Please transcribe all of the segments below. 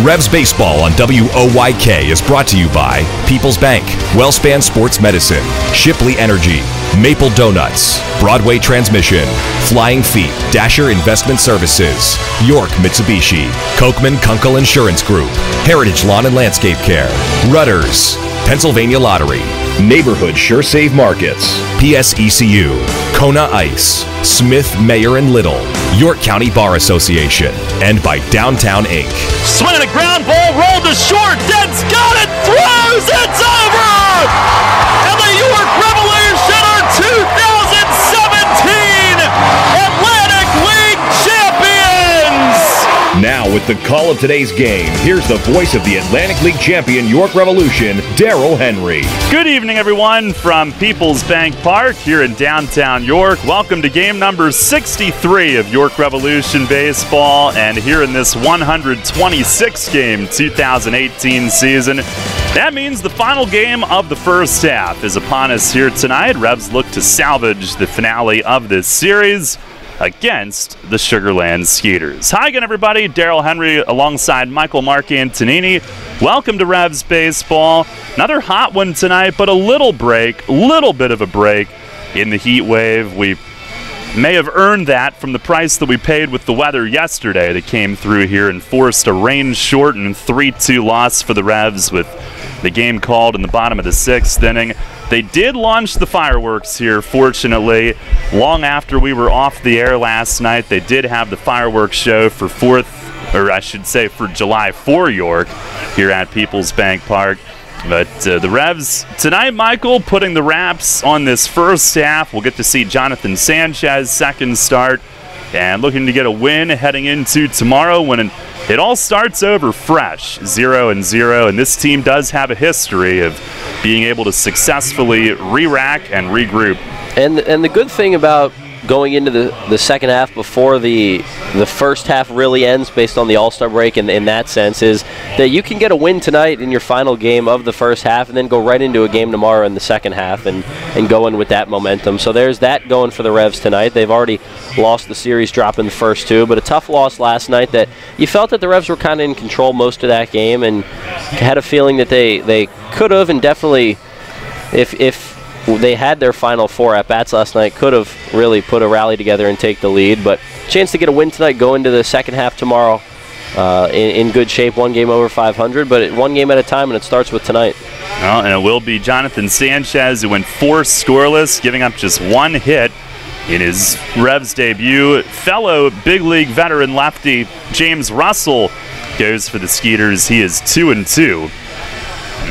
Revs Baseball on WOYK is brought to you by People's Bank, Wellspan Sports Medicine, Shipley Energy, Maple Donuts, Broadway Transmission, Flying Feet, Dasher Investment Services, York Mitsubishi, Kochman Kunkel Insurance Group, Heritage Lawn and Landscape Care, Rudders, Pennsylvania Lottery, Neighborhood SureSave Markets, PSECU, Kona Ice, Smith, Mayer and Little, York County Bar Association, and by Downtown Inc. Swinging a ground ball, rolled to short, Dent's got it, throws, it's over! And the York Revolution are 2017 Atlantic League champions! Now with the call of today's game, here's the voice of the Atlantic League champion York Revolution, Daryl Henry. Good evening, everyone, from People's Bank Park here in downtown York. Welcome to game number 63 of York Revolution Baseball, and here in this 126th game 2018 season. That means the final game of the first half is upon us here tonight. Revs look to salvage the finale of this series against the Sugarland Skeeters. Hi again, everybody. Daryl Henry alongside Michael Mark Antonini. Welcome to Revs Baseball. Another hot one tonight, but a little bit of a break in the heat wave. We may have earned that from the price that we paid with the weather yesterday that came through here and forced a rain-shortened 3-2 loss for the Revs with the game called in the bottom of the sixth inning. They did launch the fireworks here, fortunately. Long after we were off the air last night, they did have the fireworks show for for July for York here at People's Bank Park. But the Revs tonight, Michael, putting the wraps on this first half. We'll get to see Jonathan Sanchez second start and looking to get a win heading into tomorrow when it all starts over fresh, 0-0, and this team does have a history of being able to successfully re-rack and regroup. And the good thing about going into the second half before the first half really ends based on the All-Star break in that sense is that you can get a win tonight in your final game of the first half and then go right into a game tomorrow in the second half and go in with that momentum. So there's that going for the Revs tonight. They've already lost the series, dropping the first two, but a tough loss last night that you felt that the Revs were kind of in control most of that game and had a feeling that they could have and definitely, if they had their final four at-bats last night, could have really put a rally together and take the lead. But chance to get a win tonight, go into the second half tomorrow in good shape, one game over 500, but one game at a time, and it starts with tonight. Well, and it will be Jonathan Sanchez, who went 4 scoreless, giving up just 1 hit in his Revs debut. Fellow big league veteran lefty James Russell goes for the Skeeters. He is 2-2.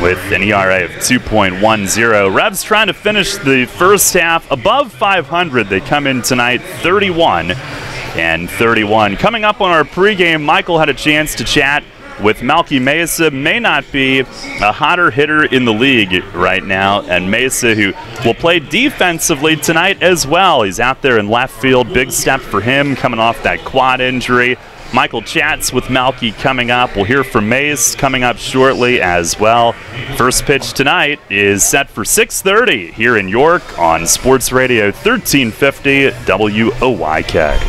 with an ERA of 2.10. Revs trying to finish the first half above 500. They come in tonight 31-31. Coming up on our pregame, Michael had a chance to chat with Malky Mesa. May not be a hotter hitter in the league right now, and Mesa, who will play defensively tonight as well. He's out there in left field. Big step for him coming off that quad injury. Michael chats with Malky coming up. We'll hear from Mace coming up shortly as well. First pitch tonight is set for 6:30 here in York on Sports Radio 1350 WOYK.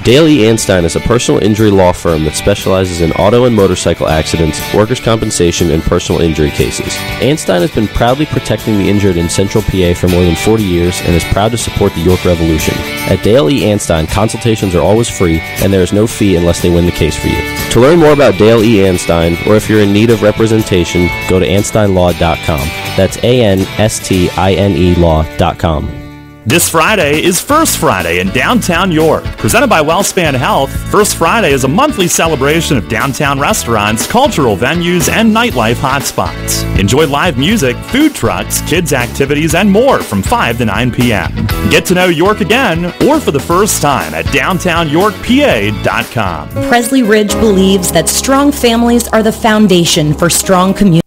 Dale E. Anstein is a personal injury law firm that specializes in auto and motorcycle accidents, workers' compensation, and personal injury cases. Anstein has been proudly protecting the injured in Central PA for more than 40 years and is proud to support the York Revolution. At Dale E. Anstein, consultations are always free, and there is no fee unless they win the case for you. To learn more about Dale E. Anstein, or if you're in need of representation, go to AnsteinLaw.com. That's ANSTINE Law.com. This Friday is First Friday in downtown York. Presented by Wellspan Health, First Friday is a monthly celebration of downtown restaurants, cultural venues, and nightlife hotspots. Enjoy live music, food trucks, kids' activities, and more from 5 to 9 p.m. Get to know York again, or for the first time, at downtownyorkpa.com. Presley Ridge believes that strong families are the foundation for strong communities.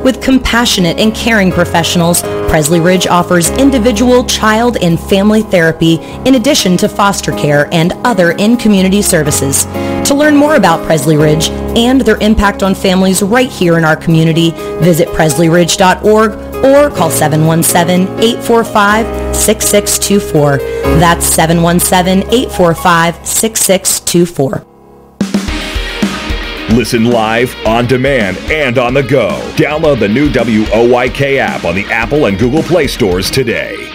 With compassionate and caring professionals, Presley Ridge offers individual, child, and family therapy in addition to foster care and other in-community services. To learn more about Presley Ridge and their impact on families right here in our community, visit presleyridge.org or call 717-845-6624. That's 717-845-6624. Listen live, on demand, and on the go. Download the new WOYK app on the Apple and Google Play stores today.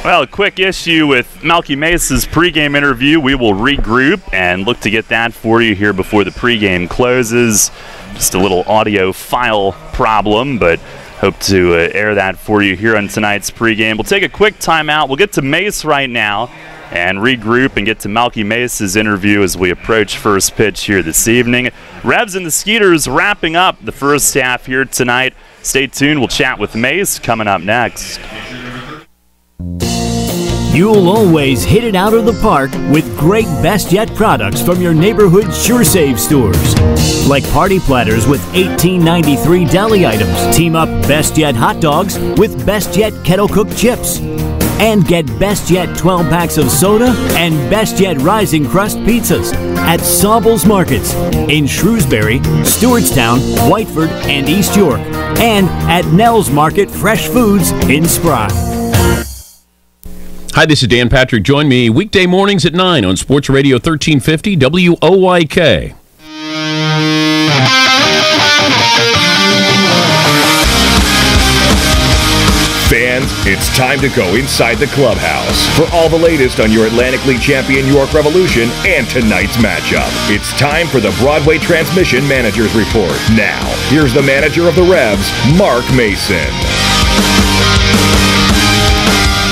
Well, a quick issue with Melky Mesa's pregame interview. We will regroup and look to get that for you here before the pregame closes. Just a little audio file problem, but hope to air that for you here on tonight's pregame. We'll take a quick timeout. We'll get to Mace right now and regroup and get to Melky Mesa's interview as we approach first pitch here this evening. Revs and the Skeeters wrapping up the first half here tonight. Stay tuned. We'll chat with Mace coming up next. You'll always hit it out of the park with great Best Yet products from your neighborhood Sure Save stores. Like party platters with $18.93 deli items. Team up Best Yet hot dogs with Best Yet kettle cooked chips. And get Best Yet 12 packs of soda and Best Yet Rising Crust pizzas at Sobel's Markets in Shrewsbury, Stewartstown, Whiteford, and East York. And at Nell's Market Fresh Foods in Spry. Hi, this is Dan Patrick. Join me weekday mornings at 9 on Sports Radio 1350 WOYK. Fans, it's time to go inside the clubhouse for all the latest on your Atlantic League champion York Revolution and tonight's matchup. It's time for the Broadway Transmission Manager's Report. Now, here's the manager of the Revs, Mark Mason.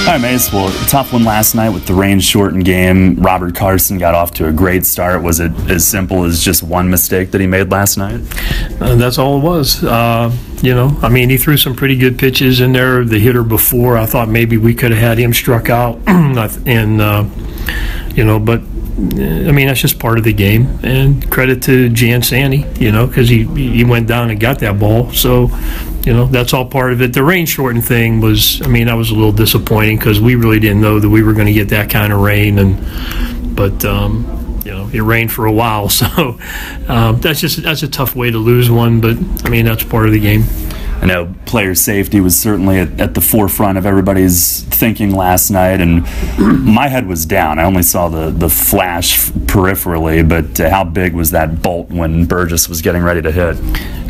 All right, Mace. Well, tough one last night with the rain-shortened game. Robert Carson got off to a great start. Was it as simple as just one mistake that he made last night? That's all it was. He threw some pretty good pitches in there. The hitter before, I thought maybe we could have had him struck out. But that's just part of the game. And credit to Jan Sandy, because he went down and got that ball. So, that's all part of it. The rain shortened thing was, that was a little disappointing because we really didn't know that we were going to get that kind of rain. But it rained for a while. So that's a tough way to lose one. But, that's part of the game. I know player safety was certainly at the forefront of everybody's thinking last night, and my head was down. I only saw the flash peripherally, but how big was that bolt when Burgess was getting ready to hit?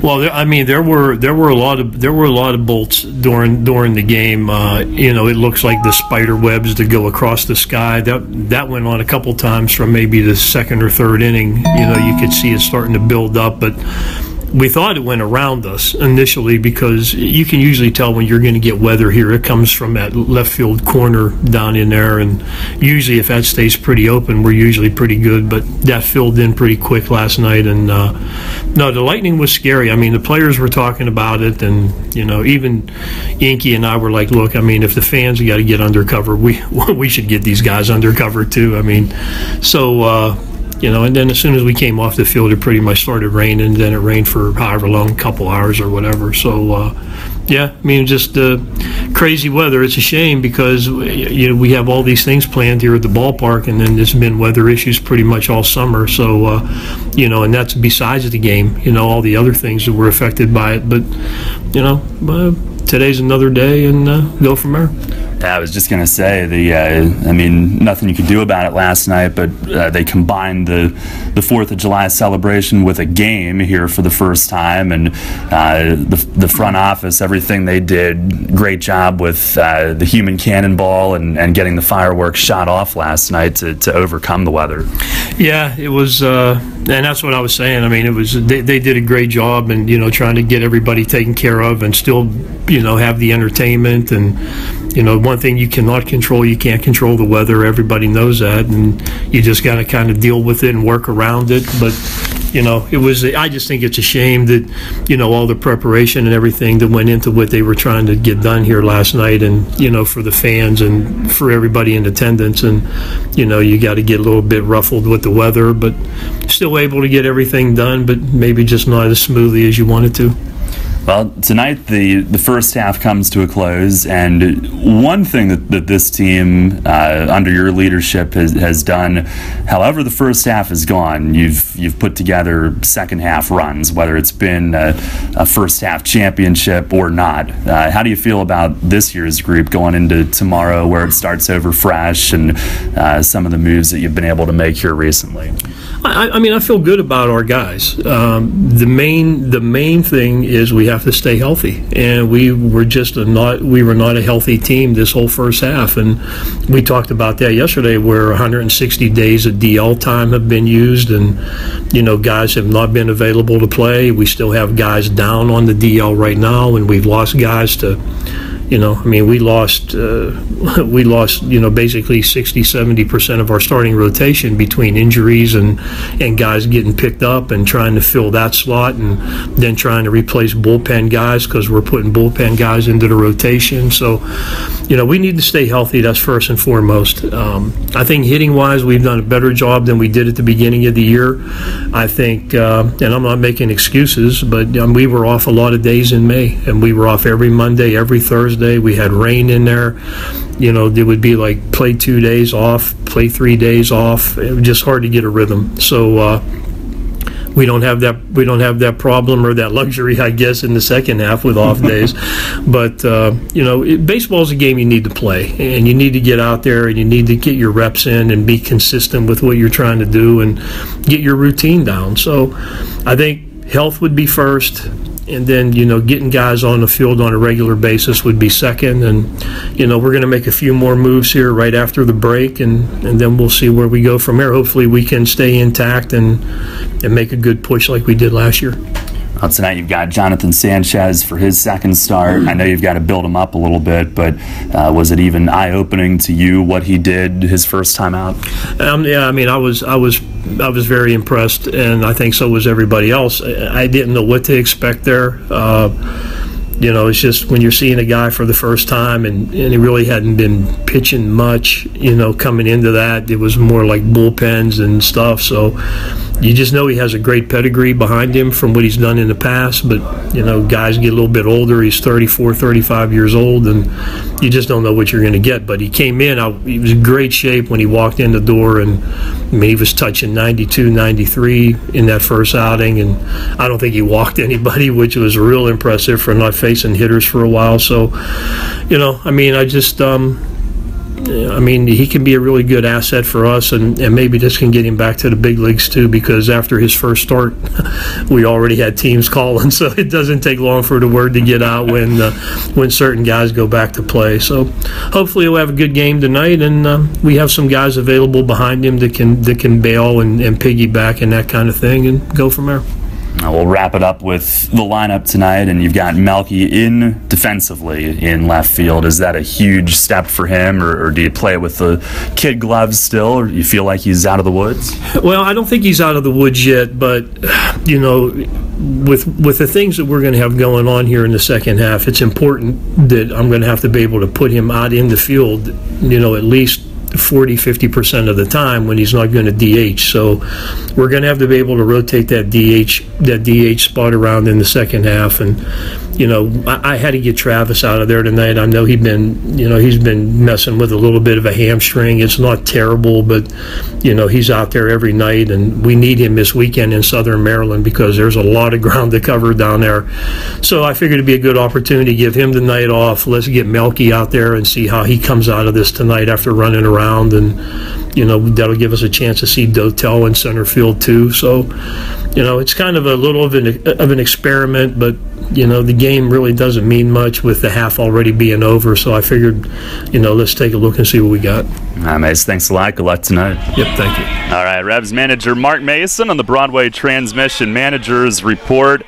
Well, there were a lot of bolts during the game. It looks like the spider webs that go across the sky. That went on a couple times from maybe the second or third inning. You could see it starting to build up, but we thought it went around us initially because you can usually tell when you're going to get weather here. It comes from that left field corner down in there, and usually if that stays pretty open, we're usually pretty good, but that filled in pretty quick last night. And no, the lightning was scary. The players were talking about it, and even Inky and I were like, look, if the fans got to get undercover, we should get these guys undercover too. And then as soon as we came off the field, it pretty much started raining, and then it rained for however long, a couple hours or whatever. So, just crazy weather. It's a shame because we have all these things planned here at the ballpark, and then there's been weather issues pretty much all summer. So, and that's besides the game, all the other things that were affected by it. But, today's another day, and go from there. I was just going to say, nothing you could do about it last night, but they combined the 4th of July celebration with a game here for the first time, and the front office, everything they did, great job with the human cannonball and getting the fireworks shot off last night to overcome the weather. Yeah, it was, and that's what I was saying. It was they did a great job, and trying to get everybody taken care of and still have the entertainment. And one thing you cannot control, you can't control the weather. Everybody knows that, and you just got to kind of deal with it and work around it. But it was. I just think it's a shame that all the preparation and everything that went into what they were trying to get done here last night, and for the fans and for everybody in attendance, and you got to get a little bit ruffled with the weather, but still able to get everything done, but maybe just not as smoothly as you wanted to. Well, tonight the first half comes to a close, and one thing that this team, under your leadership, has done, however the first half has gone, you've put together second half runs, whether it's been a first half championship or not. How do you feel about this year's group going into tomorrow, where it starts over fresh, and some of the moves that you've been able to make here recently? I mean, I feel good about our guys. The main thing is we have to stay healthy, and we were not a healthy team this whole first half, and we talked about that yesterday, where 160 days of DL time have been used, and guys have not been available to play. We still have guys down on the DL right now, and we've lost guys to. We lost basically 60-70% of our starting rotation between injuries and guys getting picked up and trying to fill that slot, and then trying to replace bullpen guys because we're putting bullpen guys into the rotation. So, we need to stay healthy. That's first and foremost. I think hitting-wise, we've done a better job than we did at the beginning of the year. I think, and I'm not making excuses, but we were off a lot of days in May, and we were off every Monday, every Thursday. We had rain in there. It would be like play 2 days off, play 3 days off. It was just hard to get a rhythm. So we don't have that problem or that luxury, I guess, in the second half with off days. But baseball's a game you need to play, and you need to get out there and you need to get your reps in and be consistent with what you're trying to do and get your routine down. So I think health would be first. And then, getting guys on the field on a regular basis would be second. And, we're going to make a few more moves here right after the break, and then we'll see where we go from there. Hopefully we can stay intact and make a good push like we did last year. Well, tonight you've got Jonathan Sanchez for his second start. I know you've got to build him up a little bit, but was it even eye-opening to you what he did his first time out? Yeah, I was very impressed, and I think so was everybody else. I didn't know what to expect there. It's just when you're seeing a guy for the first time and he really hadn't been pitching much, coming into that. It was more like bullpens and stuff. So you just know he has a great pedigree behind him from what he's done in the past. But, guys get a little bit older. He's 34, 35 years old, and you just don't know what you're going to get. But he came in. He was in great shape when he walked in the door, and he was touching 92, 93 in that first outing, and I don't think he walked anybody, which was real impressive for not facing hitters for a while. So, he can be a really good asset for us, and maybe this can get him back to the big leagues too, because after his first start, we already had teams calling, so it doesn't take long for the word to get out when certain guys go back to play. So hopefully he'll have a good game tonight, and we have some guys available behind him that can bail and piggyback and that kind of thing, and go from there. We'll wrap it up with the lineup tonight, and you've got Melky in defensively in left field. Is that a huge step for him, or do you play with the kid gloves still, or do you feel like he's out of the woods? Well, I don't think he's out of the woods yet, but, with the things that we're going to have going on here in the second half, it's important that I'm going to have to be able to put him out in the field, at least 40-50% of the time when he's not going to DH. So we're going to have to be able to rotate that DH spot around in the second half. And I had to get Travis out of there tonight. I know he's been messing with a little bit of a hamstring. It's not terrible, but he's out there every night, and we need him this weekend in Southern Maryland because there's a lot of ground to cover down there. So I figured it'd be a good opportunity to give him the night off. Let's get Melky out there and see how he comes out of this tonight after running around, and that'll give us a chance to see Dotel in center field too. So it's kind of a little of an experiment, but the game really doesn't mean much with the half already being over. So I figured let's take a look and see what we got. All right, Mace, thanks a lot. Good luck tonight. Yep, thank you. All right, Revs manager Mark Mason on the Broadway Transmission Managers Report.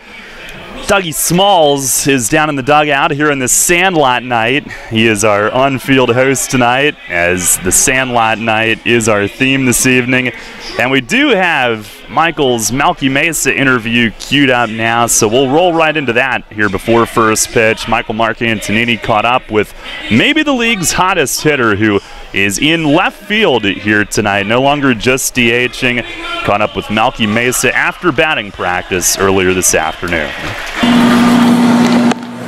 Dougie Smalls is down in the dugout here in the Sandlot night. He is our on-field host tonight, as the Sandlot night is our theme this evening. And we do have Michael's Melky Mesa interview queued up now, so we'll roll right into that here before first pitch. Michael Mark Antonini caught up with maybe the league's hottest hitter, who is in left field here tonight, no longer just DHing. Caught up with Melky Mesa after batting practice earlier this afternoon.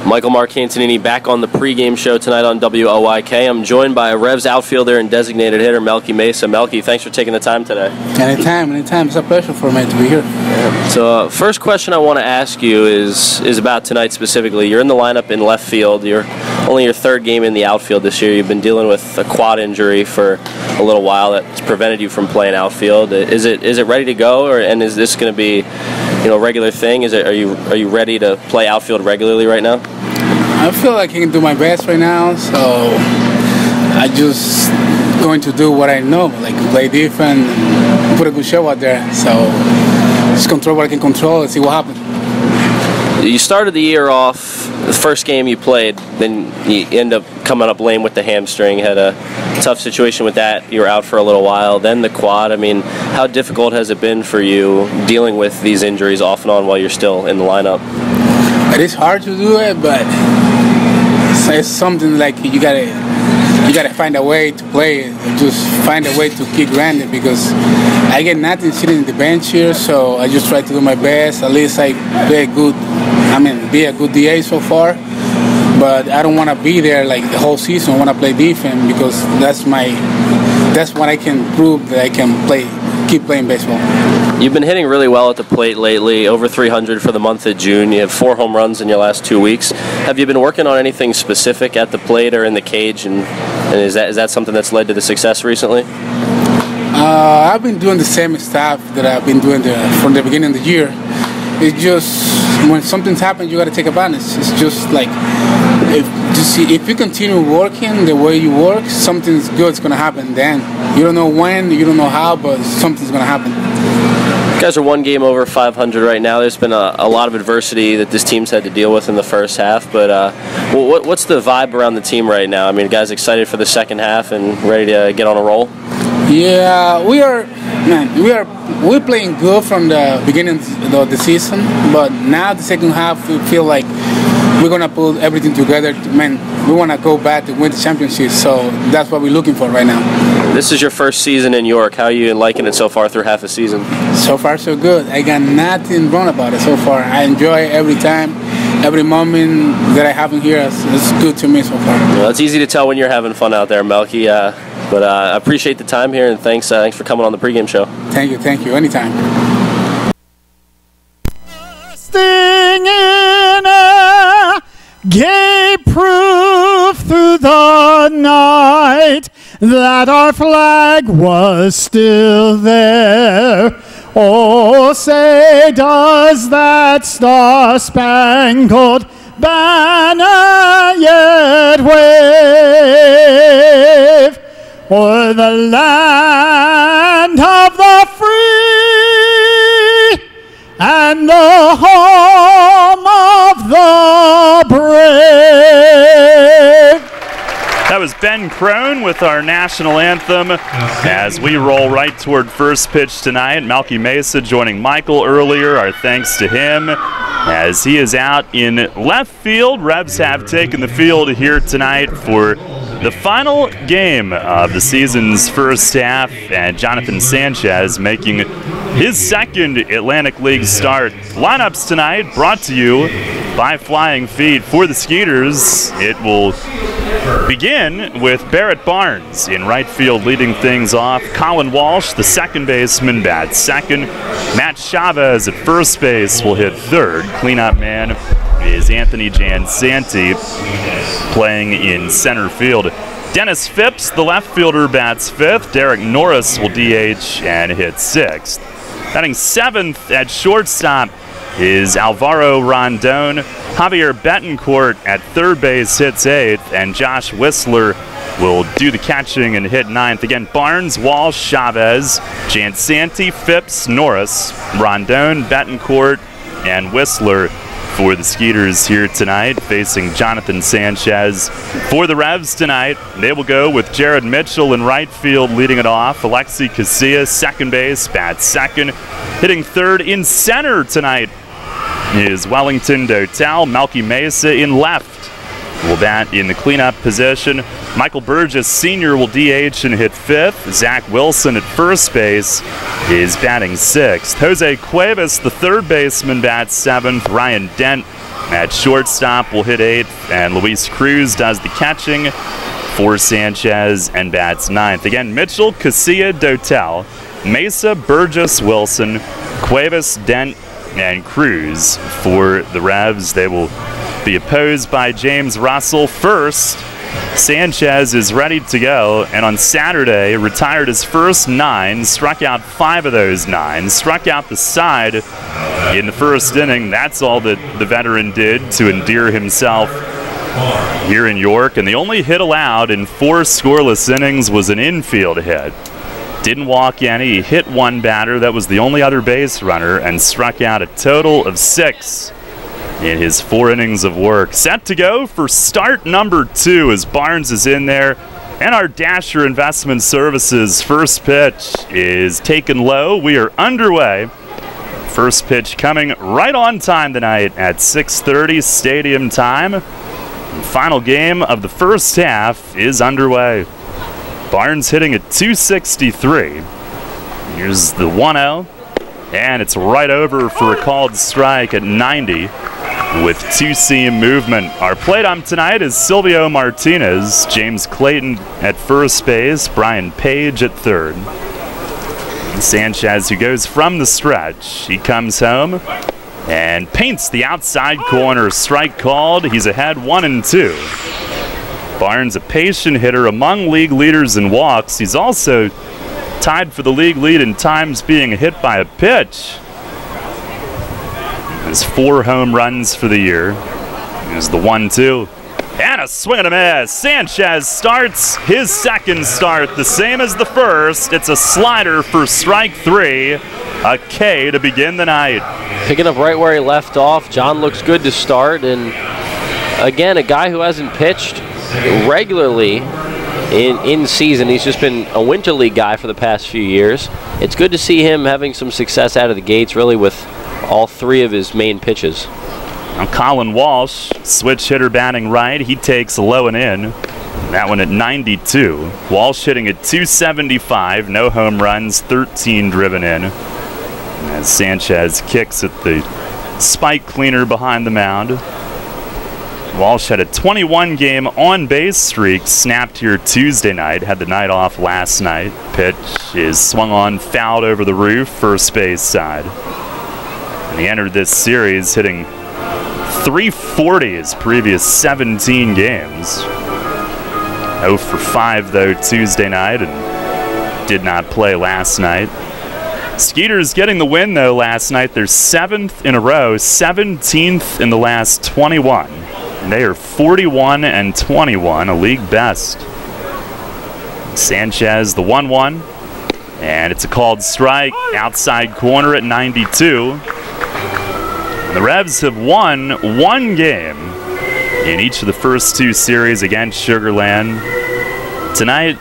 Michael Marcantonini back on the pregame show tonight on WOYK. I'm joined by Revs outfielder and designated hitter Melky Mesa. Melky, thanks for taking the time today. Anytime. It's a pleasure for me to be here. Yeah. So first question I want to ask you is about tonight specifically. You're in the lineup in left field. You're only your third game in the outfield this year. You've been dealing with a quad injury for a little while that's prevented you from playing outfield. Is it ready to go, and is this going to be a regular thing? Are you ready to play outfield regularly right now? I feel like I can do my best right now, so I just going to do what I know, like play defense, put a good show out there. So just control what I can control and see what happens. You started the year off, the first game you played, then you end up coming up lame with the hamstring, had a tough situation with that. You were out for a little while, then the quad. I mean, how difficult has it been for you dealing with these injuries off and on while you're still in the lineup? It is hard to do it, but it's something like you gotta find a way to play it, and just find a way to keep grinding, because I get nothing sitting in the bench here, so I just try to do my best. At least I be a good DA so far, but I don't want to be there like the whole season. I want to play defense, because that's what I can prove that I can keep playing baseball. You've been hitting really well at the plate lately, over 300 for the month of June. You have 4 home runs in your last 2 weeks. Have you been working on anything specific at the plate or in the cage, and is that something that's led to the success recently? I've been doing the same stuff that I've been doing from the beginning of the year. It's just when something's happened, you got to take advantage. It's just like if you continue working the way you work, something good's going to happen then. You don't know when, you don't know how, but something's going to happen. You guys are 1 game over 500 right now. There's been a lot of adversity that this team's had to deal with in the first half, but what's the vibe around the team right now? I mean, guys excited for the second half and ready to get on a roll? Yeah, we're playing good from the beginning of the season, but now the second half we feel like we're gonna put everything together. We want to go back to win the championship, so that's what we're looking for right now. This is your first season in York. How are you liking it so far through half a season? So far, so good. I got nothing wrong about it so far. I enjoy every time, every moment that I have in here. It's good to me so far. Well, it's easy to tell when you're having fun out there, Melky. But I appreciate the time here, and thanks for coming on the pregame show. Thank you. Anytime. Gave proof through the night that our flag was still there. Oh, say does that star-spangled banner yet wave o'er the land of the free and the home of the brave. That was Ben Crone with our national anthem as we roll right toward first pitch tonight. Melky Mesa joining Michael earlier. Our thanks to him as he is out in left field. Revs have taken the field here tonight for the final game of the season's first half, and Jonathan Sanchez making his second Atlantic League start. Lineups tonight brought to you by Flying Feet. For the Skeeters, it will begin with Barrett Barnes in right field leading things off. Colin Walsh, the second baseman, bats second. Matt Chavez at first base will hit third. Cleanup man is Anthony Jansanti playing in center field. Dennis Phipps, the left fielder, bats fifth. Derek Norris will DH and hit sixth. Batting seventh at shortstop is Alvaro Rondon. Javier Betancourt at third base hits eighth, and Josh Whistler will do the catching and hit ninth. Again, Barnes, Walsh, Chavez, Jansanti, Phipps, Norris, Rondon, Betancourt, and Whistler for the Skeeters here tonight, facing Jonathan Sanchez. For the Revs tonight, they will go with Jared Mitchell in right field leading it off. Alexi Casillas, second base, bats second. Hitting third in center tonight is Wellington Dotel. Melky Mesa in left will bat in the cleanup position. Michael Burgess Sr. will DH and hit fifth. Zach Wilson at first base is batting sixth. Jose Cuevas, the third baseman, bats seventh. Ryan Dent At shortstop will hit 8th, and Luis Cruz does the catching for Sanchez and bats 9th. Again, Mitchell, Casilla, Dotel, Mesa, Burgess, Wilson, Cuevas, Dent, and Cruz for the Revs. They will be opposed by James Russell. First, Sanchez is ready to go, and on Saturday retired his first 9, struck out 5 of those 9, struck out the side in the first inning. That's all that the veteran did to endear himself here in York, and the only hit allowed in 4 scoreless innings was an infield hit. Didn't walk any. He hit 1 batter. That was the only other base runner, and struck out a total of 6 in his 4 innings of work. Set to go for start number 2 as Barnes is in there. And our Dasher Investment Services first pitch is taken low. We are underway. First pitch coming right on time tonight at 6:30 stadium time. And final game of the first half is underway. Barnes hitting at 263. Here's the 1-0. And it's right over for a called strike at 90 with 2-seam movement. Our plate ump tonight is Silvio Martinez, James Clayton at first base, Brian Page at third. And Sanchez, who goes from the stretch, he comes home and paints the outside corner. Strike called. He's ahead 1-2. Barnes, a patient hitter, among league leaders in walks. He's also tied for the league lead in times being hit by a pitch. Has 4 home runs for the year. Here's the 1-2. And a swing and a miss. Sanchez starts his second start, the same as the first. It's a slider for strike 3. A K to begin the night. Picking up right where he left off. John looks good to start. And again, a guy who hasn't pitched regularly in season. He's just been a winter league guy for the past few years. It's good to see him having some success out of the gates, really, with all 3 of his main pitches. Now Colin Walsh, switch hitter batting right. He takes low and in. That one at 92. Walsh hitting at 275. No home runs, 13 driven in. As Sanchez kicks at the spike cleaner behind the mound. Walsh had a 21-game on-base streak snapped here Tuesday night. Had the night off last night. Pitch is swung on, fouled over the roof, first base side. And he entered this series hitting .340 his previous 17 games. 0 for 5 though Tuesday night, and did not play last night. Skeeters getting the win though last night. They're 7th in a row, 17th in the last 21. And they are 41-21, a league best. Sanchez, the 1-1. And it's a called strike, outside corner at 92. And the Revs have won 1 game in each of the first 2 series against Sugar Land. Tonight,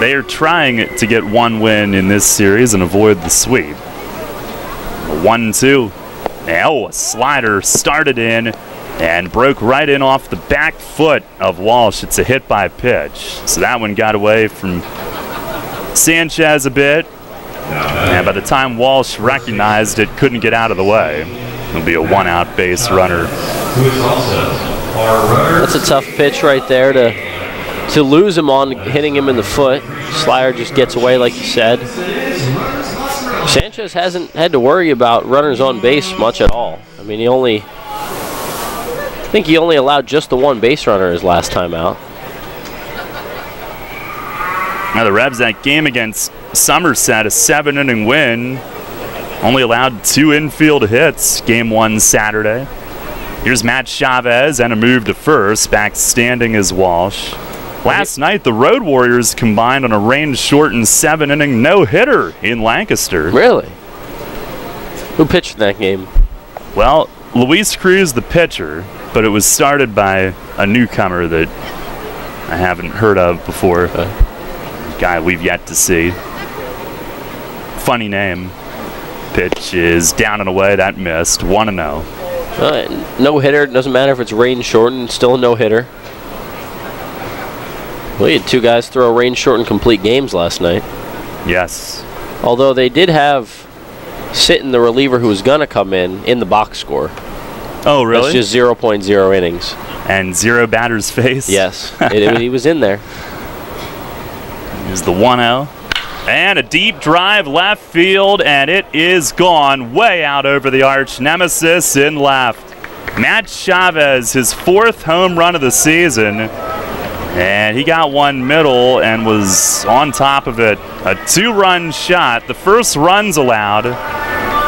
they are trying to get 1 win in this series and avoid the sweep. 1-2. Now a slider started in and broke right in off the back foot of Walsh. It's a hit by pitch. So that one got away from Sanchez a bit. And by the time Walsh recognized it, couldn't get out of the way. It'll be a 1-out base runner. That's a tough pitch right there to lose him on, hitting him in the foot. Slider just gets away, like you said. Sanchez hasn't had to worry about runners on base much at all. I mean, I think he only allowed just the 1 base runner his last time out. Now the Revs, that game against Somerset, a 7-inning win, only allowed 2 infield hits, game 1 Saturday. Here's Matt Chavez and a move to first, back standing as Walsh. Last night, the Road Warriors combined on a rain-shortened 7-inning no-hitter in Lancaster. Really? Who pitched in that game? Well, Luis Cruz, the pitcher, but it was started by a newcomer that I haven't heard of before. A guy we've yet to see. Funny name. Pitch is down and away. That missed. 1-0. No hitter. Doesn't matter if it's rain shortened. Still a no hitter. We had 2 guys throw rain shortened complete games last night. Yes. Although they did have Sitton, the reliever who was gonna come in the box score. Oh, really? That's just 0.0 innings. And 0 batters faced? Yes. He was in there. Here's the 1-0. And a deep drive left field, and it is gone way out over the arch nemesis in left. Matt Chavez, his 4th home run of the season. And he got one middle and was on top of it. A 2-run shot. The first runs allowed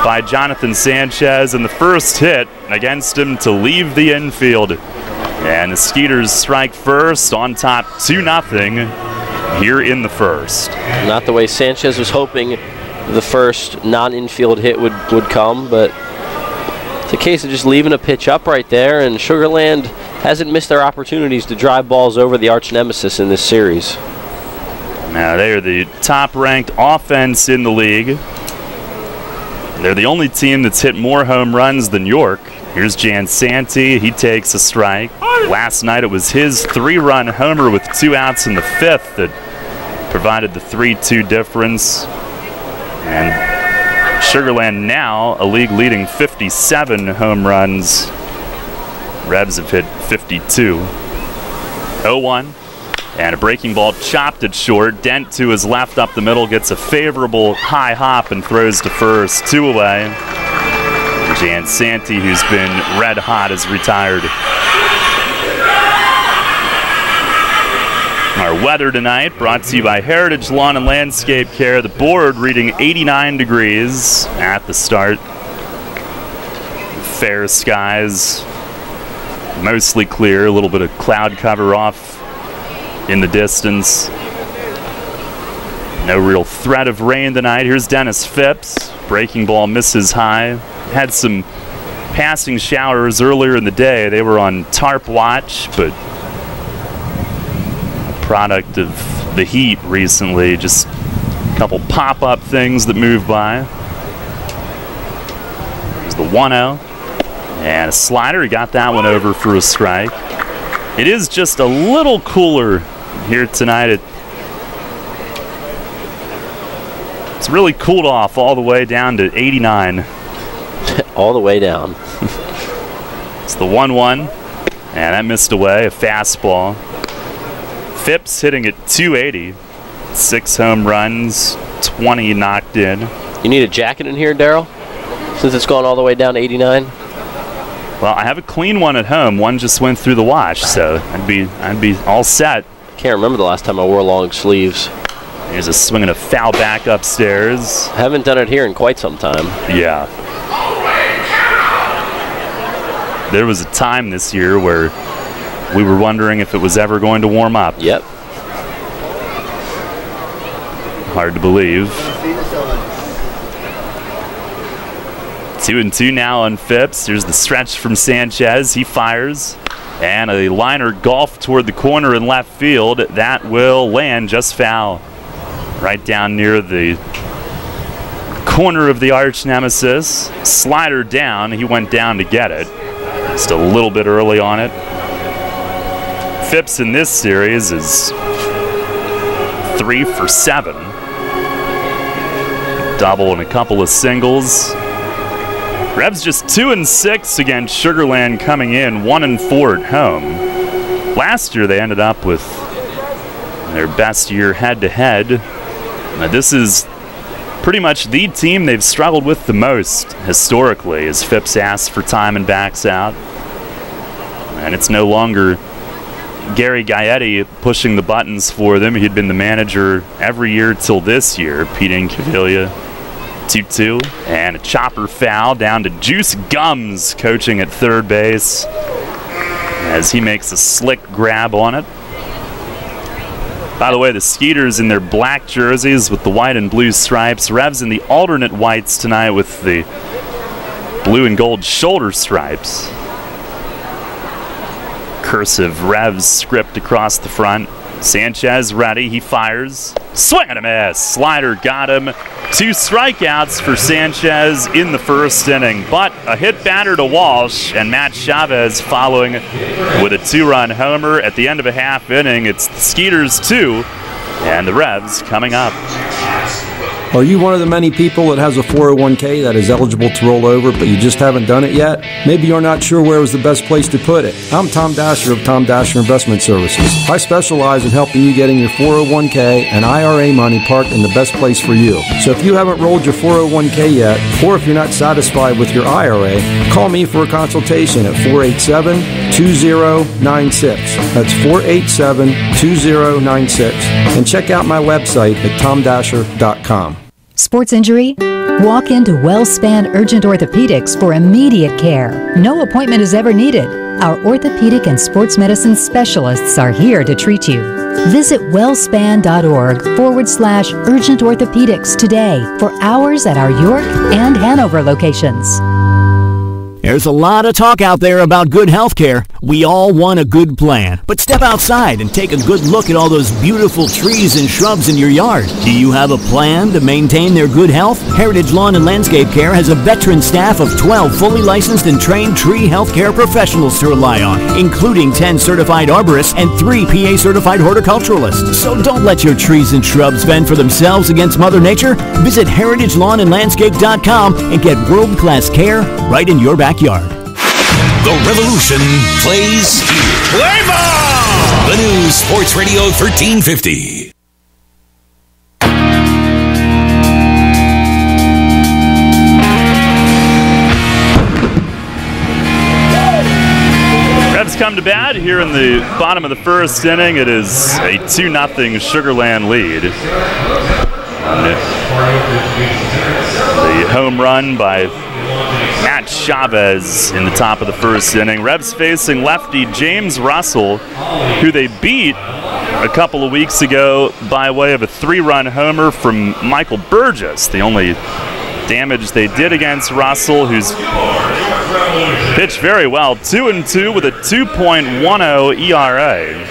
by Jonathan Sanchez, and the first hit against him to leave the infield. And the Skeeters strike first on top 2-0 here in the first. Not the way Sanchez was hoping the first non-infield hit would come, but it's a case of just leaving a pitch up right there, and Sugar Land hasn't missed their opportunities to drive balls over the arch nemesis in this series. Now they are the top-ranked offense in the league. They're the only team that's hit more home runs than York. Here's Jan Santee. He takes a strike. Last night it was his 3-run homer with 2 outs in the 5th that provided the 3-2 difference. And Sugar Land now a league-leading 57 home runs. Revs have hit 52. 0-1. And a breaking ball chopped it short. Dent to his left up the middle, gets a favorable high hop and throws to first. 2 away. Jan Santee, who's been red hot, is retired. Our weather tonight brought to you by Heritage Lawn and Landscape Care. The board reading 89 degrees at the start. Fair skies, mostly clear, a little bit of cloud cover off in the distance. No real threat of rain tonight. Here's Dennis Phipps. Breaking ball misses high. Had some passing showers earlier in the day. They were on tarp watch, but product of the heat recently. Just a couple pop-up things that move by. There's the 1-0. And a slider. He got that one over for a strike. It is just a little cooler here tonight. It's really cooled off all the way down to 89. All the way down. It's the 1-1. And that missed away. A fastball. Phipps hitting at 280. 6 home runs. 20 knocked in. You need a jacket in here, Daryl? Since it's gone all the way down to 89? Well, I have a clean one at home. One just went through the wash, so I'd be all set. Can't remember the last time I wore long sleeves. There's a swing and a foul back upstairs. Haven't done it here in quite some time. Yeah. There was a time this year where we were wondering if it was ever going to warm up. Yep. Hard to believe. 2-2 now on Phipps. Here's the stretch from Sanchez. He fires. And a liner golf toward the corner in left field. That will land just foul. Right down near the corner of the arch nemesis. Slider down. He went down to get it. Just a little bit early on it. Phipps in this series is 3 for 7. Double and a couple of singles. Revs just 2-6 against Sugar Land coming in, 1-4 at home. Last year they ended up with their best year head-to-head. Now this is pretty much the team they've struggled with the most historically, as Phipps asks for time and backs out. And it's no longer Gary Gaetti pushing the buttons for them. He'd been the manager every year till this year. Pete Incaviglia. 2-2, and a chopper foul down to Juice Gums coaching at third base as he makes a slick grab on it. By the way, the Skeeters in their black jerseys with the white and blue stripes. Revs in the alternate whites tonight with the blue and gold shoulder stripes. Cursive Revs script across the front. Sanchez ready, he fires. Swing and a miss. Slider got him. 2 strikeouts for Sanchez in the first inning, but a hit batter to Walsh, and Matt Chavez following with a 2-run homer at the end of a half inning. It's the Skeeters 2 and the Revs coming up. Are you one of the many people that has a 401k that is eligible to roll over, but you just haven't done it yet? Maybe you're not sure where is the best place to put it. I'm Tom Dasher of Tom Dasher Investment Services. I specialize in helping you getting your 401k and IRA money parked in the best place for you. So if you haven't rolled your 401k yet, or if you're not satisfied with your IRA, call me for a consultation at 487-2096. That's 487-2096. And check out my website at tomdasher.com. Sports injury? Walk into WellSpan Urgent Orthopedics for immediate care. No appointment is ever needed. Our orthopedic and sports medicine specialists are here to treat you. Visit wellspan.org/urgent orthopedics today for hours at our York and Hanover locations. There's a lot of talk out there about good health care. We all want a good plan. But step outside and take a good look at all those beautiful trees and shrubs in your yard. Do you have a plan to maintain their good health? Heritage Lawn and Landscape Care has a veteran staff of 12 fully licensed and trained tree health care professionals to rely on, including 10 certified arborists and 3 PA certified horticulturalists. So don't let your trees and shrubs fend for themselves against Mother Nature. Visit heritagelawnandlandscape.com and get world-class care right in your backyard. The Revolution plays here. Play ball! The new Sports Radio 1350. Revs come to bat here in the bottom of the first inning. It is a 2-0 Sugarland lead. The home run by Matt Chavez in the top of the first inning. Revs facing lefty James Russell, who they beat a couple of weeks ago by way of a 3-run homer from Michael Burgess. The only damage they did against Russell, who's pitched very well. 2-2 with a 2.10 ERA.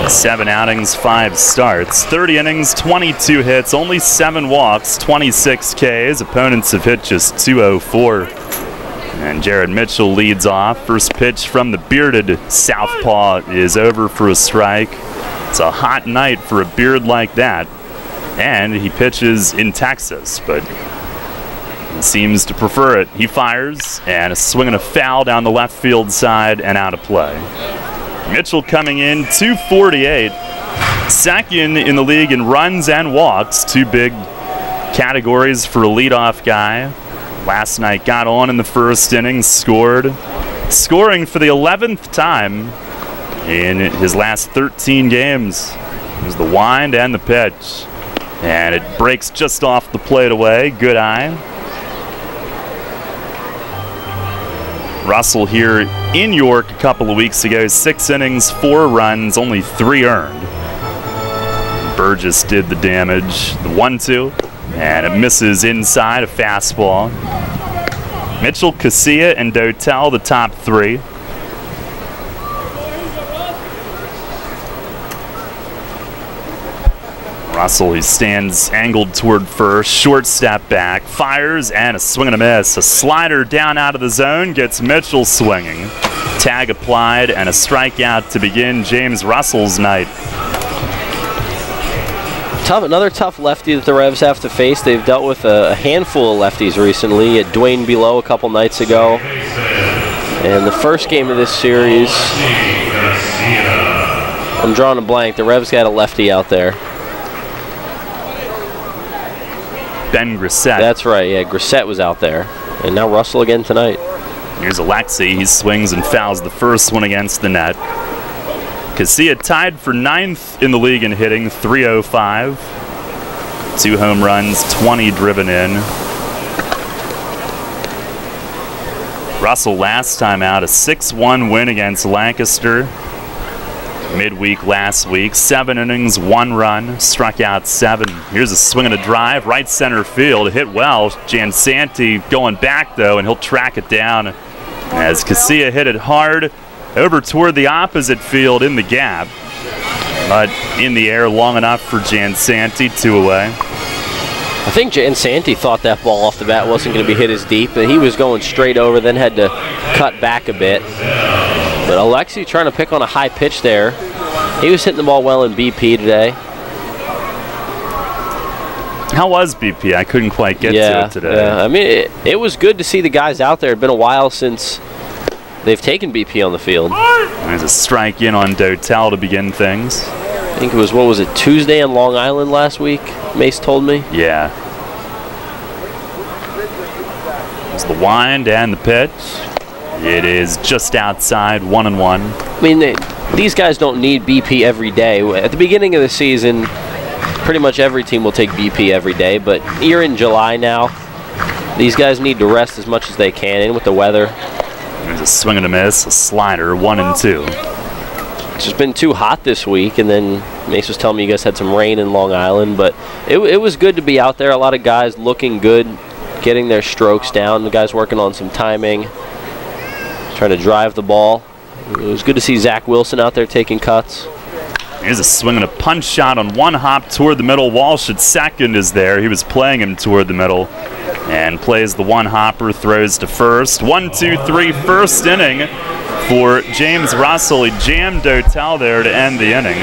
7 outings, 5 starts, 30 innings, 22 hits, only 7 walks, 26 Ks. Opponents have hit just 204. And Jared Mitchell leads off. First pitch from the bearded southpaw is over for a strike. It's a hot night for a beard like that. And he pitches in Texas, but he seems to prefer it. He fires, and a swing and a foul down the left field side and out of play. Mitchell coming in, 248. Second in the league in runs and walks. 2 big categories for a leadoff guy. Last night got on in the first inning, scored. Scoring for the 11th time in his last 13 games. It was the wind and the pitch. And it breaks just off the plate away. Good eye. Russell here in York a couple of weeks ago. 6 innings, 4 runs, only 3 earned. Burgess did the damage. The 1-2, and it misses inside, a fastball. Mitchell, Casilla, and Dotel, the top 3. Russell, he stands angled toward first, short step back, fires, and a swing and a miss. A slider down out of the zone gets Mitchell swinging. Tag applied, and a strikeout to begin James Russell's night. Another tough lefty that the Revs have to face. They've dealt with a handful of lefties recently. At Dwayne Below a couple nights ago. And the first game of this series, I'm drawing a blank. The Revs got a lefty out there. Ben Grissett. That's right, yeah, Grissett was out there. And now Russell again tonight. Here's Alexi. He swings and fouls the first one against the net. Casilla tied for 9th in the league in hitting, 305. 2 home runs, 20 driven in. Russell last time out, a 6-1 win against Lancaster. Midweek last week, 7 innings, 1 run, struck out 7. Here's a swing and a drive, right center field, hit well. Jansanti going back though, and he'll track it down as Casilla hit it hard over toward the opposite field in the gap. But in the air long enough for Jansanti, 2 away. I think Jansanti thought that ball off the bat wasn't going to be hit as deep, but he was going straight over, then had to cut back a bit. But Alexi trying to pick on a high pitch there. He was hitting the ball well in BP today. How was BP? I couldn't quite get to it today. Yeah, I mean, it was good to see the guys out there. It's been a while since they've taken BP on the field. There's a strike in on Dotel to begin things. I think it was, what was it, Tuesday in Long Island last week, Mace told me? Yeah. It's the wind and the pitch. It is just outside, 1-1. I mean, these guys don't need BP every day. At the beginning of the season, pretty much every team will take BP every day, but you're in July now. These guys need to rest as much as they can, and with the weather. There's a swing and a miss, a slider, 1-2. It's just been too hot this week, and then Mace was telling me you guys had some rain in Long Island, but it was good to be out there. A lot of guys looking good, getting their strokes down. The guys working on some timing, trying to drive the ball. It was good to see Zach Wilson out there taking cuts. Here's a swing and a punch shot on one hop toward the middle. Walsh at second is there. He was playing him toward the middle and plays the one hopper, throws to first. 1-2-3, first inning for James Russell. He jammed Dotel there to end the inning.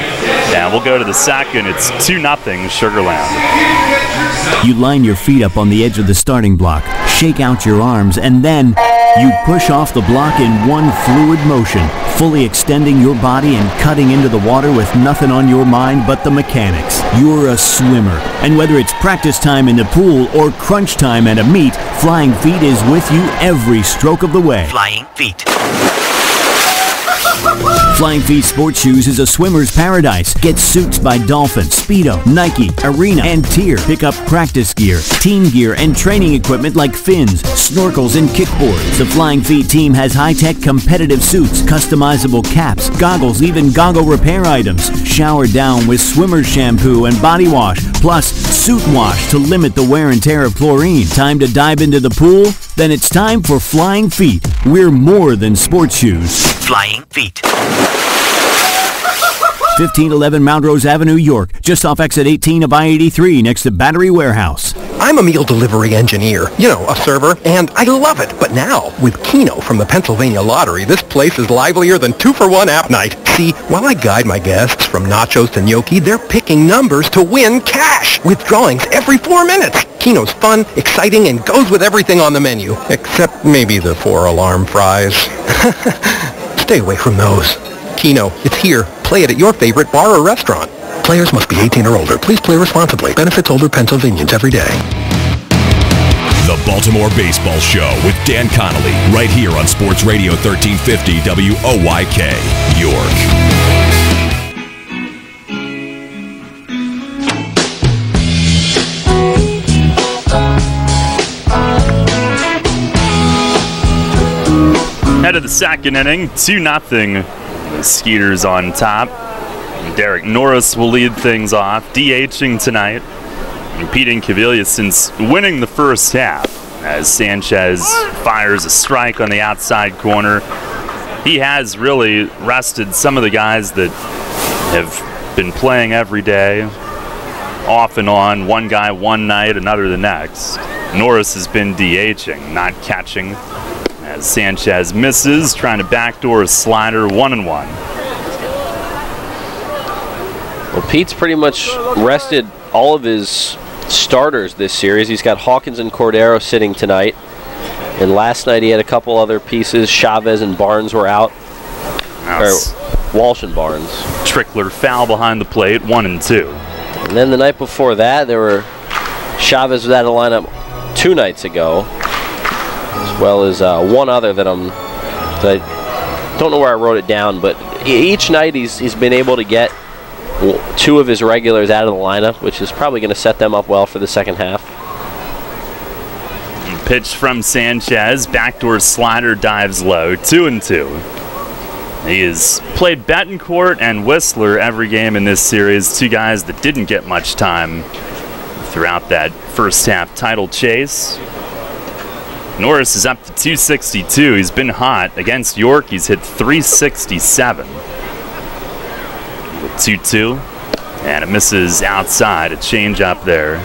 And we'll go to the second. It's 2-0 Sugarland. You line your feet up on the edge of the starting block, shake out your arms, and then you push off the block in one fluid motion, fully extending your body and cutting into the water with nothing on your mind but the mechanics. You're a swimmer, and whether it's practice time in the pool or crunch time at a meet, Flying Feet is with you every stroke of the way. Flying Feet. Flying Feet Sports Shoes is a swimmer's paradise. Get suits by Dolphin, Speedo, Nike, Arena, and Tier. Pick up practice gear, team gear, and training equipment like fins, snorkels, and kickboards. The Flying Feet team has high-tech competitive suits, customizable caps, goggles, even goggle repair items. Shower down with swimmer's shampoo and body wash, plus suit wash to limit the wear and tear of chlorine. Time to dive into the pool? Then it's time for Flying Feet. We're more than sports shoes. Flying Feet. 1511 Mount Rose Avenue, York, just off exit 18 of I-83 next to Battery Warehouse. I'm a meal delivery engineer, a server, and I love it. But now, with Keno from the Pennsylvania Lottery, this place is livelier than 2-for-1 app night. See, while I guide my guests from nachos to gnocchi, they're picking numbers to win cash with drawings every 4 minutes. Keno's fun, exciting, and goes with everything on the menu, except maybe the 4 alarm fries. Stay away from those. Keno, it's here. Play it at your favorite bar or restaurant. Players must be 18 or older. Please play responsibly. Benefits older Pennsylvanians every day. The Baltimore Baseball Show with Dan Connolly, right here on Sports Radio 1350 WOYK, York. Head of the second inning, 2-0. The Skeeters on top. Derek Norris will lead things off, DHing tonight. And Pete Incaviglia since winning the first half, as Sanchez fires a strike on the outside corner. He has really rested some of the guys that have been playing every day, off and on, one guy one night, another the next. Norris has been DHing, not catching, as Sanchez misses, trying to backdoor a slider, 1-1. Well, Pete's pretty much rested all of his starters this series. He's got Hawkins and Cordero sitting tonight. And last night he had a couple other pieces. Chavez and Barnes were out. Or Walsh and Barnes. Trickler foul behind the plate, 1-2. And then the night before that, Chavez was out of the lineup 2 nights ago, as well as one other that I don't know where I wrote it down, but each night he's been able to get 2 of his regulars out of the lineup, which is probably going to set them up well for the second half. Pitch from Sanchez, backdoor slider dives low, 2-2. He has played Betancourt and Whistler every game in this series, 2 guys that didn't get much time throughout that first half title chase. Norris is up to 262. He's been hot. Against York, he's hit 367. 2-2, and it misses outside. A change up there.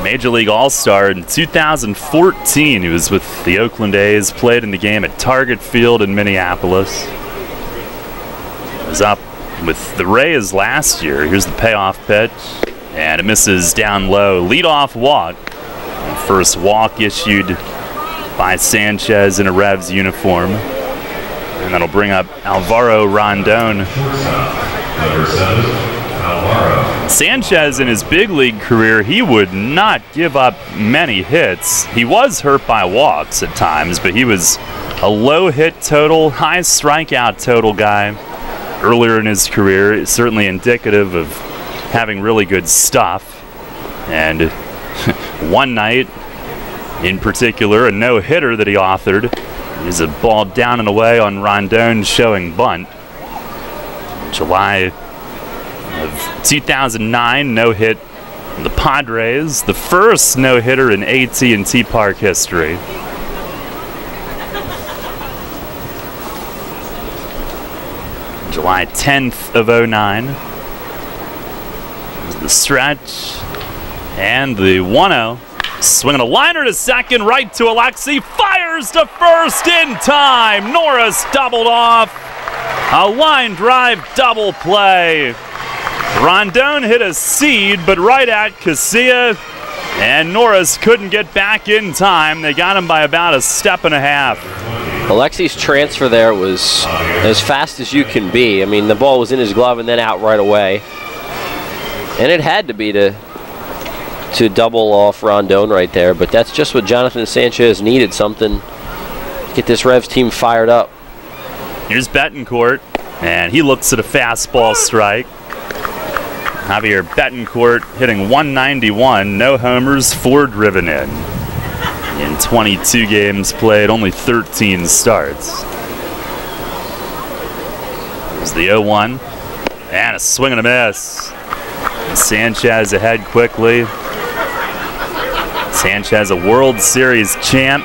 Major League All-Star in 2014. He was with the Oakland A's, played in the game at Target Field in Minneapolis. Was up with the Rays last year. Here's the payoff pitch, and it misses down low. Leadoff walk. First walk issued by Sanchez in a Revs uniform. And that'll bring up Alvaro Rondon. Sanchez, in his big league career, he would not give up many hits. He was hurt by walks at times, but he was a low hit total, high strikeout total guy earlier in his career. It's certainly indicative of having really good stuff. And one night in particular, a no-hitter that he authored is a ball down and away on Rondon showing bunt. July of 2009, no-hit the Padres, the first no-hitter in AT&T Park history. July 10th of 09. The stretch and the 1-0. Swinging a liner to second, right to Alexi, fires to first in time. Norris doubled off. A line drive double play. Rondon hit a seed, but right at Casilla, and Norris couldn't get back in time. They got him by about a step and a half. Alexi's transfer there was as fast as you can be. I mean, the ball was in his glove and then out right away. And it had to be to double off Rondon right there, but that's just what Jonathan Sanchez needed, something to get this Revs team fired up. Here's Betancourt, and he looks at a fastball strike. Javier Betancourt hitting 191, no homers, 4 driven in. In 22 games played, only 13 starts. There's the 0-1, and a swing and a miss. Sanchez ahead quickly. Sanchez, a World Series champ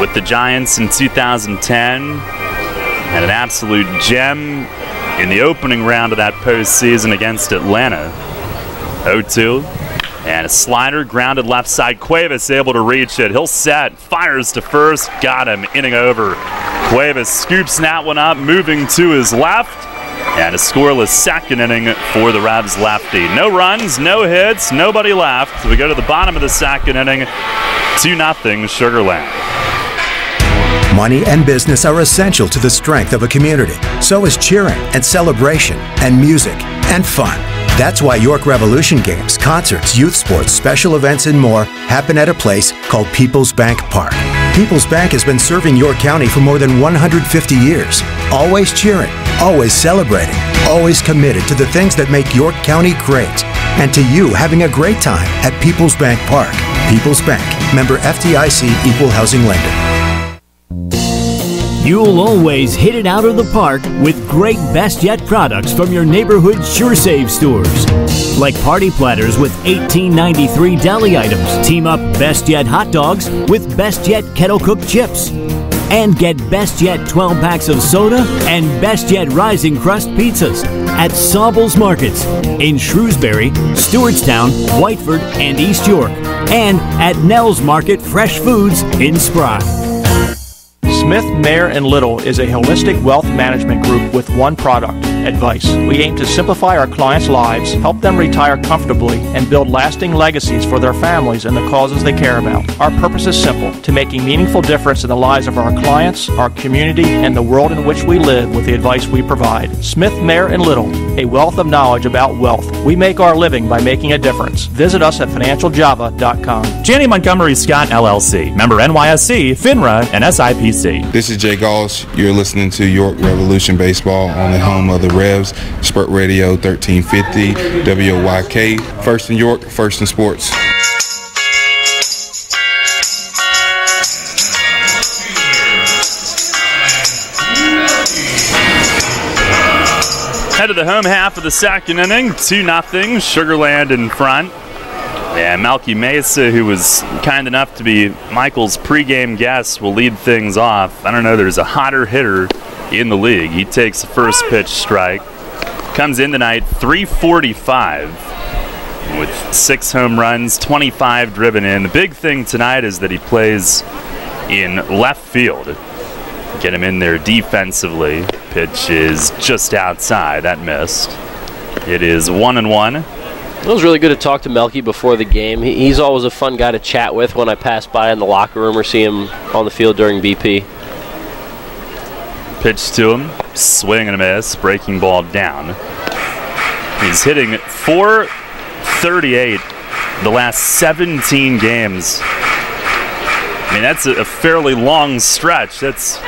with the Giants in 2010, and an absolute gem in the opening round of that postseason against Atlanta. 0-2, and a slider grounded left side. Cuevas able to reach it. He'll set, fires to first, got him, inning over. Cuevas scoops that one up, moving to his left. And a scoreless second inning for the Revs lefty. No runs, no hits, nobody left. We go to the bottom of the second inning, 2-0 Sugar Land. Money and business are essential to the strength of a community. So is cheering and celebration and music and fun. That's why York Revolution games, concerts, youth sports, special events, and more happen at a place called People's Bank Park. People's Bank has been serving York County for more than 150 years. Always cheering, always celebrating, always committed to the things that make York County great. And to you having a great time at People's Bank Park. People's Bank, member FDIC, equal housing lender. You'll always hit it out of the park with great Best Yet products from your neighborhood SureSave stores. Like party platters with $18.93 deli items. Team up Best Yet hot dogs with Best Yet kettle cooked chips. And get Best Yet 12 packs of soda and Best Yet Rising Crust pizzas at Sobel's Markets in Shrewsbury, Stewartstown, Whiteford, and East York. And at Nell's Market Fresh Foods in Spry. Smith, Mayer & Little is a holistic wealth management group with one product, advice. We aim to simplify our clients' lives, help them retire comfortably, and build lasting legacies for their families and the causes they care about. Our purpose is simple, to make a meaningful difference in the lives of our clients, our community, and the world in which we live with the advice we provide. Smith, Mayer & Little, a wealth of knowledge about wealth. We make our living by making a difference. Visit us at financialjava.com. Janney Montgomery Scott LLC, member NYSE, FINRA, and SIPC. This is Jay Gauls. You're listening to York Revolution Baseball on the home of the Revs, Spurt Radio 1350, WOYK. First in York, first in sports. Head to the home half of the second inning, 2-0, Sugar Land in front. And Melky Mesa, who was kind enough to be Michael's pregame guest, will lead things off. I don't know, there's a hotter hitter in the league. He takes the first pitch strike. Comes in tonight, 345 with 6 home runs, 25 driven in. The big thing tonight is that he plays in left field. get him in there defensively. Pitch is just outside. That missed. It is 1-1. It was really good to talk to Melky before the game. He's always a fun guy to chat with when I pass by in the locker room or see him on the field during BP. Pitch to him, swing and a miss, breaking ball down. He's hitting .438 the last 17 games. I mean, that's a fairly long stretch. That's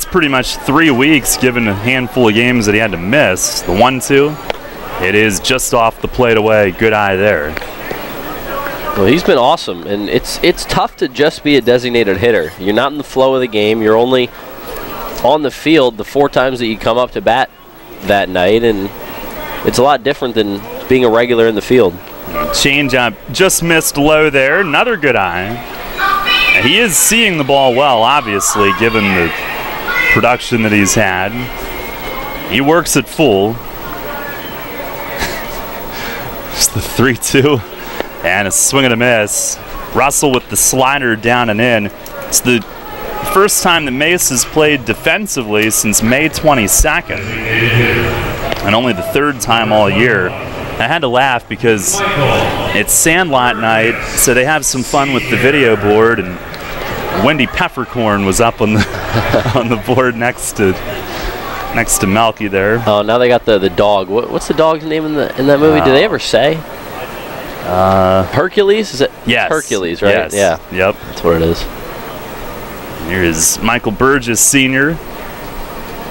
pretty much 3 weeks given a handful of games that he had to miss. The 1-2, it is just off the plate away. Good eye there. Well, he's been awesome, and it's tough to just be a designated hitter. You're not in the flow of the game. You're only on the field the 4 times that you come up to bat that night, and it's a lot different than being a regular in the field. Changeup just missed low there. Another good eye. And he is seeing the ball well, obviously, given the production that he's had. He works at full. Just the 3-2. And a swing and a miss. Russell with the slider down and in. It's the first time that Mace has played defensively since May 22nd. And only the 3rd time all year. I had to laugh because it's Sandlot night, so they have some fun with the video board, and Wendy Peppercorn was up on the on the board next to Melky there. Oh, now they got the dog. What's the dog's name in that movie? Did they ever say? Hercules? Is it? Yes. Hercules, right? Yes. Yeah. Yep. That's what it is. Here is Michael Burgess Sr.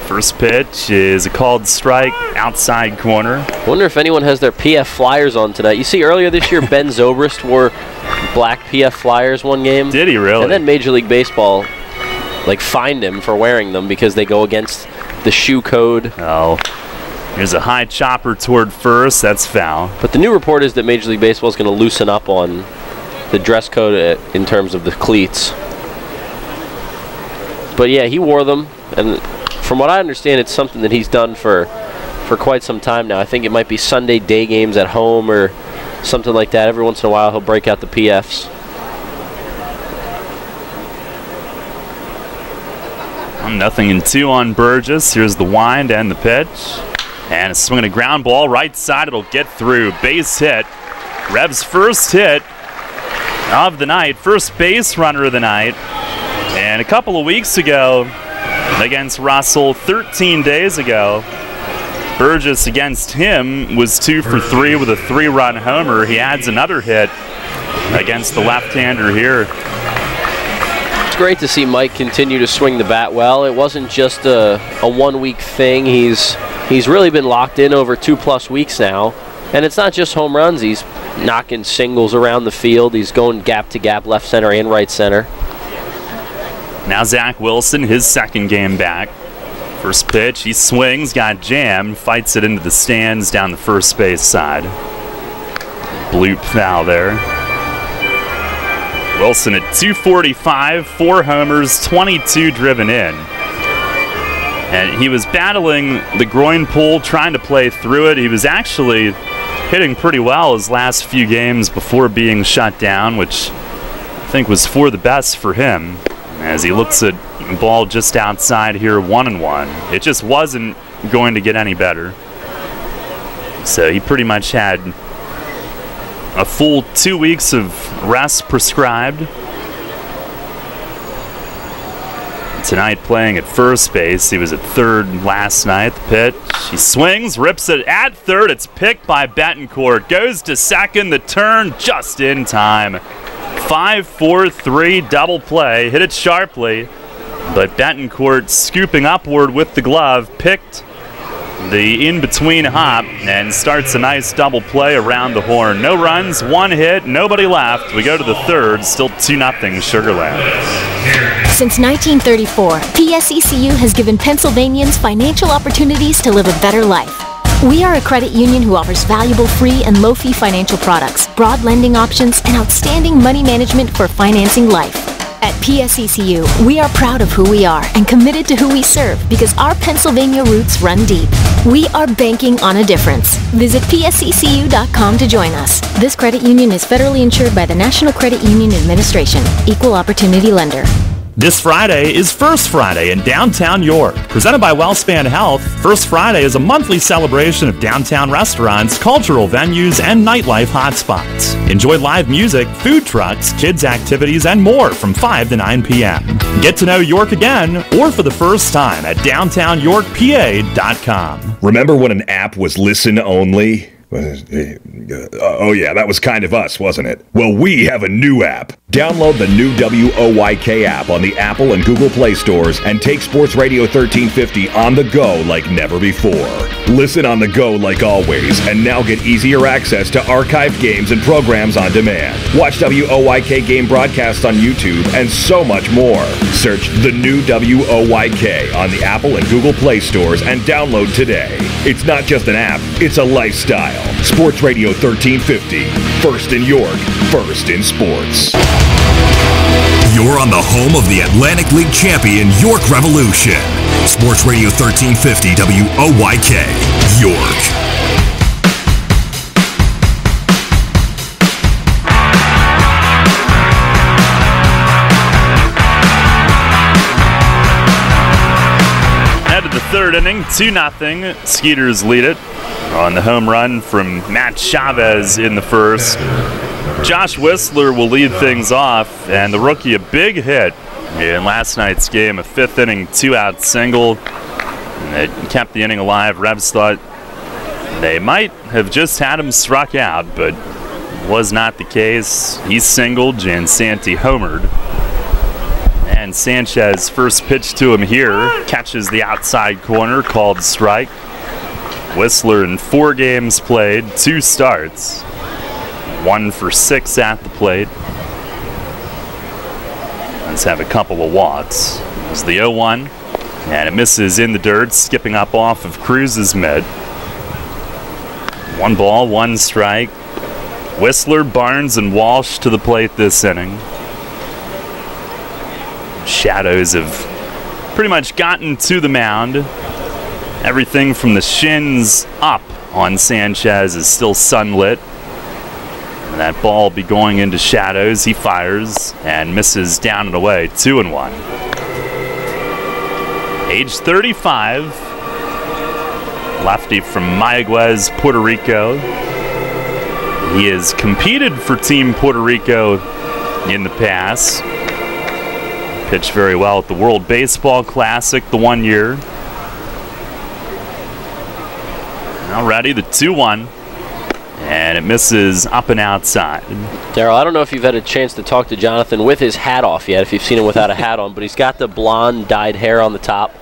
First pitch is a called strike, outside corner. Wonder if anyone has their PF Flyers on tonight. You see, earlier this year, Ben Zobrist wore black PF Flyers one game. Did he really? And then Major League Baseball, fined him for wearing them because they go against the shoe code. Oh. Here's a high chopper toward first. That's foul. But the new report is that Major League Baseball is going to loosen up on the dress code in terms of the cleats. But yeah, he wore them, and from what I understand, it's something that he's done for quite some time now. I think it might be Sunday day games at home or something like that. Every once in a while, he'll break out the PFs. 1-2 on Burgess. Here's the wind and the pitch. And a swing and a ground ball. Right side, it'll get through. Base hit. Revs' first hit of the night. First base runner of the night. And a couple of weeks ago, against Russell, 13 days ago, Burgess against him was 2 for 3 with a 3-run homer. He adds another hit against the left-hander here. It's great to see Mike continue to swing the bat well. It wasn't just a 1-week thing. He's really been locked in over 2+ weeks now. And it's not just home runs. He's knocking singles around the field. He's going gap to gap, left center and right center. Now Zach Wilson, his second game back. First pitch, he swings, got jammed, fights it into the stands down the first base side. Bloop foul there. Wilson at 245, 4 homers, 22 driven in. And he was battling the groin pull, trying to play through it. He was actually hitting pretty well his last few games before being shut down, which I think was for the best for him. As he looks at the ball just outside here, 1-1. It just wasn't going to get any better. So he pretty much had a full 2 weeks of rest prescribed. Tonight playing at first base. He was at third last night. The pitch. He swings, rips it at third. It's picked by Betancourt. Goes to second. The turn just in time. 5-4-3 double play. Hit it sharply, but Betancourt scooping upward with the glove, picked the in-between hop, and starts a nice double play around the horn. No runs, 1 hit, nobody left. We go to the third, still 2-0 Sugar Land. Since 1934, PSECU has given Pennsylvanians financial opportunities to live a better life. We are a credit union who offers valuable free and low-fee financial products, broad lending options, and outstanding money management for financing life. At PSECU, we are proud of who we are and committed to who we serve because our Pennsylvania roots run deep. We are banking on a difference. Visit PSECU.com to join us. This credit union is federally insured by the National Credit Union Administration. Equal Opportunity Lender. This Friday is First Friday in downtown York. Presented by WellSpan Health, First Friday is a monthly celebration of downtown restaurants, cultural venues, and nightlife hotspots. Enjoy live music, food trucks, kids' activities, and more from 5 to 9 p.m. Get to know York again or for the first time at downtownyorkpa.com. Remember when an app was listen only? Oh yeah, that was kind of us, wasn't it? Well, we have a new app. Download the new WOYK app on the Apple and Google Play stores and take Sports Radio 1350 on the go like never before. Listen on the go like always, and now get easier access to archived games and programs on demand. Watch WOYK game broadcasts on YouTube and so much more. Search the new WOYK on the Apple and Google Play stores and download today. It's not just an app, it's a lifestyle. Sports Radio 1350. First in York, first in sports. You're on the home of the Atlantic League champion York Revolution. Sports Radio 1350 WOYK, York. Head to the third inning, 2-0. Skeeters lead it on the home run from Matt Chavez in the first. Josh Whistler will lead things off, and the rookie a big hit in last night's game, a fifth inning, 2-out single. It kept the inning alive. Revs thought they might have just had him struck out, but was not the case. He singled, Jansanti homered. And Sanchez first pitch to him here, catches the outside corner, called strike. Whistler in 4 games played, 2 starts, 1 for 6 at the plate. Let's have a couple of walks. It's the 0-1, and it misses in the dirt, skipping up off of Cruz's mitt. 1 ball, 1 strike. Whistler, Barnes, and Walsh to the plate this inning. Shadows have pretty much gotten to the mound. Everything from the shins up on Sanchez is still sunlit. And that ball will be going into shadows. He fires and misses down and away. 2-1. Age 35. Lefty from Mayaguez, Puerto Rico. He has competed for Team Puerto Rico in the past. Pitched very well at the World Baseball Classic the 1 year. Alrighty, the 2-1, and it misses up and outside. Daryl, I don't know if you've had a chance to talk to Jonathan with his hat off yet, if you've seen him without a hat on, but he's got the blonde dyed hair on the top.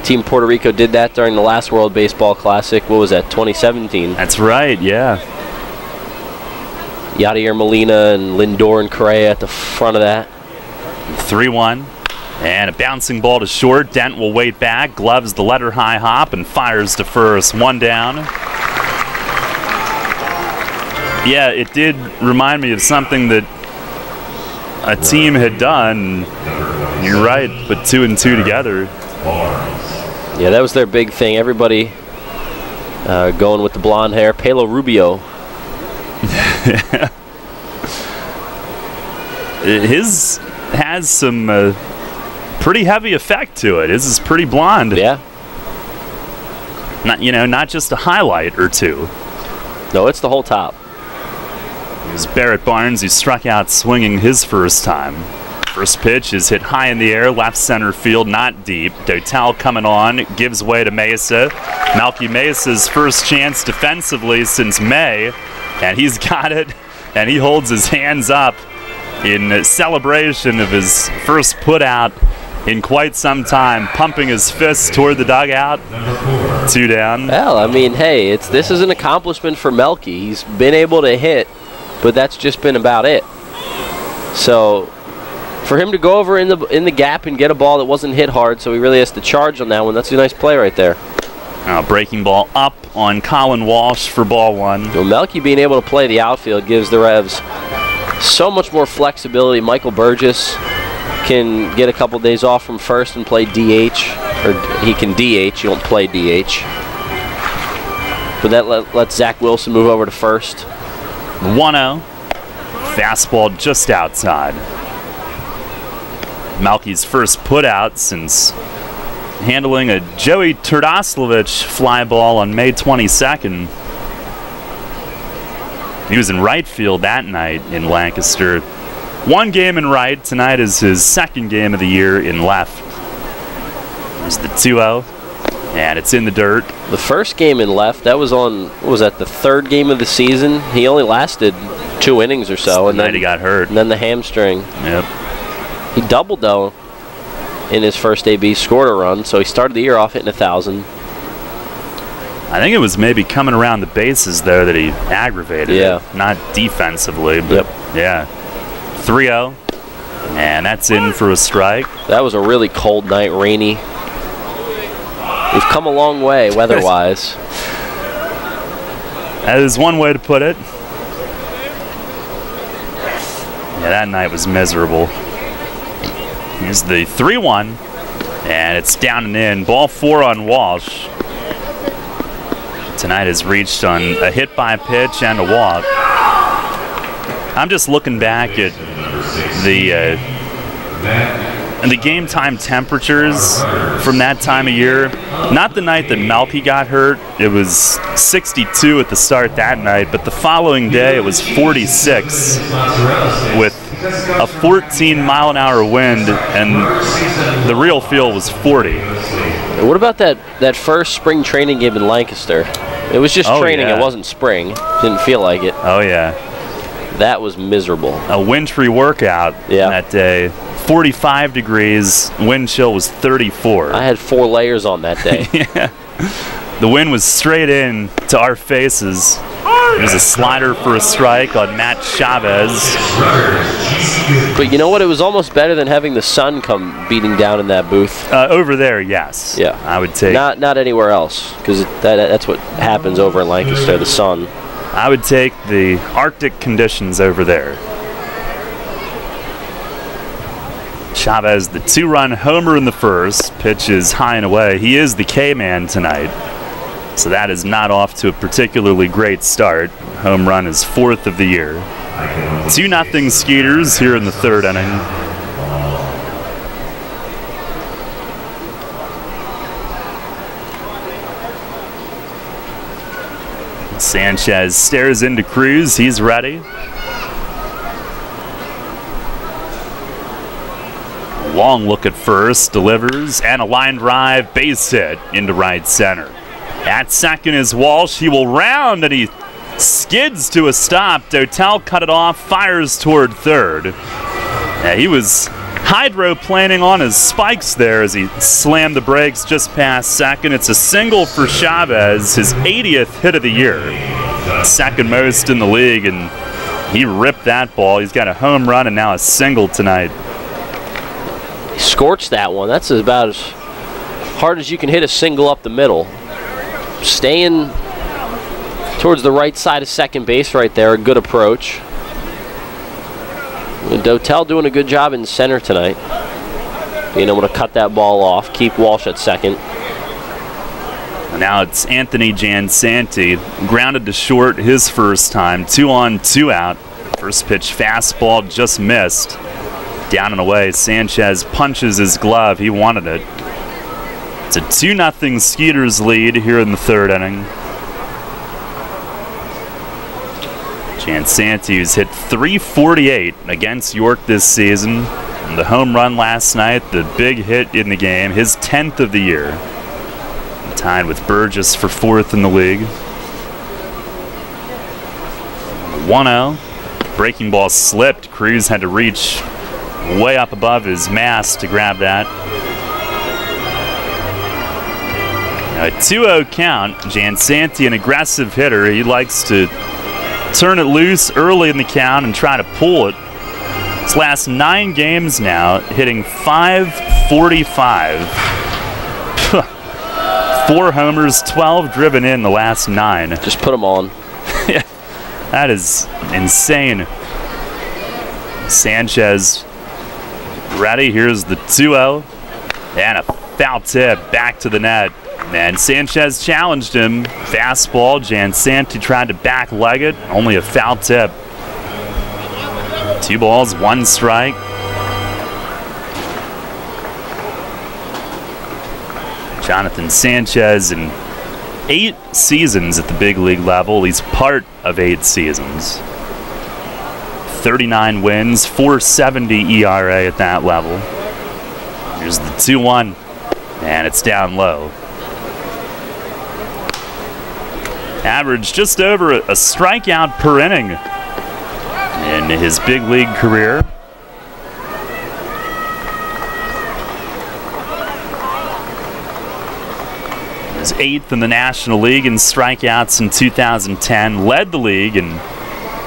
Team Puerto Rico did that during the last World Baseball Classic. What was that, 2017? That's right, yeah. Yadier Molina and Lindor and Correa at the front of that. 3-1. And a bouncing ball to short. Dent will wait back, gloves the letter high hop, and fires to first. 1 down. Yeah, it did remind me of something that a team had done. You're right, but 2 and 2 together. Yeah, that was their big thing. Everybody going with the blonde hair. Pelo Rubio. His has some pretty heavy effect to it. His is pretty blonde. Yeah. Not just a highlight or two. No, it's the whole top. It was Barrett Barnes who struck out swinging his first time. First pitch is hit high in the air, left center field, not deep. Dotel coming on, gives way to Mesa. Melky Mesa's first chance defensively since May, and he's got it, and he holds his hands up in celebration of his first putout in quite some time, pumping his fists toward the dugout. 2 down. Well, I mean, hey, this is an accomplishment for Melky. He's been able to hit, but that's just been about it. So for him to go over in the gap and get a ball that wasn't hit hard, so he really has to charge on that one. That's a nice play right there. Breaking ball up on Colin Walsh for ball 1. So Melky being able to play the outfield gives the Revs so much more flexibility. Michael Burgess can get a couple days off from first and play DH, or he can DH. You don't play DH. But that lets Zach Wilson move over to first. 1-0. Fastball just outside. Malky's first putout since handling a Joey Turdoslavich fly ball on May 22nd. He was in right field that night in Lancaster. One game in right. Tonight is his second game of the year in left. There's the 2-0, and it's in the dirt. The first game in left, that was on, what was that, the third game of the season? He only lasted 2 innings or so. And then he got hurt. And then the hamstring. Yep. He doubled, though, in his first AB, scored a run, so he started the year off hitting 1,000. I think it was maybe coming around the bases there that he aggravated it, not defensively, but yeah. 3-0, and that's in for a strike. That was a really cold night, rainy. We've come a long way weather-wise. That is one way to put it. Yeah, that night was miserable. Here's the 3-1, and it's down and in. Ball 4 on Walsh. Tonight has reached on a hit by pitch and a walk. I'm just looking back at the game time temperatures from that time of year. Not the night that Malky got hurt. It was 62 at the start that night, but the following day it was 46 with a 14-mile-an-hour wind, and the real feel was 40. What about that first spring training game in Lancaster? It was just training. Yeah. It wasn't spring. Didn't feel like it. Oh, yeah. That was miserable. A wintry workout that day. 45 degrees. Wind chill was 34. I had 4 layers on that day. Yeah. The wind was straight in to our faces. There's a slider for a strike on Matt Chavez. But you know what? It was almost better than having the sun come beating down in that booth. Over there, yes. Yeah. I would take. Not anywhere else, because that's what happens over in Lancaster, the sun. I would take the Arctic conditions over there. Chavez, the 2-run homer in the first. Pitch is high and away. He is the K-man tonight. So that is not off to a particularly great start. Home run is 4th of the year. 2-0 Skeeters here in the 3rd inning. Sanchez stares into Cruz. He's ready. Long look at first, delivers, and a line drive, base hit into right center. At second is Walsh. He will round, and he skids to a stop. Dotel cut it off, fires toward third. Yeah, he was hydroplaning on his spikes there as he slammed the brakes just past second. It's a single for Chavez, his 80th hit of the year. Second most in the league, and he ripped that ball. He's got a home run and now a single tonight. He scorched that one. That's about as hard as you can hit a single up the middle. Staying towards the right side of second base right there, a good approach. Dotel doing a good job in center tonight. Being able to cut that ball off, keep Walsh at second. Now it's Anthony Jansanti, grounded to short his first time. 2 on, 2 out. First pitch fastball just missed. Down and away, Sanchez punches his glove. He wanted it. It's a 2-0 Skeeters lead here in the 3rd inning. Jansanti, who's hit .348 against York this season. And the home run last night, the big hit in the game, his 10th of the year. Tied with Burgess for 4th in the league. 1-0. Breaking ball slipped. Cruz had to reach way up above his mask to grab that. Now a 2-0 count. Jansanti, an aggressive hitter. He likes to turn it loose early in the count and try to pull it. His last 9 games now, hitting .545. 4 homers, 12 driven in the last 9. Just put them on. Yeah, that is insane. Sanchez ready. Here's the 2-0. And a foul tip back to the net. And Sanchez challenged him. Fastball. Jansanti tried to back leg it. Only a foul tip. 2 balls, 1 strike. Jonathan Sanchez in 8 seasons at the big league level. He's part of 8 seasons. 39 wins, 4.70 ERA at that level. Here's the 2-1, and it's down low. Average just over a strikeout per inning in his big league career. He was 8th in the National League in strikeouts in 2010, led the league in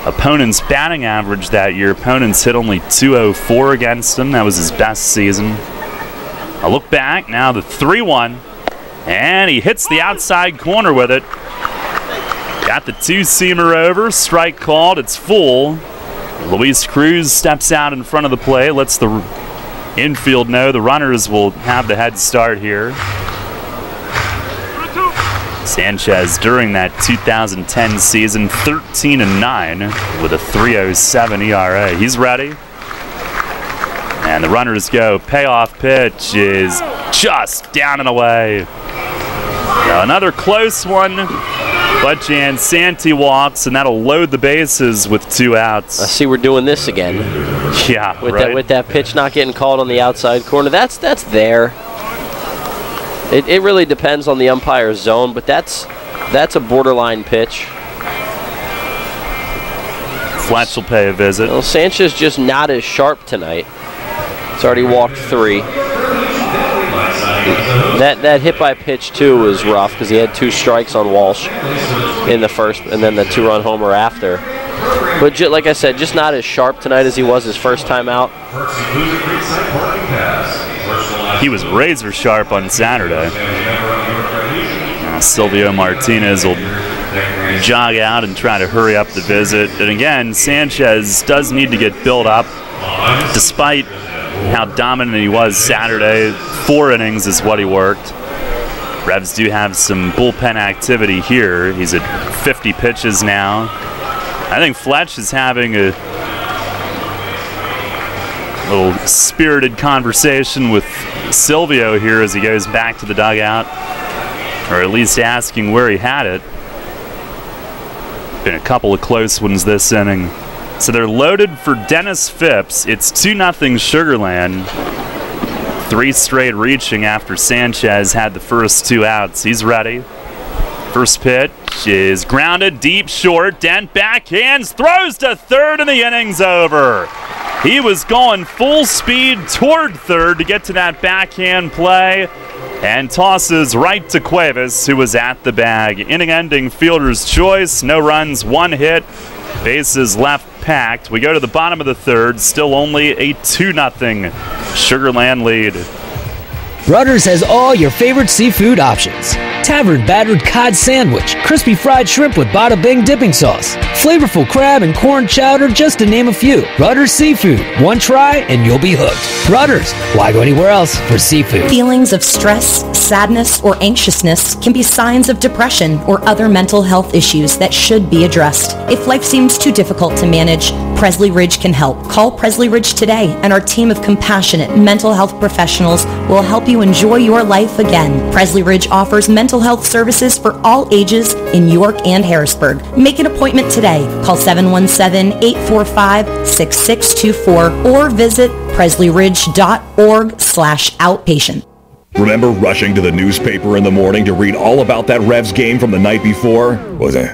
opponents' batting average that year. Opponents hit only .204 against him. That was his best season. A look back, now the 3-1, and he hits the outside corner with it. Got the 2-seamer over, strike called, it's full. Luis Cruz steps out in front of the plate, lets the infield know the runners will have the head start here. Sanchez during that 2010 season, 13-9 with a 3.07 ERA. He's ready. And the runners go. Payoff pitch is just down and away. Now another close one, but Jansanti walks, and that'll load the bases with 2 outs. I see we're doing this again. Yeah, with that pitch not getting called on the outside corner. That's there. It really depends on the umpire's zone, but that's a borderline pitch. Fletch will pay a visit. Well, Sanchez just not as sharp tonight. He's already walked 3. That hit by pitch too was rough because he had 2 strikes on Walsh in the first, and then the 2-run homer after. But like I said, just not as sharp tonight as he was his first time out. He was razor sharp on Saturday. Silvio Martinez will jog out and try to hurry up the visit. And again, Sanchez does need to get built up. Despite how dominant he was Saturday, 4 innings is what he worked. Revs do have some bullpen activity here. He's at 50 pitches now. I think Fletch is having a little spirited conversation with Silvio here as he goes back to the dugout, or at least asking where he had it. Been a couple of close ones this inning. So they're loaded for Dennis Phipps. It's 2-0 Sugarland. 3 straight reaching after Sanchez had the first 2 outs. He's ready. First pitch is grounded deep short. Dent backhands, throws to third, and the inning's over. He was going full speed toward third to get to that backhand play, and tosses right to Cuevas, who was at the bag. Inning-ending fielder's choice. No runs, 1 hit. Bases left packed. We go to the bottom of the 3rd. Still only a 2-0 Sugarland lead. Rutter's has all your favorite seafood options. Tavern battered cod sandwich, crispy fried shrimp with bada bing dipping sauce, flavorful crab and corn chowder, just to name a few. Rutter's Seafood. One try and you'll be hooked. Rutter's. Why go anywhere else for seafood? Feelings of stress, sadness, or anxiousness can be signs of depression or other mental health issues that should be addressed. If life seems too difficult to manage, Presley Ridge can help. Call Presley Ridge today, and our team of compassionate mental health professionals will help you enjoy your life again. Presley Ridge offers mental health services for all ages in York and Harrisburg. Make an appointment today. Call 717-845-6624 or visit presleyridge.org/outpatient. Remember rushing to the newspaper in the morning to read all about that Revs game from the night before? Was it?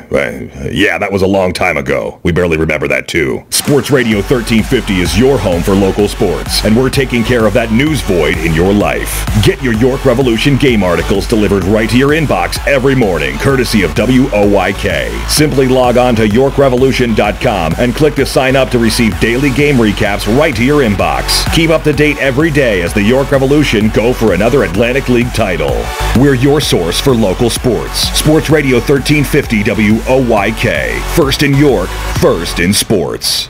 Yeah, that was a long time ago. We barely remember that too. Sports Radio 1350 is your home for local sports, and we're taking care of that news void in your life. Get your York Revolution game articles delivered right to your inbox every morning, courtesy of WOYK. Simply log on to YorkRevolution.com and click to sign up to receive daily game recaps right to your inbox. Keep up to date every day as the York Revolution go for another Atlantic League title. We're your source for local sports. Sports Radio 1350 WOYK. First in York, first in sports.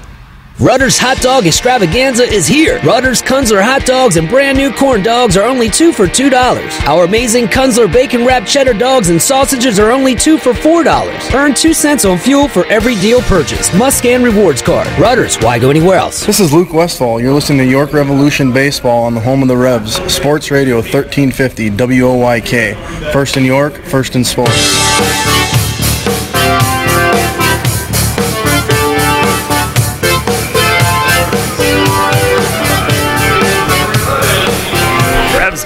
Rutter's Hot Dog Extravaganza is here. Rutter's Kunzler hot dogs and brand new corn dogs are only 2 for $2. Our amazing Kunzler bacon wrapped cheddar dogs and sausages are only 2 for $4. Earn 2 cents on fuel for every deal purchase. Must scan rewards card. Rutter's, why go anywhere else? This is Luke Westfall. You're listening to York Revolution Baseball on the home of the Revs. Sports Radio 1350 WOYK. First in York, first in sports.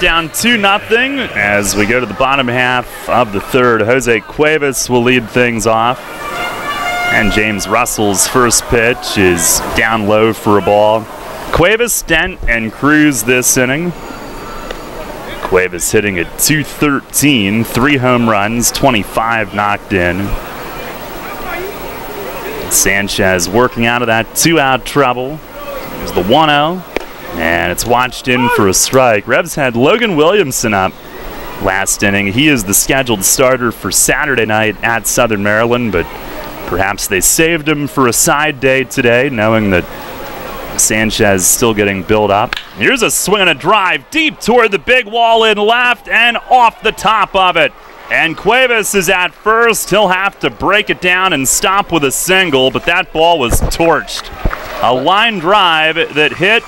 Down 2-0 as we go to the bottom half of the third. Jose Cuevas will lead things off. And James Russell's first pitch is down low for a ball. Cuevas, Dent, and Cruz this inning. Cuevas hitting at .213, 3 home runs, 25 knocked in. Sanchez working out of that 2-out trouble. There's the 1-0. And it's watched in for a strike. Revs had Logan Williamson up last inning. He is the scheduled starter for Saturday night at Southern Maryland, but perhaps they saved him for a side day today, knowing that Sanchez is still getting built up. Here's a swing and a drive deep toward the big wall in left and off the top of it. And Cuevas is at first. He'll have to break it down and stop with a single, but that ball was torched. A line drive that hit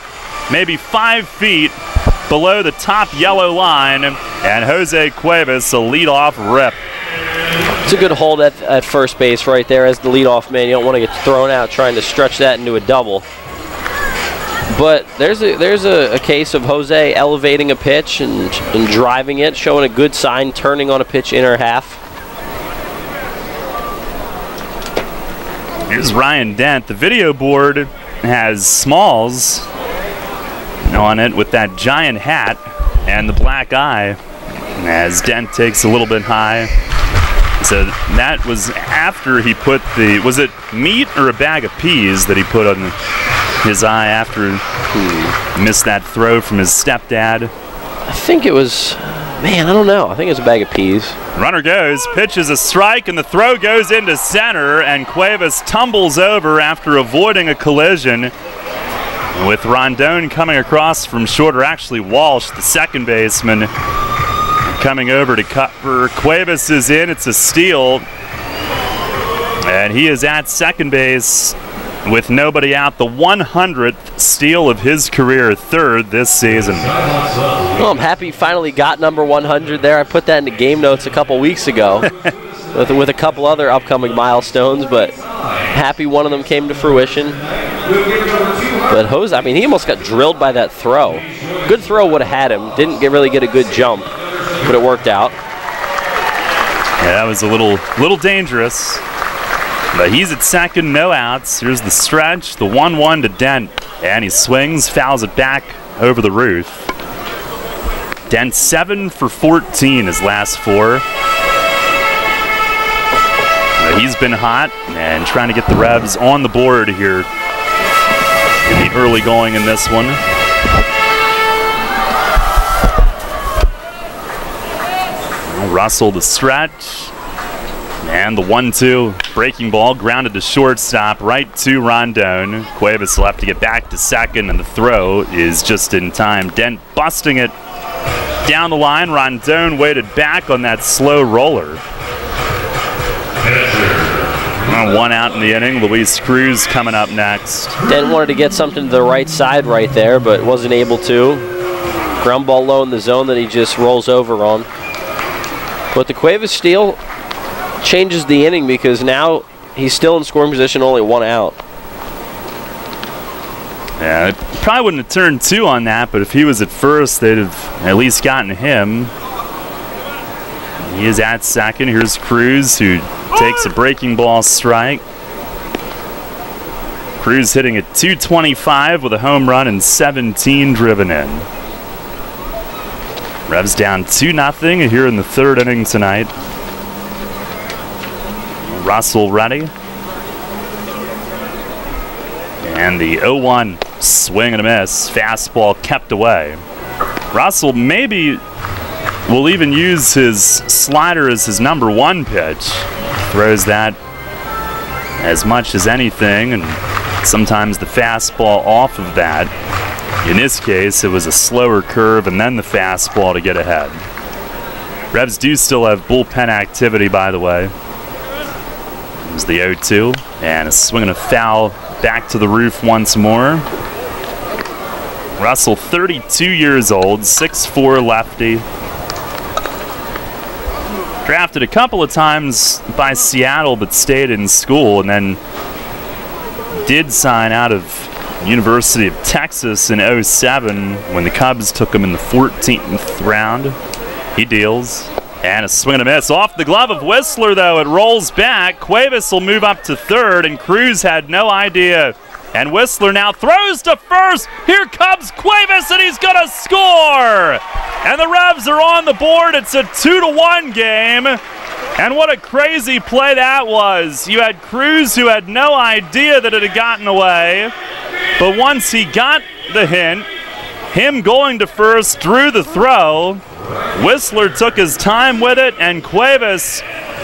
maybe 5 feet below the top yellow line, and Jose Cuevas a leadoff rip. It's a good hold at first base right there as the leadoff man. You don't want to get thrown out trying to stretch that into a double. But there's a case of Jose elevating a pitch and driving it, showing a good sign, turning on a pitch inner half. Here's Ryan Dent. The video board has Smalls on it with that giant hat and the black eye as Dent takes a little bit high. So that was after he put was it meat or a bag of peas that he put on his eye after he missed that throw from his stepdad? I think it was, man, I don't know. I think it was a bag of peas. Runner goes, pitches a strike, and the throw goes into center, and Cuevas tumbles over after avoiding a collision with Rondon coming across from short, or actually Walsh, the second baseman, coming over to cover. Cuevas is in. It's a steal. And he is at second base with nobody out. The 100th steal of his career, third this season. Well, I'm happy he finally got number 100 there. I put that into game notes a couple weeks ago with a couple other upcoming milestones, but happy one of them came to fruition. But Jose, I mean, he almost got drilled by that throw. Good throw would have had him. Didn't really get a good jump, but it worked out. Yeah, that was a little dangerous. But he's at second, no outs. Here's the stretch, the 1-1 to Dent. And he swings, fouls it back over the roof. Dent 7 for 14 his last 4. But he's been hot and trying to get the Revs on the board here in the early going in this one. Russell the stretch. And the 1-2 breaking ball grounded to shortstop, right to Rondon. Cuevas will have to get back to second, and the throw is just in time. Dent busting it down the line. Rondon waited back on that slow roller. One out in the inning. Luis Cruz coming up next. Dent wanted to get something to the right side right there, but wasn't able to. Ground ball low in the zone that he just rolls over on. But the Cuevas steal changes the inning because now he's still in scoring position, only 1 out. Yeah, it probably wouldn't have turned 2 on that, but if he was at first, they'd have at least gotten him. He is at second. Here's Cruz, who takes a breaking ball strike. Cruz hitting at .225 with a home run and 17 driven in. Revs down 2-0 here in the third inning tonight. Russell ready. And the 0-1 swing and a miss. Fastball kept away. Russell maybe will even use his slider as his number 1 pitch. Throws that as much as anything and Sometimes the fastball off of that. In this case, it was a slower curve and then the fastball to get ahead. Revs do still have bullpen activity, by the way. There's the 0-2, and a swing and a foul back to the roof once more. Russell, 32 years old, 6'4" lefty. Drafted a couple of times by Seattle, but stayed in school, and then did sign out of University of Texas in 07 when the Cubs took him in the 14th round. He deals. And a swing and a miss. Off the glove of Whistler, though. It rolls back. Cuevas will move up to third, and Cruz had no idea. And Whistler now throws to first. Here comes Cuevas, and he's going to score! And the Revs are on the board. It's a 2-1 game. And what a crazy play that was. You had Cruz, who had no idea that it had gotten away. But once he got the hint, him going to first drew the throw. Whistler took his time with it, and Cuevas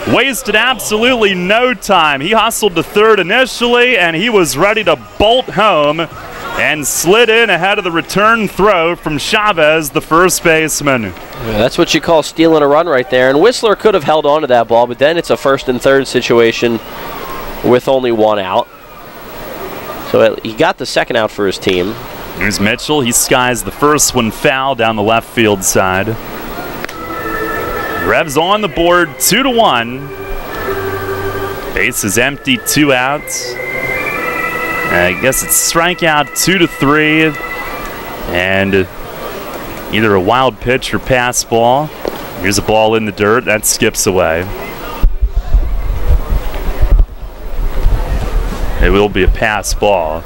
wasted absolutely no time. He hustled to third initially, and he was ready to bolt home and slid in ahead of the return throw from Chavez, the first baseman. Yeah, that's what you call stealing a run right there. And Whistler could have held on to that ball, but then it's a first and third situation with only one out. So he got the second out for his team. Here's Mitchell. He skies the first one foul down the left field side. Revs on the board, 2-1. Base is empty, 2 outs. I guess it's strikeout 2-3. And either a wild pitch or pass ball. Here's a ball in the dirt. That skips away. It will be a pass ball.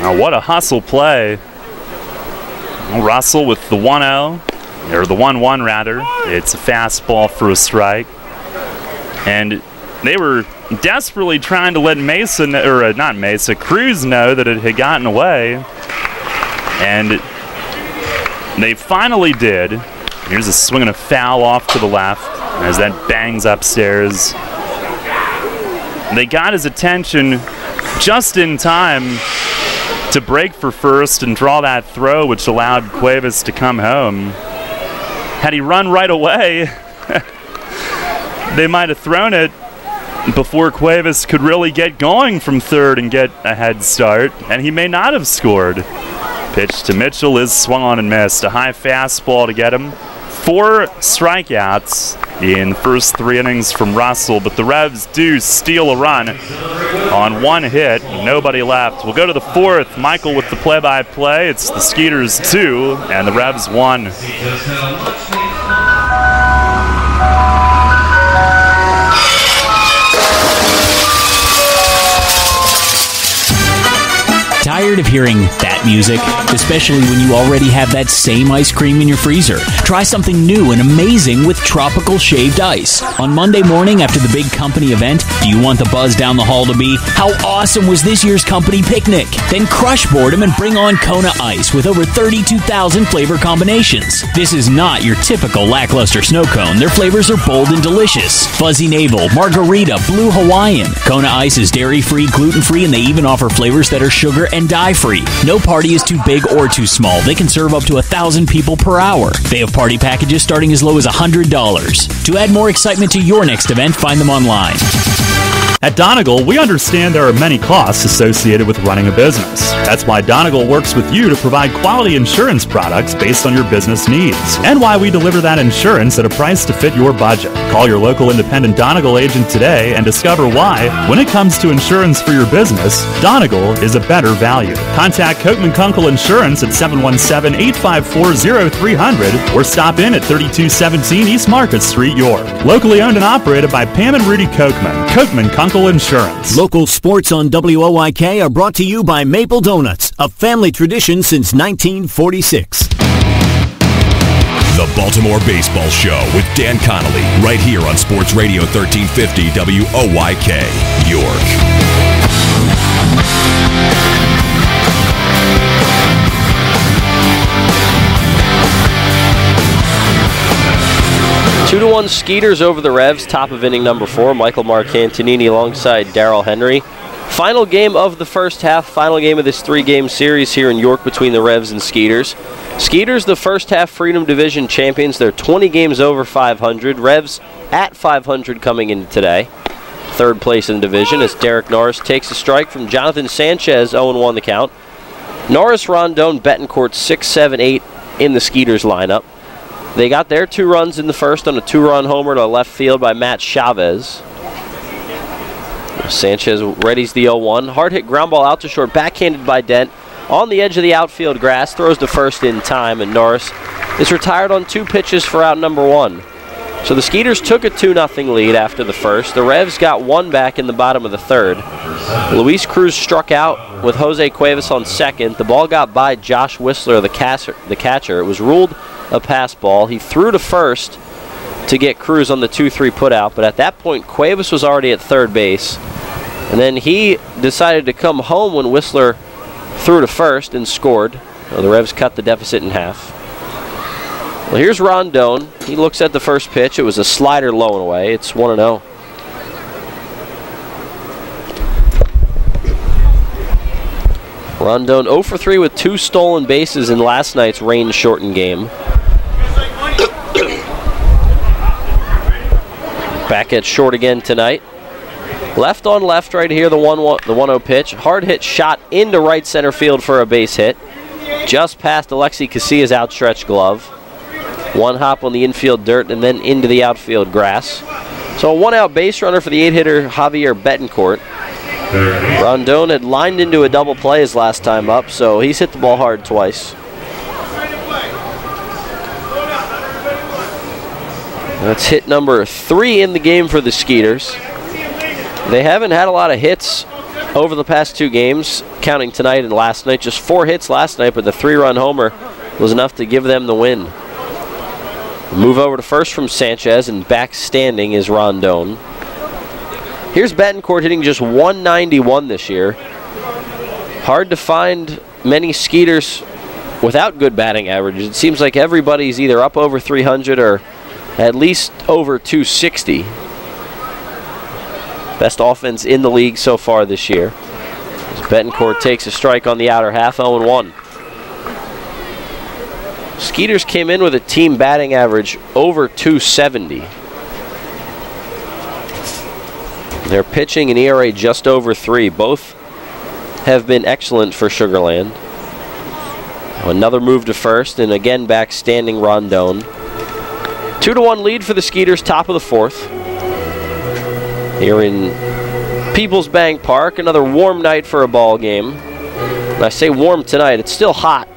Now what a hustle play. Well, Russell with the 1-0, or the 1-1 rather. It's a fastball for a strike. And they were desperately trying to let Mason, or not Mesa, Cruz know that it had gotten away. And they finally did. Here's a swing and a foul off to the left as that bangs upstairs. They got his attention just in time to break for first and draw that throw, which allowed Cuevas to come home. Had he run right away, they might have thrown it before Cuevas could really get going from third and get a head start, and he may not have scored. Pitch to Mitchell is swung on and missed. A high fastball to get him. 4 strikeouts in the first 3 innings from Russell, but the Revs do steal a run on 1 hit. Nobody left. We'll go to the 4th. Michael with the play-by-play. It's the Skeeters 2 and the Revs 1. Tired of hearing that music? Especially when you already have that same ice cream in your freezer. Try something new and amazing with Tropical Shaved Ice. On Monday morning after the big company event, do you want the buzz down the hall to be, how awesome was this year's company picnic? Then crush boredom and bring on Kona Ice with over 32,000 flavor combinations. This is not your typical lackluster snow cone. Their flavors are bold and delicious. Fuzzy Navel, Margarita, Blue Hawaiian. Kona Ice is dairy-free, gluten-free, and they even offer flavors that are sugar and dye-free. No party is too big or too small. They can serve up to 1,000 people per hour. They have party packages starting as low as $100. To add more excitement to your next event, find them online. At Donegal, we understand there are many costs associated with running a business. That's why Donegal works with you to provide quality insurance products based on your business needs, and why we deliver that insurance at a price to fit your budget. Call your local independent Donegal agent today and discover why, when it comes to insurance for your business, Donegal is a better value. Contact Kochman Kunkel Insurance at 717-854-0300 or stop in at 3217 East Market Street, York. Locally owned and operated by Pam and Rudy Kochman. Kochman Kunkel Insurance. Local sports on WOYK are brought to you by Maple Donuts, a family tradition since 1946. The Baltimore Baseball Show with Dan Connolly, right here on Sports Radio 1350 WOYK, York. 2-1 Skeeters over the Revs, top of inning number 4. Michael Marcantonini alongside Darrell Henry. Final game of the first half, final game of this 3-game series here in York between the Revs and Skeeters. Skeeters, the first half Freedom Division champions. They're 20 games over 500. Revs at 500 coming into today. Third place in the division as Derek Norris takes a strike from Jonathan Sanchez, 0-1 the count. Norris, Rondon, Betancourt, 6, 7, 8 in the Skeeters lineup. They got their 2 runs in the first on a 2-run homer to left field by Matt Chavez. Sanchez readies the 0-1. Hard hit ground ball out to short, backhanded by Dent. On the edge of the outfield grass, throws to first in time, and Norris is retired on 2 pitches for out number 1. So the Skeeters took a 2-0 lead after the first. The Revs got 1 back in the bottom of the third. Luis Cruz struck out with Jose Cuevas on second. The ball got by Josh Whistler, the catcher. It was ruled a pass ball. He threw to first to get Cruz on the 2-3 putout, but at that point Cuevas was already at third base. And then he decided to come home when Whistler threw to first and scored. Well, the Revs cut the deficit in half. Well, here's Rondon. He looks at the first pitch. It was a slider low and away. It's 1-0. Rondon 0 for 3 with 2 stolen bases in last night's rain-shortened game. Back at short again tonight. Left on left right here, the 1-0 pitch. Hard hit shot into right center field for a base hit. Just past Alexi Casillas' outstretched glove. 1 hop on the infield dirt and then into the outfield grass. So a 1-out base runner for the 8-hitter Javier Betancourt. Rondon had lined into a double play his last time up, so he's hit the ball hard twice. That's hit number 3 in the game for the Skeeters. They haven't had a lot of hits over the past 2 games, counting tonight and last night. Just 4 hits last night, but the 3-run homer was enough to give them the win. Move over to first from Sanchez, and back standing is Rondon. Here's Betancourt hitting just 191 this year. Hard to find many Skeeters without good batting averages. It seems like everybody's either up over 300 or at least over 260. Best offense in the league so far this year. As Betancourt takes a strike on the outer half, 0-1. Skeeters came in with a team batting average over 270. They're pitching an ERA just over 3. Both have been excellent for Sugar Land. Another move to first, and again back standing Rondon. 2-1 lead for the Skeeters, top of the 4th. Here in Peoples Bank Park, another warm night for a ball game. And I say warm tonight, it's still hot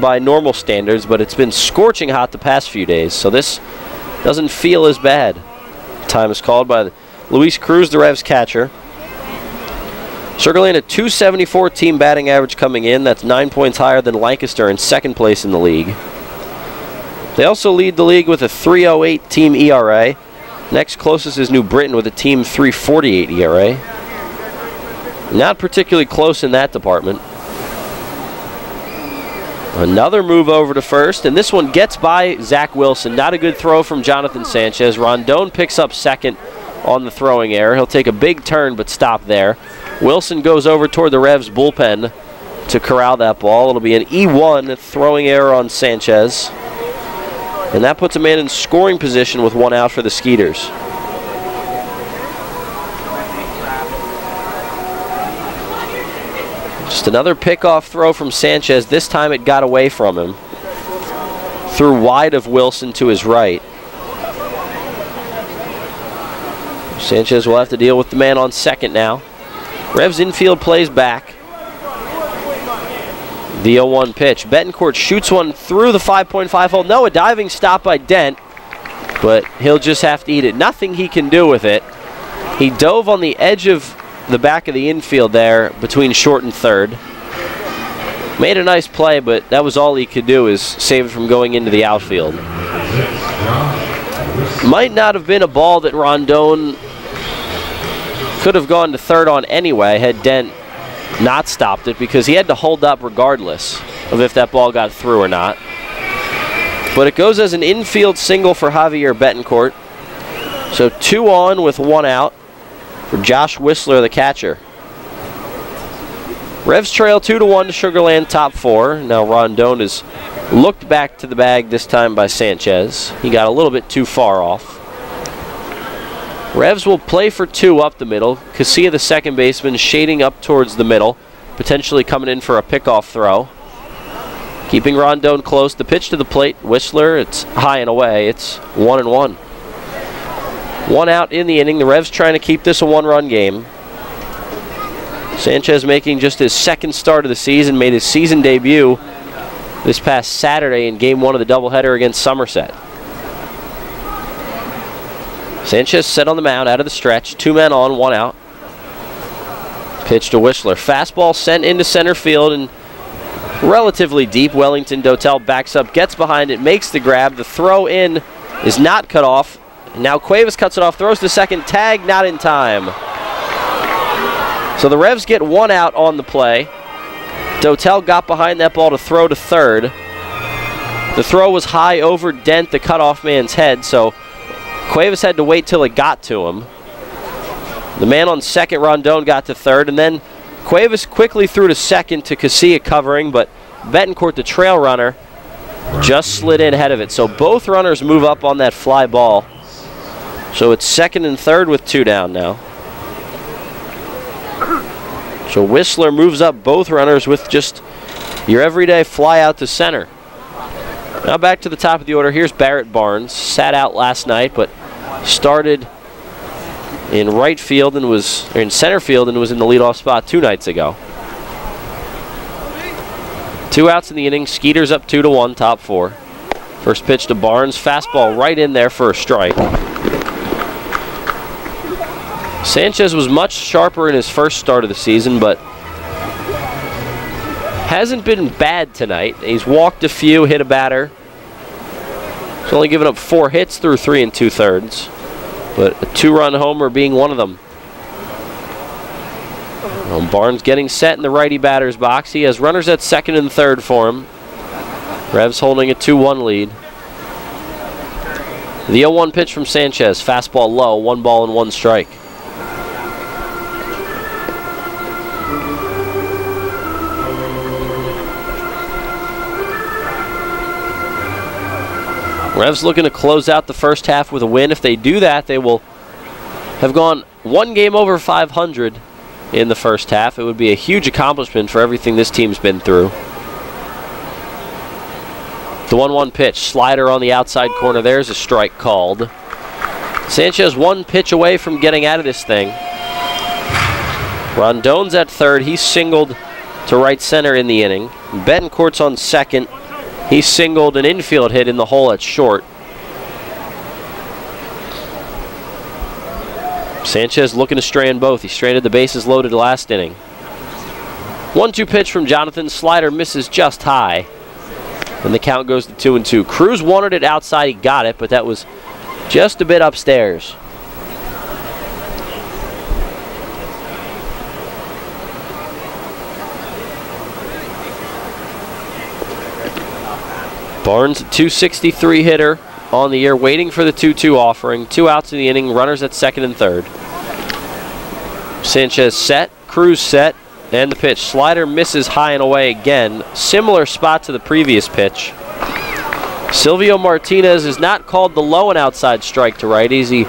by normal standards, but it's been scorching hot the past few days, so this doesn't feel as bad. Time is called by Luis Cruz, the Revs catcher. Sugar Land a 274 team batting average coming in. That's 9 points higher than Lancaster in second place in the league. They also lead the league with a 3.08 team ERA. Next closest is New Britain with a team 3.48 ERA. Not particularly close in that department. Another move over to first, and this one gets by Zach Wilson. Not a good throw from Jonathan Sanchez. Rondon picks up second on the throwing error. He'll take a big turn but stop there. Wilson goes over toward the Revs bullpen to corral that ball. It'll be an E1 throwing error on Sanchez. And that puts a man in scoring position with 1 out for the Skeeters. Just another pickoff throw from Sanchez. This time it got away from him. Threw wide of Wilson to his right. Sanchez will have to deal with the man on second now. Revs infield plays back. The 0-1 pitch. Betancourt shoots one through the 5.5 hole. No, a diving stop by Dent, but he'll just have to eat it. Nothing he can do with it. He dove on the edge of the back of the infield there between short and third. Made a nice play, but that was all he could do, is save it from going into the outfield. Might not have been a ball that Rondon could have gone to third on anyway had Dent not stopped it, because he had to hold up regardless of if that ball got through or not. But it goes as an infield single for Javier Betancourt. So 2 on with 1 out for Josh Whistler, the catcher. Revs trail 2-1 to Sugar Land, top 4. Now Rondon is looked back to the bag this time by Sanchez. He got a little bit too far off. Revs will play for 2 up the middle. Casilla, the second baseman, shading up towards the middle, potentially coming in for a pickoff throw. Keeping Rondon close. The pitch to the plate. Whistler, it's high and away. It's 1-1. 1 out in the inning. The Revs trying to keep this a 1-run game. Sanchez making just his second start of the season, made his season debut this past Saturday in Game 1 of the doubleheader against Somerset. Sanchez set on the mound out of the stretch. 2 men on, 1 out. Pitch to Whistler. Fastball sent into center field and relatively deep. Wellington Dotel backs up, gets behind it, makes the grab. The throw in is not cut off. Now Cuevas cuts it off, throws to second, tag not in time. So the Revs get 1 out on the play. Dotel got behind that ball to throw to third. The throw was high over Dent, the cutoff man's head, so Cuevas had to wait till it got to him. The man on second, Rondon, got to third, and then Cuevas quickly threw to second to Casilla covering, but Betancourt, the trail runner, just slid in ahead of it. So both runners move up on that fly ball. So it's second and third with 2 down now. So Whistler moves up both runners with just your everyday fly out to center. Now back to the top of the order. Here's Barrett Barnes. Sat out last night, but started in right field and was in center field and was in the leadoff spot 2 nights ago. 2 outs in the inning. Skeeters up 2-1, top 4. First pitch to Barnes. Fastball right in there for a strike. Sanchez was much sharper in his first start of the season, but hasn't been bad tonight. He's walked a few, hit a batter. He's only given up 4 hits through 3 2/3, but a 2-run homer being one of them. Well, Barnes getting set in the righty batter's box. He has runners at second and third for him. Revs holding a 2-1 lead. The 0-1 pitch from Sanchez. Fastball low, 1 ball and 1 strike. Revs looking to close out the first half with a win. If they do that, they will have gone 1 game over 500 in the first half. It would be a huge accomplishment for everything this team's been through. The 1-1 pitch. Slider on the outside corner. There's a strike called. Sanchez 1 pitch away from getting out of this thing. Rondon's at third. He's singled to right center in the inning. Betancourt's on second. He singled an infield hit in the hole at short. Sanchez looking to strand both. He stranded the bases loaded last inning. 1-2 pitch from Jonathan. Slider misses just high. And the count goes to 2-2. Cruz wanted it outside. He got it, but that was just a bit upstairs. Barnes, a .263 hitter on the year, waiting for the 2-2 offering. 2 outs in the inning, runners at second and third. Sanchez set, Cruz set, and the pitch. Slider misses high and away again. Similar spot to the previous pitch. Silvio Martinez is not called the low and outside strike to righties. He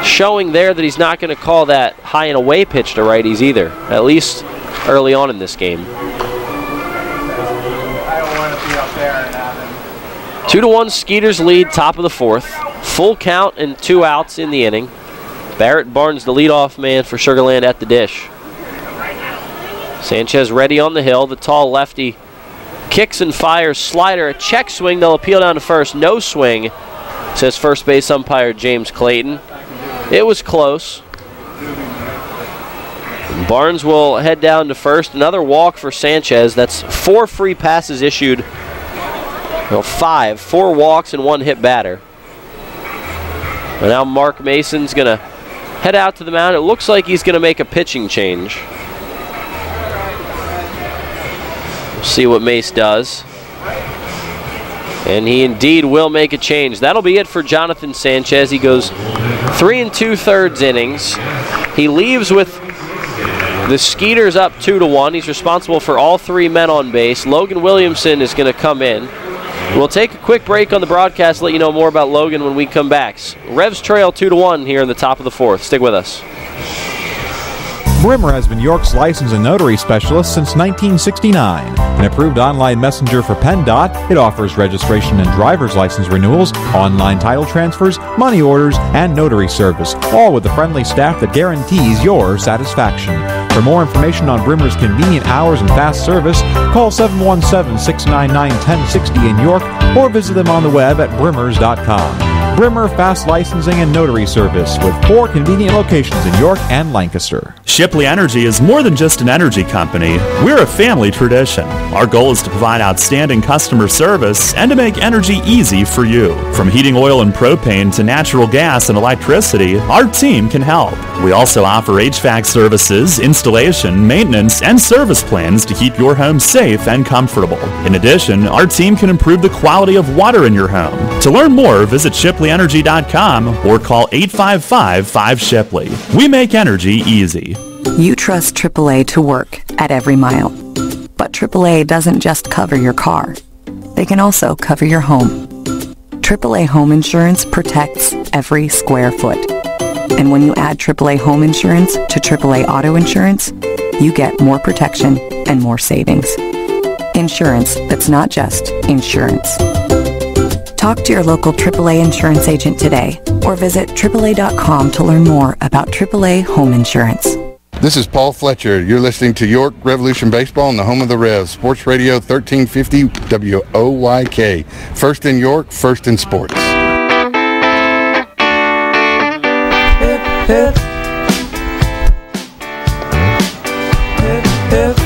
showing there that he's not going to call that high and away pitch to righties either, at least early on in this game. 2-1 Skeeters lead, top of the 4th. Full count and 2 outs in the inning. Barrett Barnes, the leadoff man for Sugar Land at the dish. Sanchez ready on the hill. The tall lefty kicks and fires. Slider, a check swing. They'll appeal down to first. No swing, says first base umpire James Clayton. It was close. Barnes will head down to first. Another walk for Sanchez. That's 4 free passes issued. No, 5. 4 walks and 1 hit batter. And now Mark Mason's going to head out to the mound. It looks like he's going to make a pitching change. We'll see what Mace does. And he indeed will make a change. That'll be it for Jonathan Sanchez. He goes 3 2/3 innings. He leaves with the Skeeters up 2-1. He's responsible for all 3 men on base. Logan Williamson is going to come in. We'll take a quick break on the broadcast, let you know more about Logan when we come back. Revs trail 2-1 here in the top of the 4th. Stick with us. Brimmer has been York's license and notary specialist since 1969. An approved online messenger for PennDOT, it offers registration and driver's license renewals, online title transfers, money orders, and notary service, all with a friendly staff that guarantees your satisfaction. For more information on Brimmer's convenient hours and fast service, call 717-699-1060 in York or visit them on the web at brimmers.com. Brimmer Fast Licensing and Notary Service with 4 convenient locations in York and Lancaster. Shipley Energy is more than just an energy company. We're a family tradition. Our goal is to provide outstanding customer service and to make energy easy for you. From heating oil and propane to natural gas and electricity, our team can help. We also offer HVAC services, installation, maintenance, and service plans to keep your home safe and comfortable. In addition, our team can improve the quality of water in your home. To learn more, visit ShipleyEnergy.com or call 855-5-SHIPLEY. We make energy easy. You trust AAA to work at every mile. But AAA doesn't just cover your car. They can also cover your home. AAA Home Insurance protects every square foot. And when you add AAA Home Insurance to AAA Auto Insurance, you get more protection and more savings. Insurance that's not just insurance. Talk to your local AAA insurance agent today or visit AAA.com to learn more about AAA Home Insurance. This is Paul Fletcher. You're listening to York Revolution Baseball on the home of the Revs. Sports Radio 1350 WOYK. First in York, first in sports. Hip, hip. Hip, hip.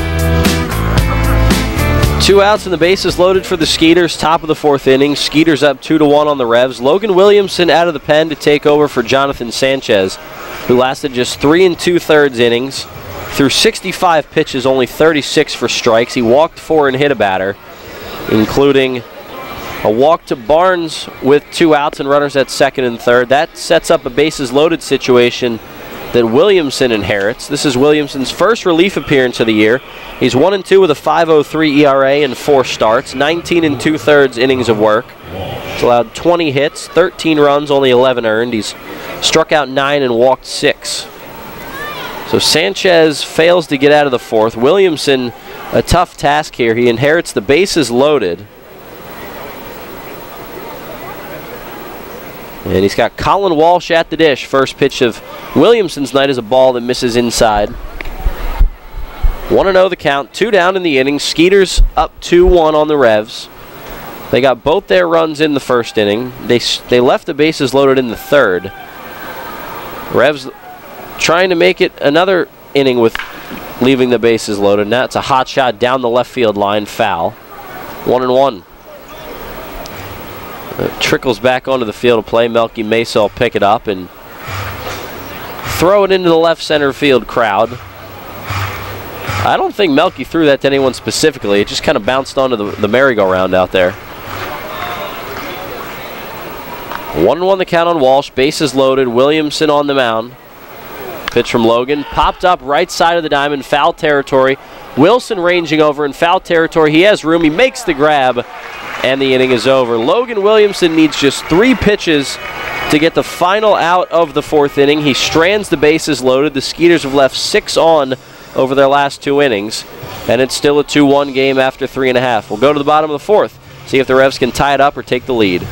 2 outs and the bases loaded for the Skeeters. Top of the 4th inning. Skeeters up 2-1 on the Revs. Logan Williamson out of the pen to take over for Jonathan Sanchez, who lasted just 3 2/3 innings. Threw 65 pitches, only 36 for strikes. He walked 4 and hit a batter, including a walk to Barnes with 2 outs and runners at 2nd and 3rd. That sets up a bases loaded situation that Williamson inherits. This is Williamson's first relief appearance of the year. He's 1-2 with a 5.03 ERA in 4 starts, 19 2/3 innings of work. He's allowed 20 hits, 13 runs, only 11 earned. He's struck out 9 and walked 6. So Sanchez fails to get out of the 4th. Williamson, a tough task here. He inherits the bases loaded. And he's got Colin Walsh at the dish. First pitch of Williamson's night is a ball that misses inside. 1-0 the count, 2 down in the inning. Skeeters up 2-1 on the Revs. They got both their runs in the first inning. They left the bases loaded in the 3rd. Revs trying to make it another inning with leaving the bases loaded. Now it's a hot shot down the left field line, foul. 1-1. It trickles back onto the field of play. Melky Mesa will pick it up and throw it into the left center field crowd. I don't think Melky threw that to anyone specifically. It just kind of bounced onto the merry-go-round out there. 1-1 the count on Walsh. Bases loaded. Williamson on the mound. Pitch from Logan. Popped up right side of the diamond. Foul territory. Wilson ranging over in foul territory. He has room. He makes the grab. And the inning is over. Logan Williamson needs just 3 pitches to get the final out of the 4th inning. He strands the bases loaded. The Skeeters have left 6 on over their last 2 innings. And it's still a 2-1 game after 3.5. We'll go to the bottom of the 4th. See if the Revs can tie it up or take the lead.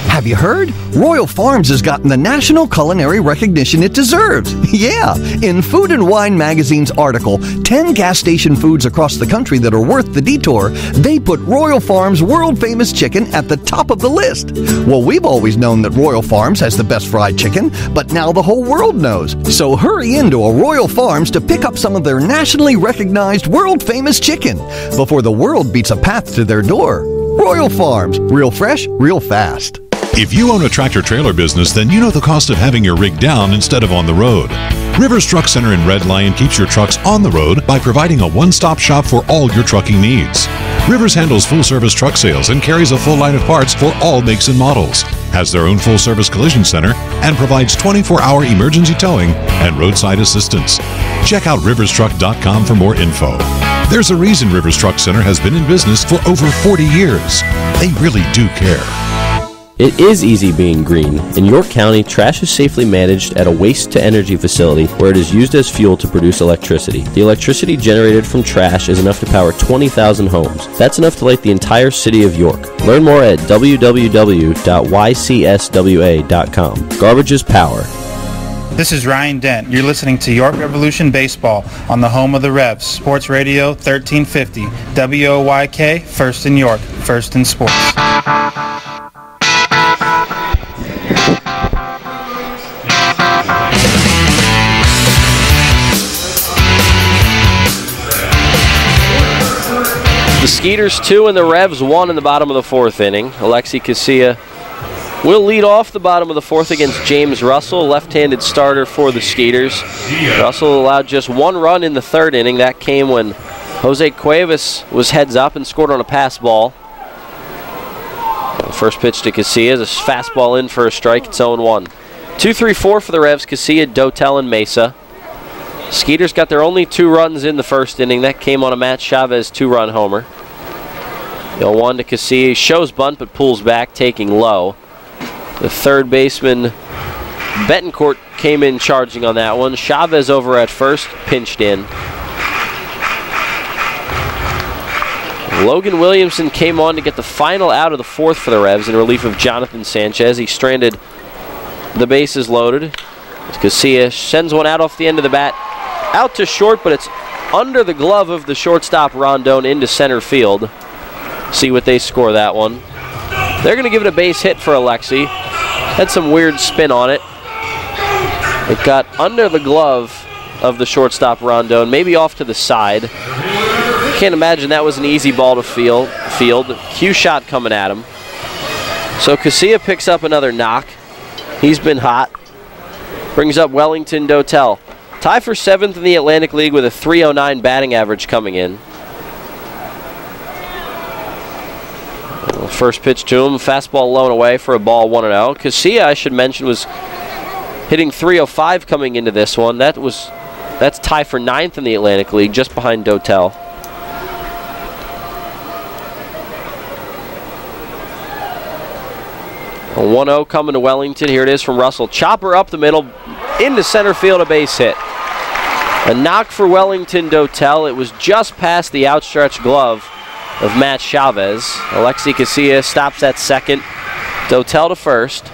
Have you heard? Royal Farms has gotten the national culinary recognition it deserves. Yeah, in Food and Wine magazine's article, 10 gas station foods across the country that are worth the detour, they put Royal Farms' world-famous chicken at the top of the list. Well, we've always known that Royal Farms has the best fried chicken, but now the whole world knows. So hurry into a Royal Farms to pick up some of their nationally recognized world-famous chicken before the world beats a path to their door. Royal Farms, real fresh, real fast. If you own a tractor-trailer business, then you know the cost of having your rig down instead of on the road. Rivers Truck Center in Red Lion keeps your trucks on the road by providing a one-stop shop for all your trucking needs. Rivers handles full-service truck sales and carries a full line of parts for all makes and models, has their own full-service collision center, and provides 24-hour emergency towing and roadside assistance. Check out riverstruck.com for more info. There's a reason Rivers Truck Center has been in business for over 40 years. They really do care. It is easy being green. In York County, trash is safely managed at a waste-to-energy facility where it is used as fuel to produce electricity. The electricity generated from trash is enough to power 20,000 homes. That's enough to light the entire city of York. Learn more at www.ycswa.com. Garbage is power. This is Ryan Dent. You're listening to York Revolution Baseball on the home of the Revs, Sports Radio 1350, WOYK, first in York, first in sports. The Skeeters 2 and the Revs 1 in the bottom of the fourth inning. Alexi Casilla will lead off the bottom of the fourth against James Russell, left-handed starter for the Skeeters. Russell allowed just one run in the third inning. That came when Jose Cuevas was heads up and scored on a pass ball. First pitch to Casilla is a fastball in for a strike. It's 0-1. 2-3-4 for the Revs, Casilla, Dotel, and Mesa. Skeeters got their only 2 runs in the first inning. That came on a Matt Chavez 2-run homer. 0-1 to Casilla. Shows bunt but pulls back, taking low. The third baseman, Betancourt, came in charging on that one. Chavez over at first, pinched in. Logan Williamson came on to get the final out of the fourth for the Revs in relief of Jonathan Sanchez. He stranded the bases loaded. Casilla sends one out off the end of the bat. Out to short, but it's under the glove of the shortstop Rondon into center field. See what they score that one. They're going to give it a base hit for Alexi. Had some weird spin on it. It got under the glove of the shortstop Rondon, maybe off to the side. Can't imagine that was an easy ball to field. Cue shot coming at him. So Casilla picks up another knock. He's been hot. Brings up Wellington Dotel. Tie for 7th in the Atlantic League with a .309 batting average coming in. First pitch to him, fastball low and away for a ball 1-0. Casilla, I should mention, was hitting .305 coming into this one. That's tie for 9th in the Atlantic League, just behind Dotel. A 1-0 coming to Wellington. Here it is from Russell. Chopper up the middle, into center field, a base hit. A knock for Wellington Dotel. It was just past the outstretched glove of Matt Chavez. Alexi Casilla stops at second. Dotel to first.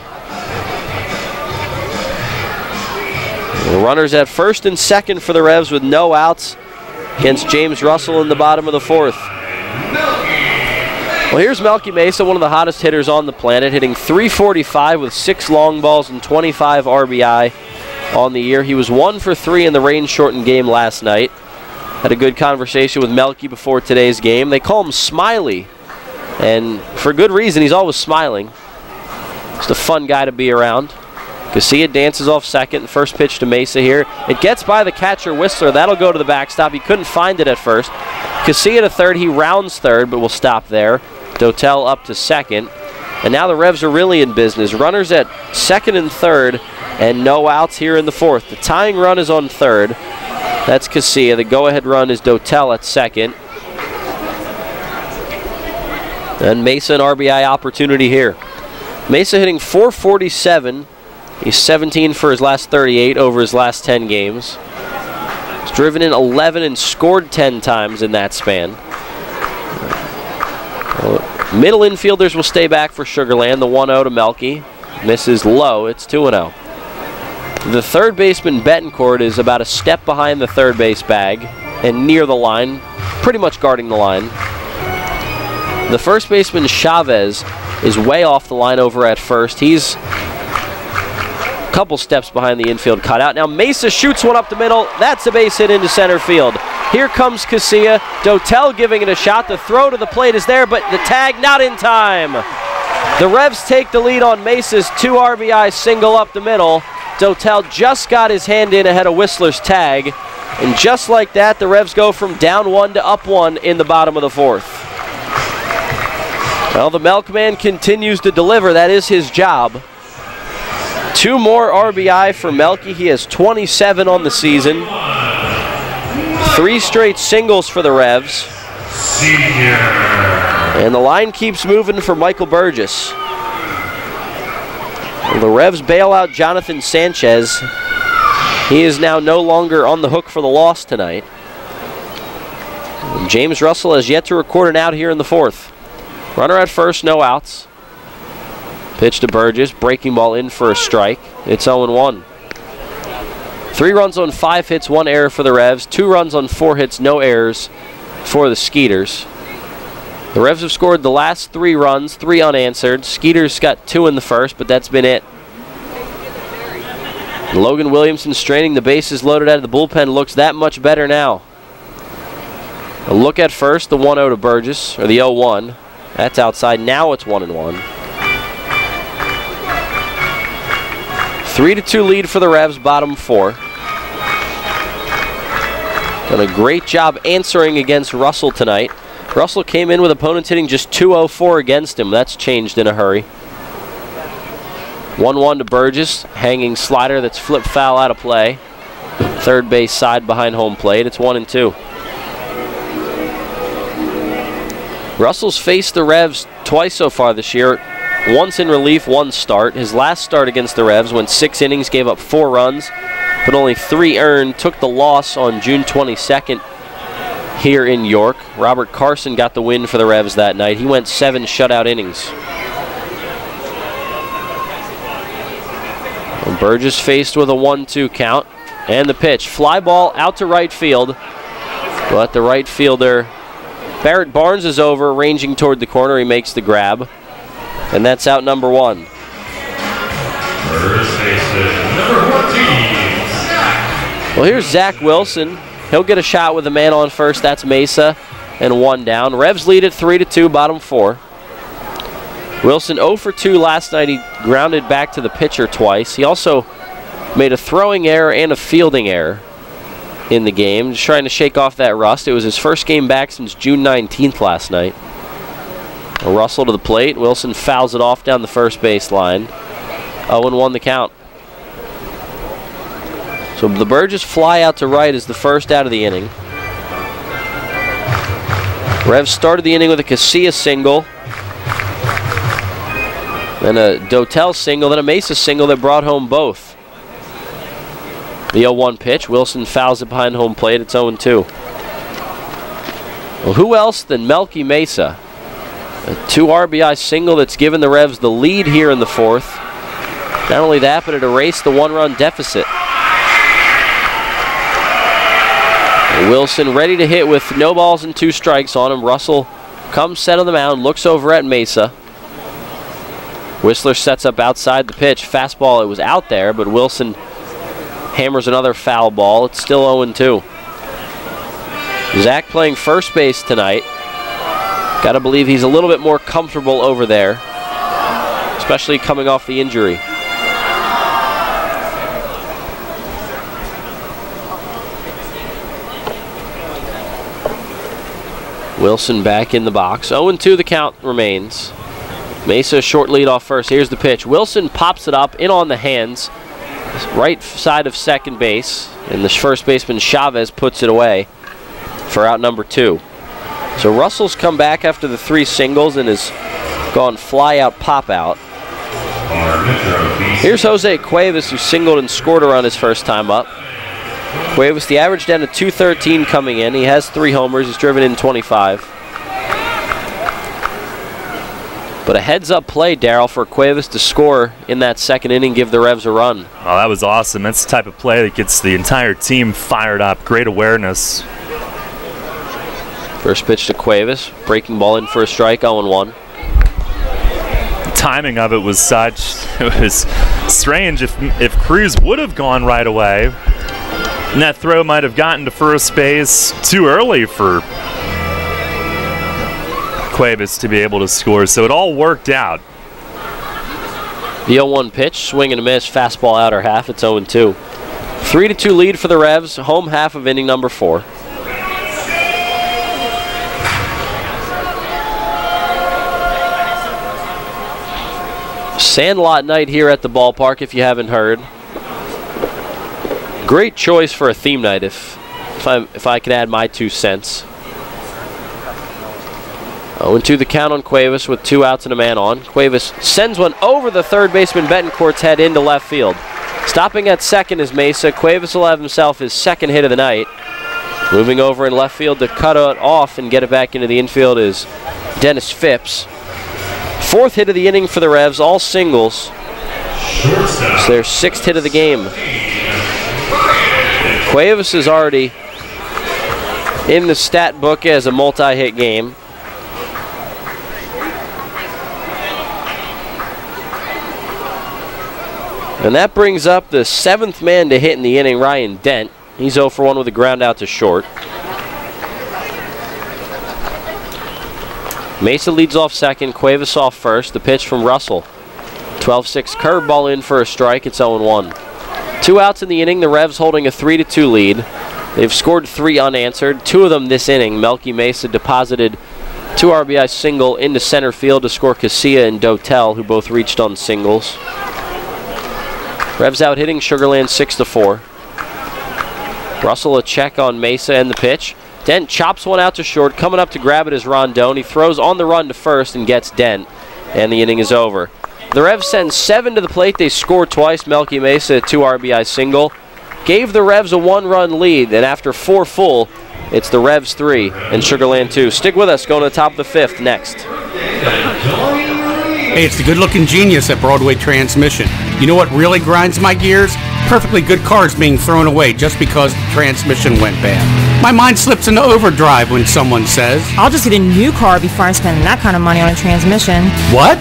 The runners at first and second for the Revs with no outs against James Russell in the bottom of the fourth. Well, here's Melky Mesa, one of the hottest hitters on the planet, hitting .345 with 6 long balls and 25 RBI on the year. He was 1 for 3 in the rain-shortened game last night. Had a good conversation with Melky before today's game. They call him Smiley, and for good reason. He's always smiling. Just a fun guy to be around. Casilla dances off second. First pitch to Mesa here. It gets by the catcher Whistler. That'll go to the backstop. He couldn't find it at first. Casilla to third. He rounds third, but will stop there. Dotel up to second. And now the Revs are really in business. Runners at second and third, and no outs here in the fourth. The tying run is on third. That's Casilla. The go-ahead run is Dotel at second. And Mesa an RBI opportunity here. Mesa hitting .447. He's 17 for his last 38 over his last 10 games. He's driven in 11 and scored 10 times in that span. Middle infielders will stay back for Sugarland. The 1-0 to Melky. Misses low. It's 2-0. The third baseman, Betancourt, is about a step behind the third base bag and near the line, pretty much guarding the line. The first baseman, Chavez, is way off the line over at first. He's a couple steps behind the infield cutout. Now Mesa shoots one up the middle. That's a base hit into center field. Here comes Casilla. Dotel giving it a shot. The throw to the plate is there, but the tag not in time. The Revs take the lead on Mesa's 2 RBI single up the middle. Dotel just got his hand in ahead of Whistler's tag. And just like that, the Revs go from down 1 to up 1 in the bottom of the fourth. Well, the Milkman continues to deliver. That is his job. 2 more RBI for Melky. He has 27 on the season. 3 straight singles for the Revs. And the line keeps moving for Michael Burgess. The Revs bail out Jonathan Sanchez. He is now no longer on the hook for the loss tonight. And James Russell has yet to record an out here in the 4th. Runner at first, no outs. Pitch to Burgess, breaking ball in for a strike. It's 0-1. 3 runs on 5 hits, 1 error for the Revs. 2 runs on 4 hits, no errors for the Skeeters. The Revs have scored the last 3 runs, 3 unanswered. Skeeters got 2 in the first, but that's been it. Logan Williamson straining the bases loaded out of the bullpen looks that much better now. A look at first, the 1-0 to Burgess, or the 0-1. That's outside. Now it's 1-1. 3-2 lead for the Revs, bottom 4. Done a great job answering against Russell tonight. Russell came in with opponents hitting just .204 against him. That's changed in a hurry. 1-1 to Burgess, hanging slider that's flipped foul out of play. Third base side behind home plate. It's 1-2. Russell's faced the Revs twice so far this year. Once in relief, 1 start. His last start against the Revs went 6 innings, gave up 4 runs, but only 3 earned. Took the loss on June 22nd here in York. Robert Carson got the win for the Revs that night. He went 7 shutout innings. And Burgess faced with a 1-2 count. And the pitch. Fly ball out to right field. But the right fielder, Barrett Barnes, is over, ranging toward the corner. He makes the grab. And that's out number 1. Well, here's Zach Wilson. He'll get a shot with a man on first. That's Mesa. And 1 down. Revs lead at 3-2, bottom 4. Wilson 0 for 2 last night. He grounded back to the pitcher twice. He also made a throwing error and a fielding error in the game, just trying to shake off that rust. It was his first game back since June 19th last night. A Russell to the plate. Wilson fouls it off down the first base line. 0-1 the count. So the Burgess fly out to right is the first out of the inning. Revs started the inning with a Casillas single, then a Dotel single, then a Mesa single that brought home both. The 0-1 pitch. Wilson fouls it behind home plate. It's 0-2. Well, who else than Melky Mesa? A 2 RBI single that's given the Revs the lead here in the 4th. Not only that, but it erased the 1-run deficit. Wilson ready to hit with no balls and 2 strikes on him. Russell comes set on the mound, looks over at Mesa. Whistler sets up outside the pitch. Fastball, it was out there, but Wilson hammers another foul ball. It's still 0-2. Zach playing first base tonight. Got to believe he's a little bit more comfortable over there, especially coming off the injury. Wilson back in the box. 0-2 the count remains. Mesa short lead off first. Here's the pitch. Wilson pops it up, in on the hands, right side of second base, and the first baseman Chavez puts it away for out number 2. So Russell's come back after the 3 singles and has gone fly out, pop out. Here's Jose Cuevas, who singled and scored a run his first time up. Cuevas, the average down to .213 coming in. He has 3 homers. He's driven in 25. But a heads-up play, Darryl, for Cuevas to score in that second inning, give the Revs a run. Oh, that was awesome. That's the type of play that gets the entire team fired up. Great awareness. First pitch to Cuevas. Breaking ball in for a strike, 0-1. The timing of it was such, it was strange. If Cruz would have gone right away, and that throw might have gotten to first base too early for Cuevas to be able to score, so it all worked out. The 0-1 pitch, swing and a miss, fastball outer half. It's 0-2. 3-2 lead for the Revs, home half of inning number 4. Sandlot night here at the ballpark, if you haven't heard. Great choice for a theme night, if I could add my 2 cents. 0-2 the count on Cuevas with 2 outs and a man on. Cuevas sends one over the third baseman Betancourt's head into left field. Stopping at second is Mesa. Cuevas will have himself his second hit of the night. Moving over in left field to cut it off and get it back into the infield is Dennis Phipps. 4th hit of the inning for the Revs, all singles. It's their 6th hit of the game. Cuevas is already in the stat book as a multi-hit game. And that brings up the 7th man to hit in the inning, Ryan Dent. He's 0 for 1 with a ground out to short. Mesa leads off second, Cuevas off first. The pitch from Russell. 12-6 curveball in for a strike. It's 0-1. 2 outs in the inning. The Revs holding a 3-2 lead. They've scored 3 unanswered. 2 of them this inning. Melky Mesa deposited 2 RBI single into center field to score Casilla and Dotel, who both reached on singles. Revs out hitting Sugarland 6-4. Russell a check on Mesa and the pitch. Dent chops one out to short. Coming up to grab it is Rondon. He throws on the run to first and gets Dent. And the inning is over. The Revs send 7 to the plate. They score twice. Melky Mesa a 2 RBI single. Gave the Revs a 1-run lead. And after 4 full, it's the Revs 3 and Sugarland 2. Stick with us. Going to the top of the 5th next. Hey, it's the good-looking genius at Broadway Transmission. You know what really grinds my gears? Perfectly good cars being thrown away just because the transmission went bad. My mind slips into overdrive when someone says, I'll just get a new car before I spend that kind of money on a transmission. What?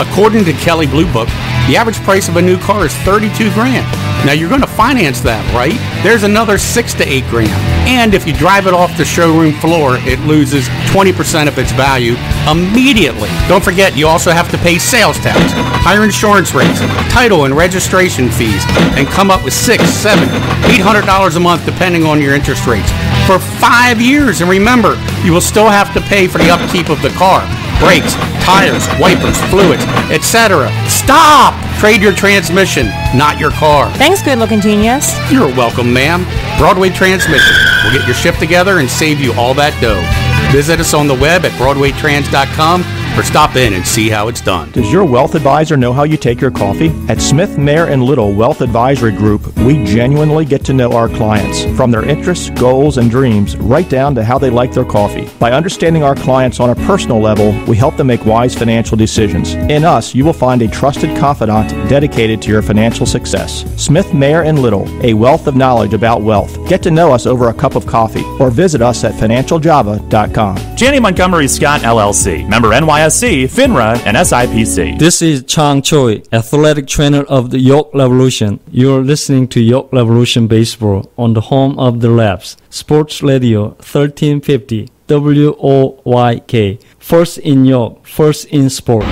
According to Kelley Blue Book, the average price of a new car is $32 grand. Now you're going to finance that, right? There's another $6 to $8 grand. And if you drive it off the showroom floor, it loses 20% of its value immediately. Don't forget, you also have to pay sales tax, higher insurance rates, title and registration fees, and come up with $600, $700, $800 a month depending on your interest rates for 5 years. And remember, you will still have to pay for the upkeep of the car. Brakes, tires, wipers, fluids, etc. Stop! Trade your transmission, not your car. Thanks, good-looking genius. You're welcome, ma'am. Broadway Transmission. We'll get your shift together and save you all that dough. Visit us on the web at BroadwayTrans.com or stop in and see how it's done. Does your wealth advisor know how you take your coffee? At Smith, Mayer & Little Wealth Advisory Group, we genuinely get to know our clients, from their interests, goals, and dreams, right down to how they like their coffee. By understanding our clients on a personal level, we help them make wise financial decisions. In us, you will find a trusted confidant dedicated to your financial success. Smith, Mayer & Little, a wealth of knowledge about wealth. Get to know us over a cup of coffee or visit us at financialjava.com. Janney Montgomery Scott LLC, member NYSE, FINRA, and SIPC. This is Chang Choi, athletic trainer of the York Revolution. You're listening to York Revolution Baseball on the home of the Revs, Sports Radio 1350 WOYK. First in York, first in sports.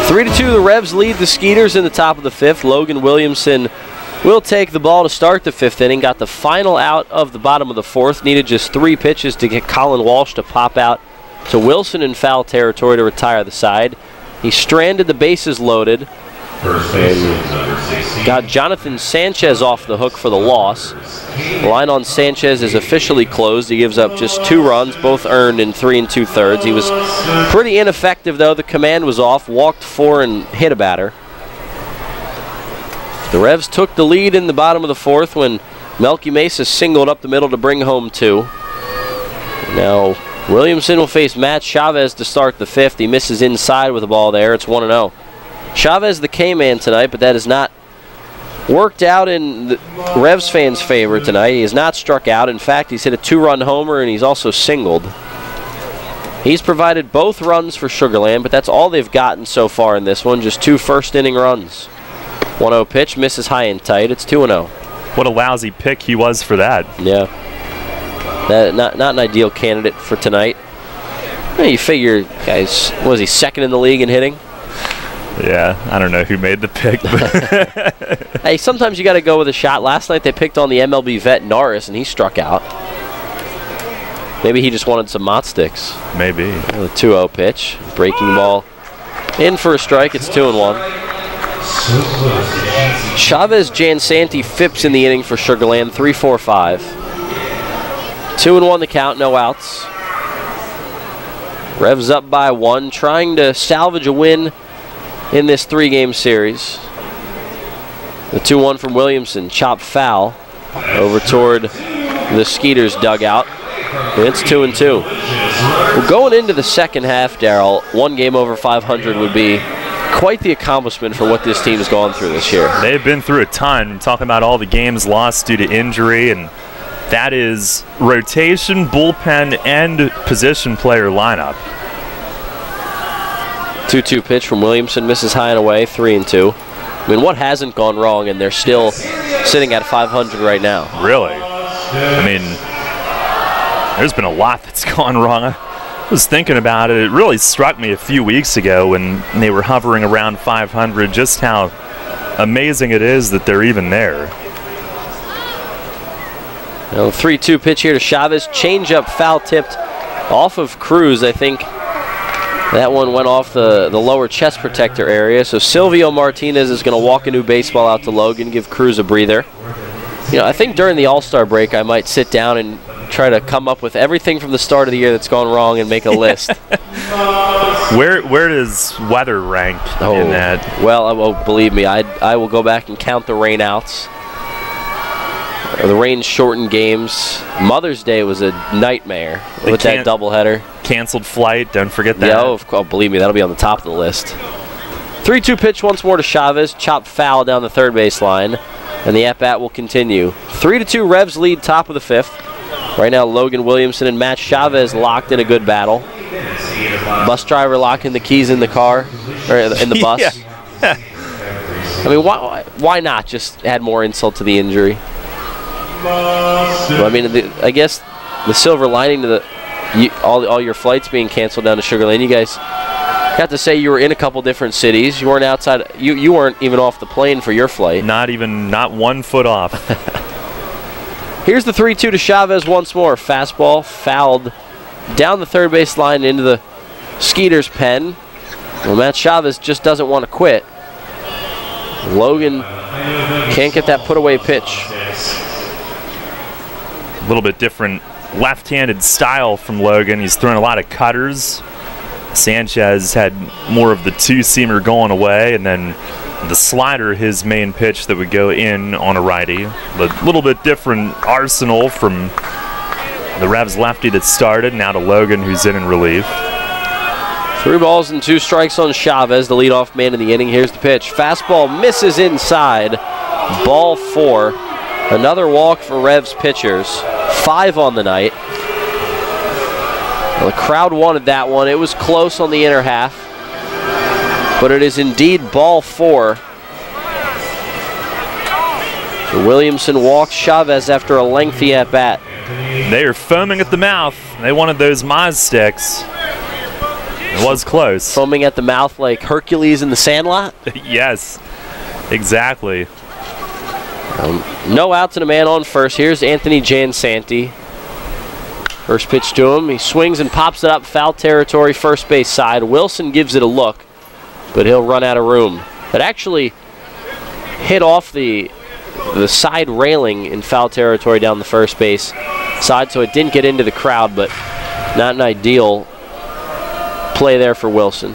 3-2, the Revs lead the Skeeters in the top of the 5th. Logan Williamson will take the ball to start the 5th inning. Got the final out of the bottom of the 4th. Needed just 3 pitches to get Colin Walsh to pop out to Wilson in foul territory to retire the side. He stranded the bases loaded. Got Jonathan Sanchez off the hook for the loss. The line on Sanchez is officially closed. He gives up just 2 runs, both earned in 3 2/3. He was pretty ineffective, though. The command was off, walked 4 and hit a batter. The Revs took the lead in the bottom of the 4th when Melky Mesa singled up the middle to bring home 2. Now Williamson will face Matt Chavez to start the 5th. He misses inside with the ball there. It's 1-0. Chavez the K-man tonight, but that has not worked out in the Revs fans' favor tonight. He has not struck out. In fact, he's hit a 2-run homer, and he's also singled. He's provided both runs for Sugarland, but that's all they've gotten so far in this one, just 2 first-inning runs. 1-0 pitch, misses high and tight. It's 2-0. What a lousy pick he was for that. Yeah. Not an ideal candidate for tonight. You figure, guys, was he second in the league in hitting? Yeah, I don't know who made the pick. But hey, sometimes you got to go with a shot. Last night they picked on the MLB vet Norris, and he struck out. Maybe he just wanted some mott sticks. Maybe. The 2-0 pitch. Breaking ball in for a strike. It's 2-1. Chavez Jansanti fips in the inning for Sugarland. 3-4-5. 2-1 the count, no outs. Revs up by 1, trying to salvage a win in this 3-game series. The 2-1 from Williamson, chopped foul over toward the Skeeters dugout. It's 2-2. Well, going into the second half, Darryl, 1 game over 500 would be quite the accomplishment for what this team has gone through this year. They've been through a ton. I'm talking about all the games lost due to injury, and that is rotation, bullpen, and position player lineup. 2-2 pitch from Williamson, misses high and away, 3-2. I mean, what hasn't gone wrong, and they're still sitting at 500 right now? Really? I mean, there's been a lot that's gone wrong. I was thinking about it. It really struck me a few weeks ago when they were hovering around 500, just how amazing it is that they're even there. Now, 3-2 pitch here to Chavez. Changeup foul tipped off of Cruz. I think that one went off the lower chest protector area. So Silvio Martinez is going to walk a new baseball out to Logan, give Cruz a breather. You know, I think during the All-Star break I might sit down and try to come up with everything from the start of the year that's gone wrong and make a list. Where does weather rank in that? Well, believe me, I will go back and count the rainouts. The rain-shortened games. Mother's Day was a nightmare with that doubleheader. Canceled flight, don't forget that. Yeah, believe me, that'll be on the top of the list. 3-2 pitch once more to Chavez. Chopped foul down the third base line. And the at-bat will continue. 3-2 Revs lead top of the 5th. Right now, Logan Williamson and Matt Chavez locked in a good battle. Bus driver locking the keys in the car, or in the bus. I mean, why not just add more insult to the injury? Well, I mean, I guess the silver lining to all your flights being canceled down to Sugar Land, you guys got to say you were in a couple different cities. You weren't outside. You weren't even off the plane for your flight. Not 1 foot off. Here's the 3-2 to Chavez once more. Fastball fouled down the third base line into the Skeeters pen. Well, Matt Chavez just doesn't want to quit. Logan can't get that put away pitch. A little bit different left-handed style from Logan. He's throwing a lot of cutters. Sanchez had more of the two-seamer going away, and then the slider, his main pitch that would go in on a righty. A little bit different arsenal from the Revs lefty that started, now to Logan, who's in relief. 3 balls and 2 strikes on Chavez, the leadoff man in the inning. Here's the pitch. Fastball misses inside. Ball 4. Another walk for Revs pitchers. 5 on the night. Well, the crowd wanted that one. It was close on the inner half, but it is indeed ball 4. So Williamson walks Chavez after a lengthy at-bat. They are foaming at the mouth. They wanted those Maz sticks. It was close. Foaming at the mouth like Hercules in the Sandlot? Yes, exactly. No outs and a man on first. Here's Anthony Jansanti. First pitch to him. He swings and pops it up foul territory, first base side. Wilson gives it a look, but he'll run out of room. It actually hit off the side railing in foul territory down the first base side, so it didn't get into the crowd, but not an ideal play there for Wilson.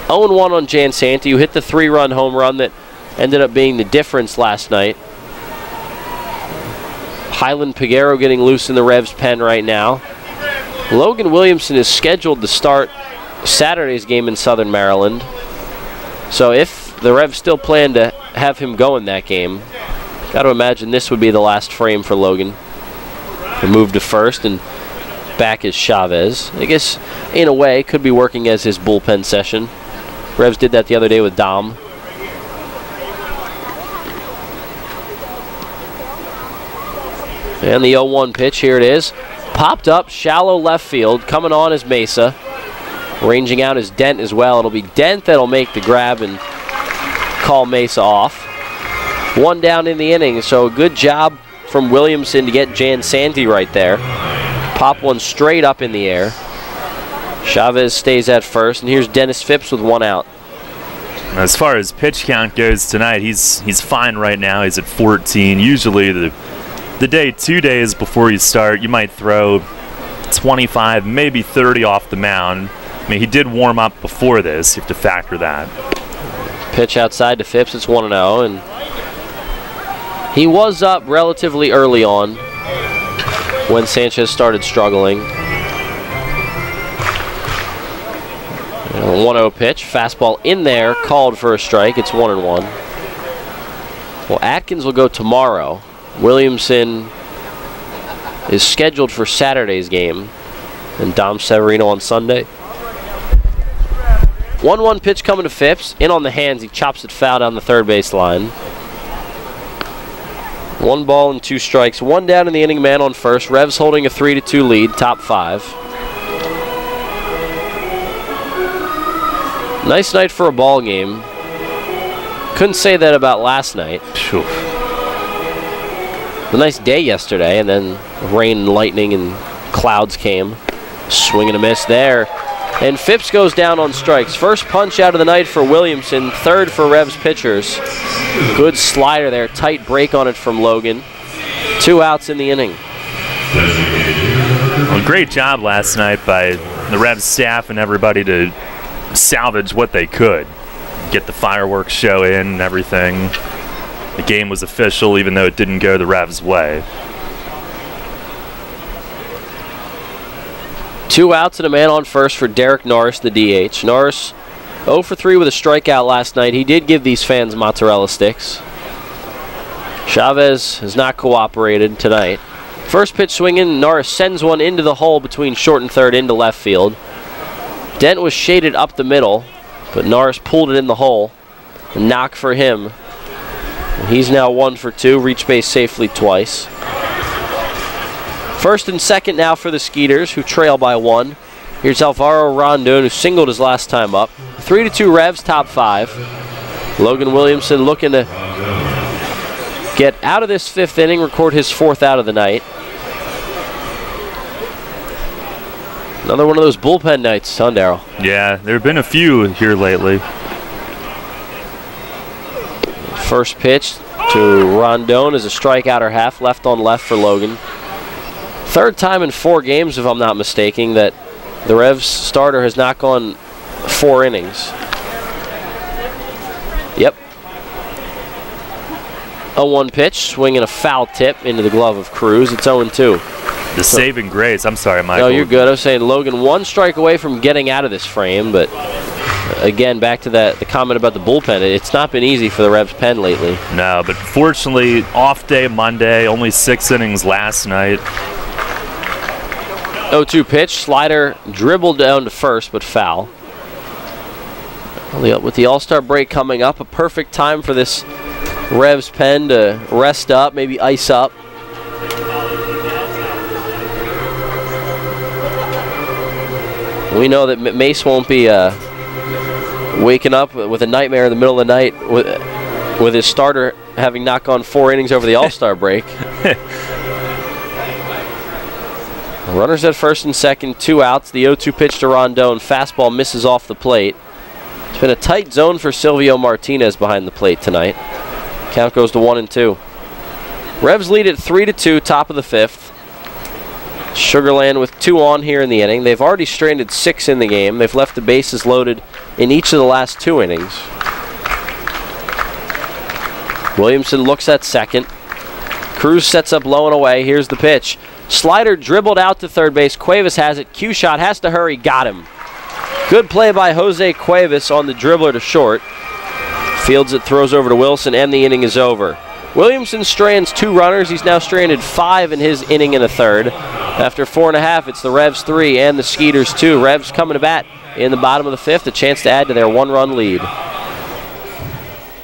0-1 on Jansanti, who hit the 3-run home run that ended up being the difference last night. Highland Piguero getting loose in the Revs pen right now. Logan Williamson is scheduled to start Saturday's game in Southern Maryland. So if the Revs still plan to have him go in that game, got to imagine this would be the last frame for Logan. He'll move to first and back is Chavez. I guess in a way could be working as his bullpen session. Revs did that the other day with Dom. And the 0-1 pitch, here it is. Popped up, shallow left field. Coming on is Mesa. Ranging out is Dent as well. It'll be Dent that'll make the grab and call Mesa off. 1 down in the inning, so good job from Williamson to get Jan Santee right there. Pop one straight up in the air. Chavez stays at first, and here's Dennis Phipps with 1 out. As far as pitch count goes tonight, he's fine right now. He's at 14. Usually the day, 2 days before you start, you might throw 25, maybe 30 off the mound. I mean, he did warm up before this. You have to factor that. Pitch outside to Phipps. It's 1-0, and he was up relatively early on when Sanchez started struggling. 1-0 pitch, fastball in there, called for a strike. It's 1-1. Well, Atkins will go tomorrow. Williamson is scheduled for Saturday's game, and Dom Severino on Sunday. 1-1 pitch coming to Phipps. In on the hands, he chops it foul down the third base line. 1 ball and 2 strikes. 1 down in the inning, man on first. Revs holding a 3-2 lead, top 5. Nice night for a ball game. Couldn't say that about last night. A nice day yesterday, and then rain and lightning and clouds came. Swing and a miss there. And Phipps goes down on strikes. First punch out of the night for Williamson. Third for Revs pitchers. Good slider there. Tight break on it from Logan. 2 outs in the inning. Well, great job last night by the Revs staff and everybody to salvage what they could. Get the fireworks show in and everything. The game was official even though it didn't go the Revs' way. 2 outs and a man on first for Derek Norris, the DH. Norris 0 for 3 with a strikeout last night. He did give these fans mozzarella sticks. Chavez has not cooperated tonight. First pitch swinging, Norris sends one into the hole between short and third into left field. Dent was shaded up the middle, but Norris pulled it in the hole. A knock for him. He's now 1 for 2, reached base safely twice. First and second now for the Skeeters, who trail by 1. Here's Alvaro Rondon, who singled his last time up. 3-2 Revs, top 5. Logan Williamson looking to get out of this 5th inning, record his 4th out of the night. Another one of those bullpen nights, huh, Darryl? Yeah, there have been a few here lately. First pitch to Rondon is a strikeout or half, left on left for Logan. 3rd time in 4 games, if I'm not mistaken, that the Revs starter has not gone 4 innings. Yep. A 1 pitch, swinging a foul tip into the glove of Cruz. It's 0-2. The saving grace. I'm sorry, Michael. No, you're good. I was saying Logan 1 strike away from getting out of this frame, but again, back to the comment about the bullpen. It's not been easy for the Revs pen lately. No, but fortunately, off day Monday, only 6 innings last night. 0-2 pitch, slider dribbled down to first, but foul. With the All-Star break coming up, a perfect time for this Revs pen to rest up, maybe ice up. We know that Mace won't be waking up with a nightmare in the middle of the night with his starter having not gone 4 innings over the All-Star break. Runners at first and second, 2 outs. The 0-2 pitch to Rondon. Fastball misses off the plate. It's been a tight zone for Silvio Martinez behind the plate tonight. Count goes to 1-2. Revs lead at 3-2, top of the 5th. Sugarland with 2 on here in the inning. They've already stranded 6 in the game. They've left the bases loaded in each of the last 2 innings. Williamson looks at second. Cruz sets up low and away. Here's the pitch. Slider dribbled out to third base. Cuevas has it. Q shot, has to hurry. Got him. Good play by Jose Cuevas on the dribbler to short. Fields it, throws over to Wilson, and the inning is over. Williamson strands 2 runners. He's now stranded 5 in his inning and a third. After 4.5, it's the Revs 3 and the Skeeters 2. Revs coming to bat in the bottom of the 5th, a chance to add to their 1-run lead.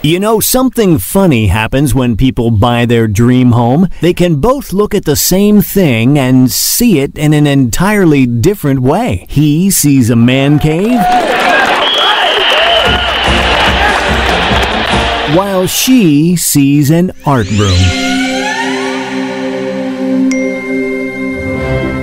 You know, something funny happens when people buy their dream home. They can both look at the same thing and see it in an entirely different way. He sees a man cave. while she sees an art room.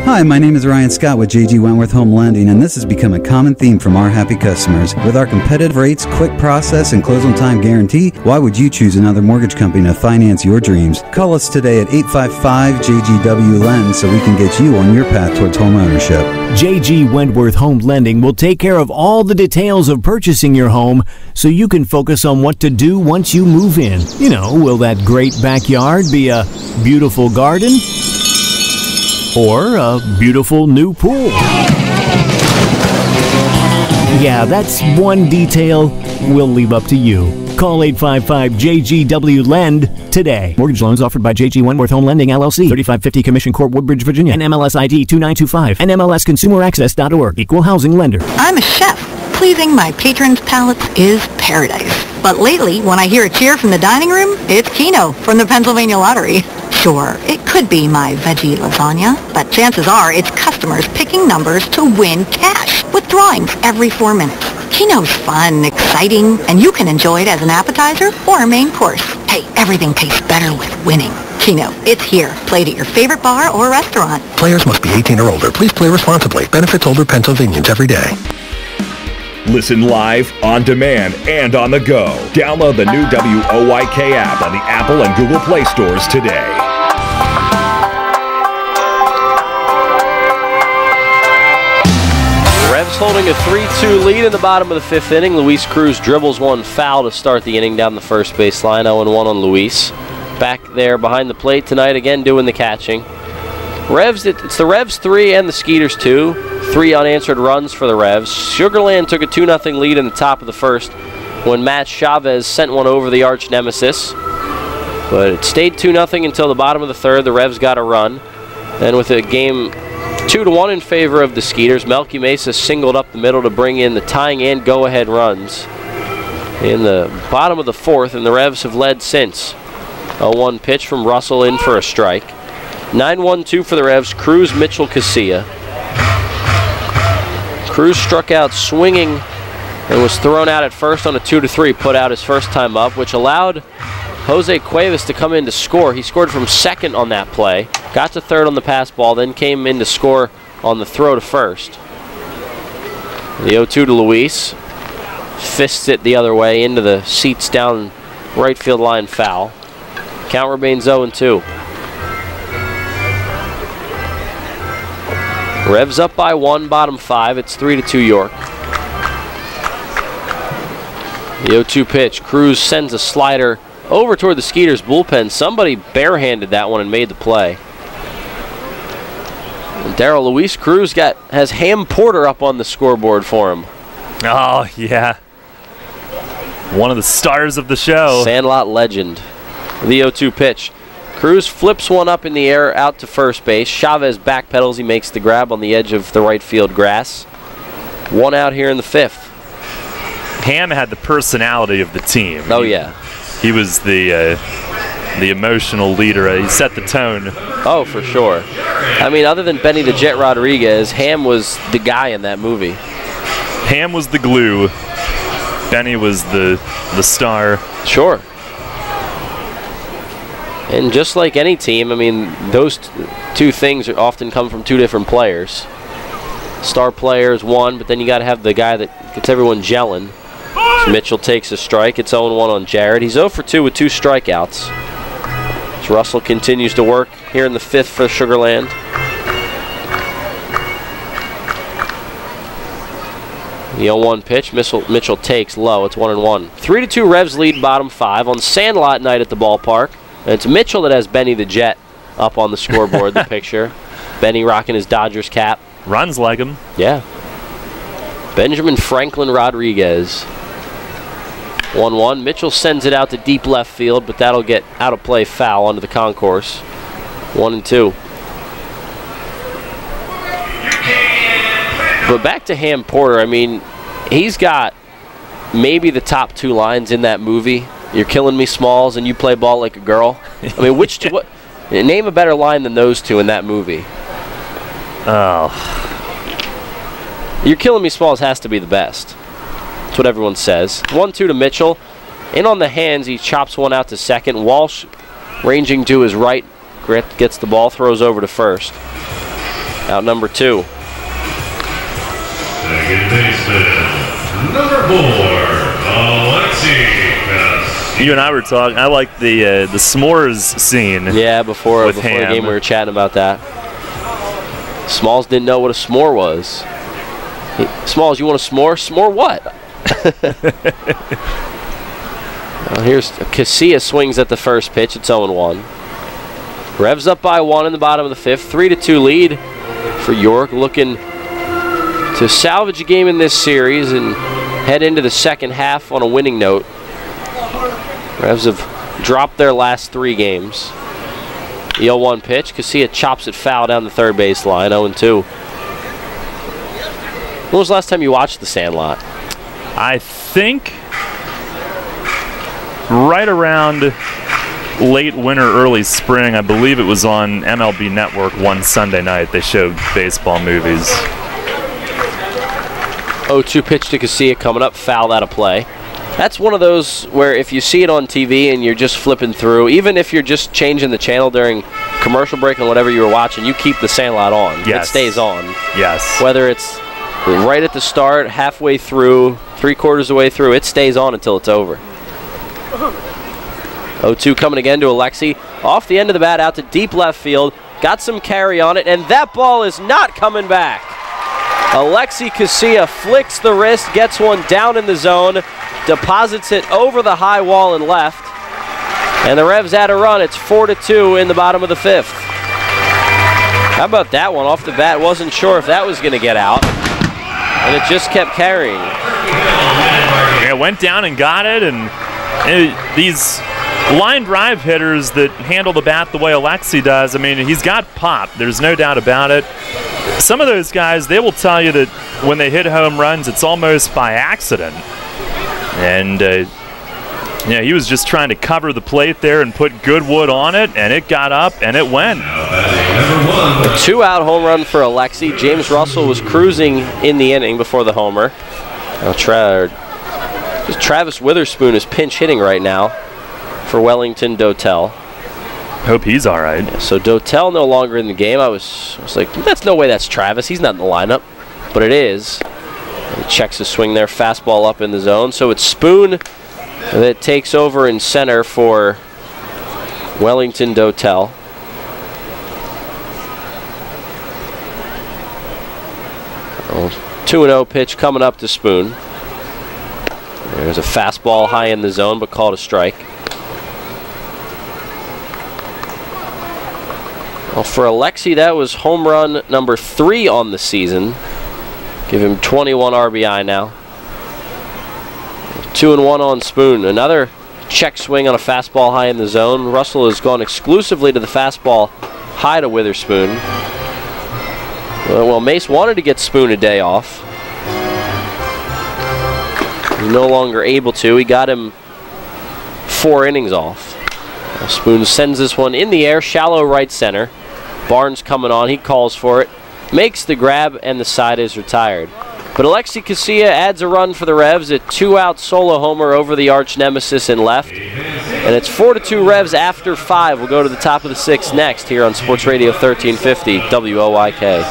Hi, my name is Ryan Scott with J.G. Wentworth Home Lending, and this has become a common theme from our happy customers. With our competitive rates, quick process, and close-on-time guarantee, why would you choose another mortgage company to finance your dreams? Call us today at 855-JGW-LEND so we can get you on your path towards home ownership. J.G. Wentworth Home Lending will take care of all the details of purchasing your home so you can focus on what to do once you move in. You know, will that great backyard be a beautiful garden? Or a beautiful new pool? Yeah, that's one detail we'll leave up to you. Call 855-JGW-LEND today. Mortgage loans offered by J.G. Wentworth Home Lending, LLC, 3550 Commission Court, Woodbridge, Virginia, NMLS ID 2925, NMLSConsumerAccess.org, Equal Housing Lender. I'm a chef. Pleasing my patrons' palates is paradise. But lately, when I hear a cheer from the dining room, it's Keno from the Pennsylvania Lottery. Sure, it could be my veggie lasagna, but chances are it's customers picking numbers to win cash with drawings every 4 minutes. Keno's fun, exciting, and you can enjoy it as an appetizer or a main course. Hey, everything tastes better with winning. Keno, it's here. Played at your favorite bar or restaurant. Players must be 18 or older. Please play responsibly. Benefits older Pennsylvanians every day. Listen live, on demand, and on the go. Download the new WOYK app on the Apple and Google Play stores today. Revs holding a 3-2 lead in the bottom of the 5th inning. Luis Cruz dribbles one foul to start the inning down the first base line. 0-1 on Luis. Back there behind the plate tonight, again doing the catching. Revs, it's the Revs 3 and the Skeeters 2. 3 unanswered runs for the Revs. Sugarland took a 2-0 lead in the top of the first when Matt Chavez sent one over the arch nemesis. But it stayed 2-0 until the bottom of the third. The Revs got a run. Then with a game 2-1 in favor of the Skeeters, Melky Mesa singled up the middle to bring in the tying and go-ahead runs in the bottom of the fourth, and the Revs have led since. A 1 pitch from Russell in for a strike. 9-1-2 for the Revs. Cruz, Mitchell, Casilla. Cruz struck out swinging and was thrown out at first on a 2-3, put out his first time up, which allowed Jose Cuevas to come in to score. He scored from second on that play, got to third on the pass ball, then came in to score on the throw to first. The 0-2 to Luis. Fists it the other way into the seats down right field line foul. Count remains 0-2. Revs up by 1, bottom 5. It's 3-2 York. The 0-2 pitch. Cruz sends a slider over toward the Skeeters bullpen. Somebody barehanded that one and made the play. Darryl, Luis Cruz has Ham Porter up on the scoreboard for him. Oh, yeah. One of the stars of the show. Sandlot legend. The 0-2 pitch. Cruz flips one up in the air out to first base. Chavez backpedals. He makes the grab on the edge of the right field grass. 1 out here in the 5th. Ham had the personality of the team. Oh, yeah. He was the emotional leader. He set the tone. Oh, for sure. I mean, other than Benny the Jet Rodriguez, Ham was the guy in that movie. Ham was the glue. Benny was the star. Sure. And just like any team, I mean, those two things often come from two different players. Star player is one, but then you got to have the guy that gets everyone gelling. So Mitchell takes a strike. It's 0-1 on Jared. He's 0 for 2 with 2 strikeouts. As Russell continues to work here in the 5th for Sugarland. The 0-1 pitch, Mitchell takes low. It's 1-1. 3-2 Revs lead bottom 5 on Sandlot night at the ballpark. And it's Mitchell that has Benny the Jet up on the scoreboard, the picture. Benny rocking his Dodgers cap. Runs like him. Yeah. Benjamin Franklin Rodriguez. 1-1. Mitchell sends it out to deep left field, but that'll get out of play foul onto the concourse. 1-2. But back to Ham Porter, I mean, he's got maybe the top 2 lines in that movie. You're killing me, Smalls, and you play ball like a girl. I mean, which two, what? Name a better line than those two in that movie. Oh. You're killing me, Smalls has to be the best. That's what everyone says. 1-2 to Mitchell. In on the hands, he chops one out to second. Walsh ranging to his right, gets the ball, throws over to first. Out number 2. Second baseman, number 4, Alexi. You and I were talking. I like the s'mores scene. Yeah, before the Ham. game we were chatting about that. Smalls didn't know what a s'more was. Smalls, you want a s'more? S'more what? Here's Casilla swings at the first pitch. It's 0-1. Revs up by 1 in the bottom of the 5th. 3-2 lead for York, looking to salvage a game in this series and head into the second half on a winning note. Revs have dropped their last 3 games. The 0-1 pitch. Casilla chops it foul down the third base line. 0-2. When was the last time you watched The Sandlot? I think right around late winter, early spring. I believe it was on MLB Network one Sunday night. They showed baseball movies. 0-2 pitch to Casilla coming up, foul out of play. That's one of those where if you see it on TV and you're just flipping through, even if you're just changing the channel during commercial break and whatever you were watching, you keep The Sandlot on. Yes. It stays on. Yes. Whether it's right at the start, halfway through, 3/4 of the way through, it stays on until it's over. 0-2 coming again to Alexi. Off the end of the bat, out to deep left field. Got some carry on it, and that ball is not coming back. Alexi Casilla flicks the wrist, gets one down in the zone, deposits it over the high wall and left. And the Revs add a run. It's 4-2 in the bottom of the 5th. How about that one off the bat? Wasn't sure if that was going to get out. And it just kept carrying. Yeah, went down and got it. And these line drive hitters that handle the bat the way Alexi does, I mean, he's got pop. There's no doubt about it. Some of those guys, they will tell you that when they hit home runs, it's almost by accident. And yeah, he was just trying to cover the plate there and put good wood on it, and it got up and it went. A 2-out home run for Alexi. James Russell was cruising in the inning before the homer. Now Travis Witherspoon is pinch hitting right now for Wellington Dotel. Hope he's all right. Yeah, so Dotel no longer in the game. I was like, that's no way that's Travis. He's not in the lineup, but it is. He checks his swing there, fastball up in the zone. So it's Spoon that takes over in center for Wellington Dotel. Oh, 2-0 pitch coming up to Spoon. There's a fastball high in the zone, but called a strike. Well, for Alexi, that was home run number 3 on the season. Give him 21 RBI now. 2-1 on Spoon. Another check swing on a fastball high in the zone. Russell has gone exclusively to the fastball high to Witherspoon. Well, Mace wanted to get Spoon a day off. He's no longer able to. He got him 4 innings off. Well, Spoon sends this one in the air, shallow right center. Barnes coming on. He calls for it. Makes the grab, and the side is retired. But Alexi Casilla adds a run for the Revs, a 2-out solo homer over the arch nemesis in left. And it's 4-2 Revs after 5. We'll go to the top of the 6th next here on Sports Radio 1350 WOYK.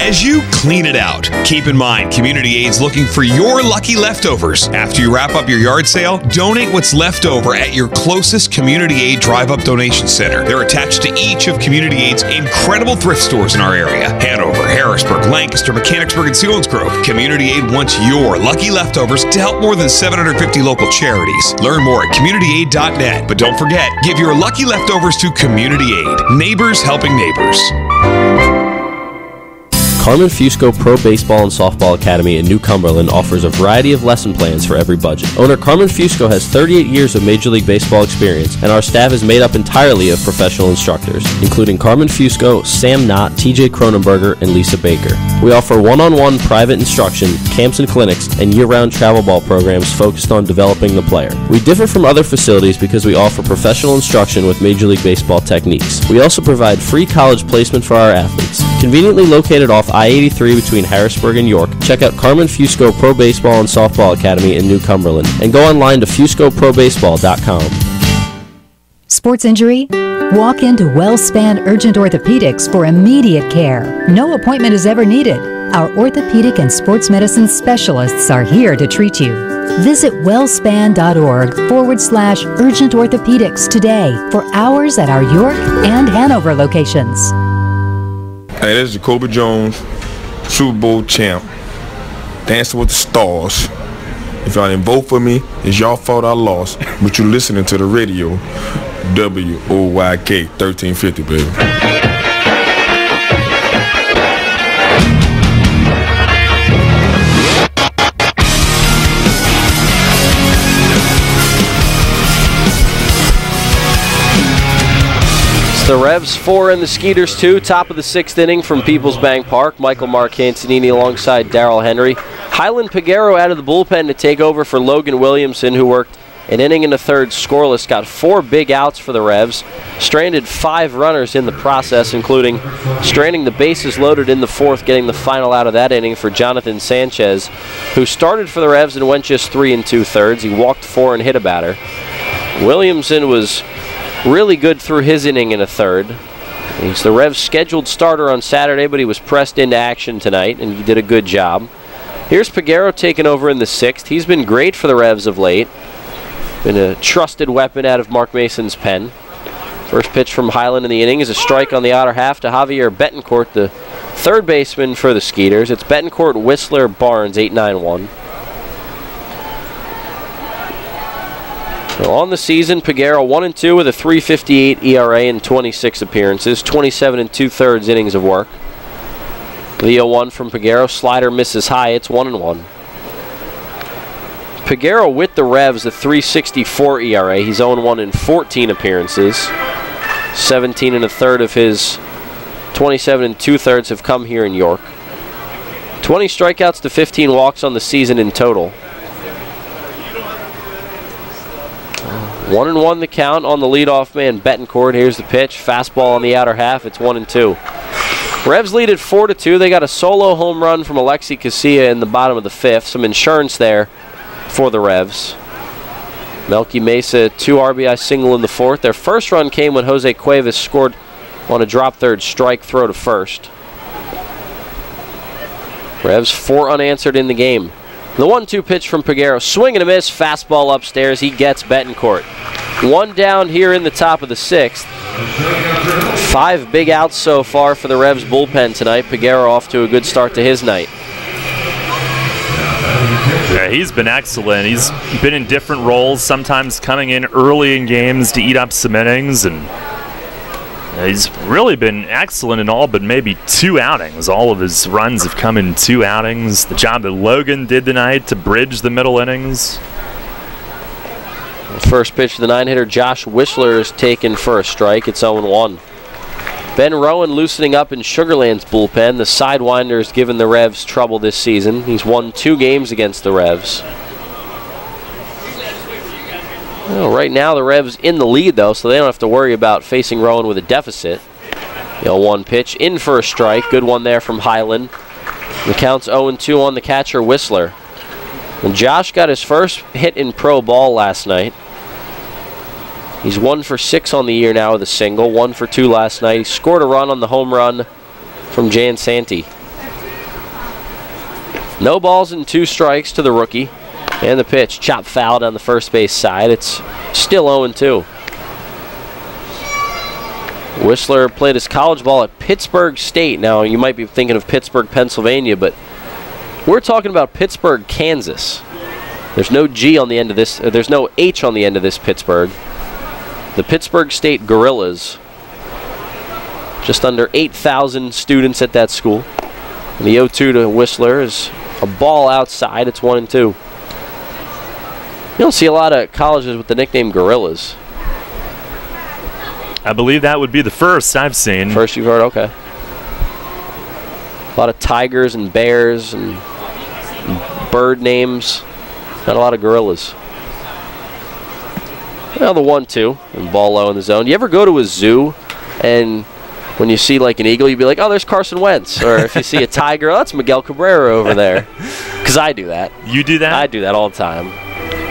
As you clean it out, keep in mind Community Aid's looking for your lucky leftovers. After you wrap up your yard sale, donate what's left over at your closest Community Aid Drive-Up Donation Center. They're attached to each of Community Aid's incredible thrift stores in our area. Hanover, Harrisburg, Lancaster, Mechanicsburg, and Selinsgrove. Community Aid wants your lucky leftovers to help more than 750 local charities. Learn more at communityaid.net. But don't forget, give your lucky leftovers to Community Aid. Neighbors helping neighbors. Carmen Fusco Pro Baseball and Softball Academy in New Cumberland offers a variety of lesson plans for every budget. Owner Carmen Fusco has 38 years of Major League Baseball experience, and our staff is made up entirely of professional instructors, including Carmen Fusco, Sam Knott, TJ Cronenberger, and Lisa Baker. We offer one-on-one private instruction, camps and clinics, and year-round travel ball programs focused on developing the player. We differ from other facilities because we offer professional instruction with Major League Baseball techniques. We also provide free college placement for our athletes. Conveniently located off I-83 between Harrisburg and York, check out Carmen Fusco Pro Baseball and Softball Academy in New Cumberland and go online to fuscoprobaseball.com. Sports injury? Walk into WellSpan Urgent Orthopedics for immediate care. No appointment is ever needed. Our orthopedic and sports medicine specialists are here to treat you. Visit wellspan.org/urgent orthopedics today for hours at our York and Hanover locations. Hey, this is Jacoby Jones, Super Bowl champ, Dancing with the Stars. If y'all didn't vote for me, it's y'all fault I lost, but you're listening to the radio, WOYK 1350, baby. The Revs 4 and the Skeeters 2, top of the 6th inning from Peoples Bank Park. Michael Marcantonini alongside Darrell Henry. Highland Piguero out of the bullpen to take over for Logan Williamson, who worked an inning in the third scoreless, got 4 big outs for the Revs, stranded 5 runners in the process, including stranding the bases loaded in the 4th, getting the final out of that inning for Jonathan Sanchez, who started for the Revs and went just 3 2/3. He walked 4 and hit a batter. Williamson was really good through his inning in a third. He's the Revs' scheduled starter on Saturday, but he was pressed into action tonight, and he did a good job. Here's Piguero taking over in the 6th. He's been great for the Revs of late. Been a trusted weapon out of Mark Mason's pen. First pitch from Highland in the inning is a strike on the outer half to Javier Betancourt, the third baseman for the Skeeters. It's Betancourt, Whistler, Barnes, 8-9-1. So on the season, Piguero 1-2 with a 3.58 ERA in 26 appearances, 27 2/3 innings of work. The 0-1 from Piguero, slider misses high, it's 1-1. Piguero with the Revs, a 3.64 ERA. He's 0-1 in 14 appearances. 17 1/3 of his 27 2/3 have come here in York. 20 strikeouts to 15 walks on the season in total. 1-1 the count on the leadoff man, Betancourt. Here's the pitch. Fastball on the outer half. It's 1-2. Revs lead at 4-2. They got a solo home run from Alexi Casilla in the bottom of the 5th. Some insurance there for the Revs. Melky Mesa, 2 RBI single in the 4th. Their first run came when Jose Cuevas scored on a drop third strike throw to first. Revs 4 unanswered in the game. The 1-2 pitch from Piguero, swing and a miss, fastball upstairs. He gets Betancourt. 1 down here in the top of the 6th. 5 big outs so far for the Revs bullpen tonight. Piguero off to a good start to his night. Yeah, he's been excellent. He's been in different roles, sometimes coming in early in games to eat up some innings, and he's really been excellent in all but maybe 2 outings. All of his runs have come in 2 outings. The job that Logan did tonight to bridge the middle innings. First pitch to the 9-hitter, Josh Whistler, is taken for a strike. It's 0-1. Ben Rowan loosening up in Sugarland's bullpen. The Sidewinder's given the Revs trouble this season. He's won 2 games against the Revs. Well, right now the Revs in the lead, though, so they don't have to worry about facing Rowan with a deficit. 1 pitch, in for a strike. Good one there from Highland. The count's 0-2 on the catcher, Whistler. And Josh got his first hit in pro ball last night. He's 1 for 6 on the year now with a single. 1 for 2 last night. He scored a run on the home run from Jan Santee. No balls and 2 strikes to the rookie. And the pitch, chop foul down the first base side. It's still 0-2. Whistler played his college ball at Pittsburgh State. Now, you might be thinking of Pittsburgh, Pennsylvania, but we're talking about Pittsburgh, Kansas. There's no G on the end of this. There's no H on the end of this Pittsburgh. The Pittsburgh State Gorillas. Just under 8,000 students at that school. And the 0-2 to Whistler is a ball outside. It's 1-2. You don't see a lot of colleges with the nickname Gorillas. I believe that would be the first I've seen. First you've heard, okay. A lot of tigers and bears and bird names. Not a lot of gorillas. Now the 1-2 and ball low in the zone. You ever go to a zoo and When you see like an eagle, you'd be like, oh, there's Carson Wentz. Or if you see a tiger, oh, that's Miguel Cabrera over there. Because I do that. You do that? I do that all the time.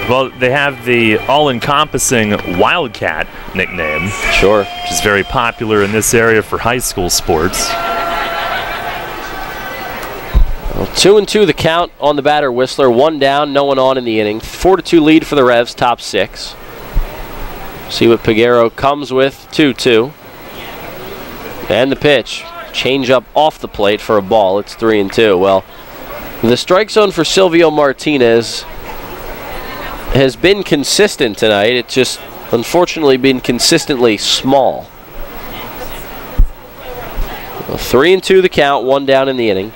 Well, they have the all-encompassing Wildcat nickname. Sure. Which is very popular in this area for high school sports. Well, 2-2 the count on the batter Whistler. 1 down, no one on in the inning. 4-2 lead for the Revs, top 6. See what Peguero comes with. 2-2. And the pitch. Change up off the plate for a ball. It's 3-2. Well, the strike zone for Silvio Martinez has been consistent tonight. It's just unfortunately been consistently small. Well, 3-2 the count, 1 down in the inning.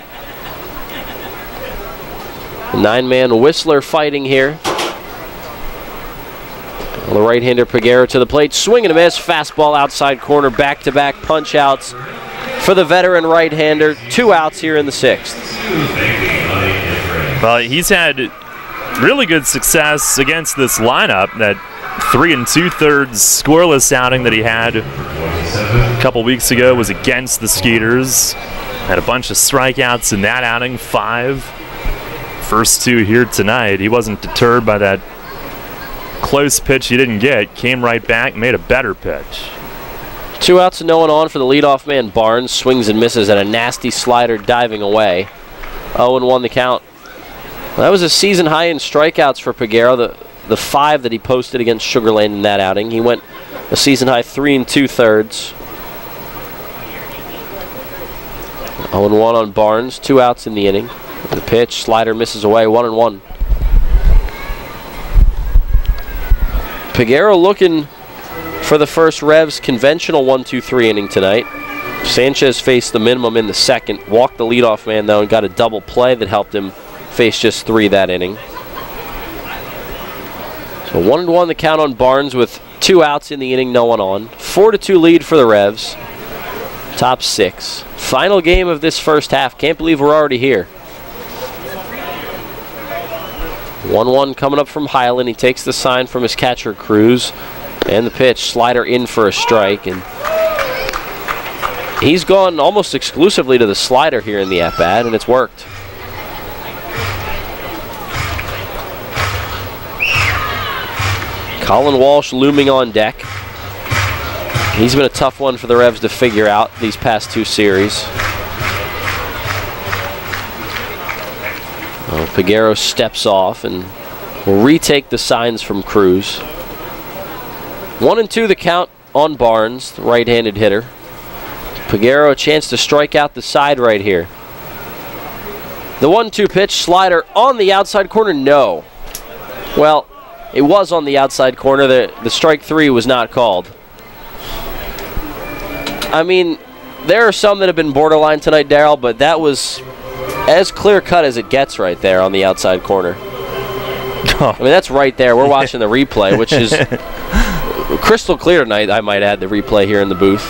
9-man Whistler fighting here. The right-hander Peguero to the plate, swing and a miss, fastball outside corner, back-to-back punch-outs for the veteran right-hander. 2 outs here in the 6th. Well, he's had really good success against this lineup. That 3 2/3 scoreless outing that he had a couple weeks ago was against the Skeeters. Had a bunch of strikeouts in that outing, 5. First 2 here tonight. He wasn't deterred by that close pitch he didn't get. Came right back, made a better pitch. 2 outs and no one on for the leadoff man Barnes. Swings and misses at a nasty slider diving away. 0-1 the count. Well, that was a season high in strikeouts for Peguero. The 5 that he posted against Sugar Land in that outing. He went a season high 3 2/3. 0-1 on Barnes. 2 outs in the inning. The pitch, slider misses away, 1-1. Peguero looking for the first Revs conventional 1-2-3 inning tonight. Sanchez faced the minimum in the second, walked the leadoff man though and got a double play that helped him face just 3 that inning. So 1-1 the count on Barnes with 2 outs in the inning, no one on. 4-2 lead for the Revs. Top 6. Final game of this first half. Can't believe we're already here. 1-1 coming up from Highland. He takes the sign from his catcher, Cruz. And the pitch, slider in for a strike. And he's gone almost exclusively to the slider here in the at-bat, and it's worked. Colin Walsh looming on deck. He's been a tough one for the Revs to figure out these past 2 series. Well, Peguero steps off and will retake the signs from Cruz. 1-2 the count on Barnes, the right-handed hitter. Peguero a chance to strike out the side right here. The 1-2 pitch, slider on the outside corner, no. Well, it was on the outside corner. The strike 3 was not called. I mean, there are some that have been borderline tonight, Darryl, but that was as clear-cut as it gets right there on the outside corner. I mean, that's right there. We're watching the replay, which is crystal clear tonight, I might add, the replay here in the booth.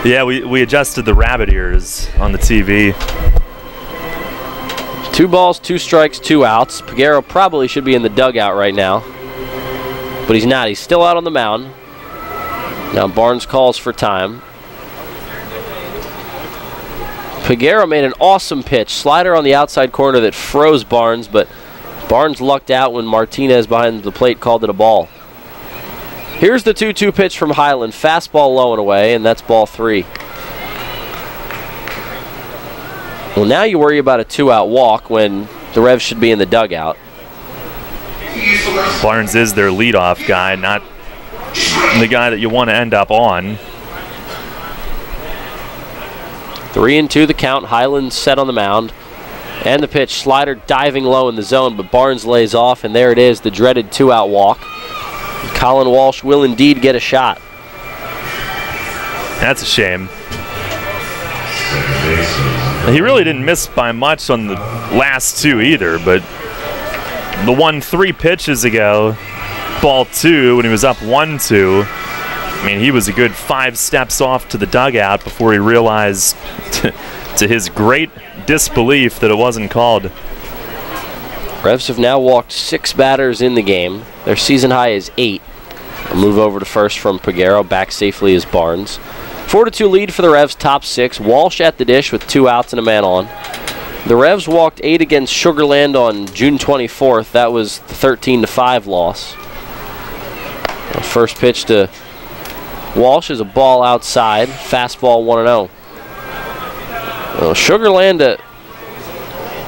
Yeah, we adjusted the rabbit ears on the TV. 2 balls, 2 strikes, 2 outs. Peguero probably should be in the dugout right now, but he's not. He's still out on the mound. Now Barnes calls for time. Peguero made an awesome pitch. Slider on the outside corner that froze Barnes, but Barnes lucked out when Martinez behind the plate called it a ball. Here's the 2-2 pitch from Highland. Fastball low and away, and that's ball 3. Well, now you worry about a 2-out walk when the Revs should be in the dugout. Barnes is their leadoff guy, not the guy that you want to end up on. 3-2 the count. Highland set on the mound. And the pitch, slider diving low in the zone, but Barnes lays off, and there it is, the dreaded 2-out walk. Colin Walsh will indeed get a shot. That's a shame. He really didn't miss by much on the last 2 either, but the 1-3 pitches ago, ball 2, when he was up 1-2, I mean, he was a good 5 steps off to the dugout before he realized, to his great disbelief, that it wasn't called. Revs have now walked 6 batters in the game. Their season high is 8. A move over to first from Peguero. Back safely is Barnes. 4-2 lead for the Revs, top 6. Walsh at the dish with 2 outs and a man on. The Revs walked 8 against Sugarland on June 24th. That was the 13-5 loss. First pitch to Walsh is a ball outside. Fastball 1-0. Sugarland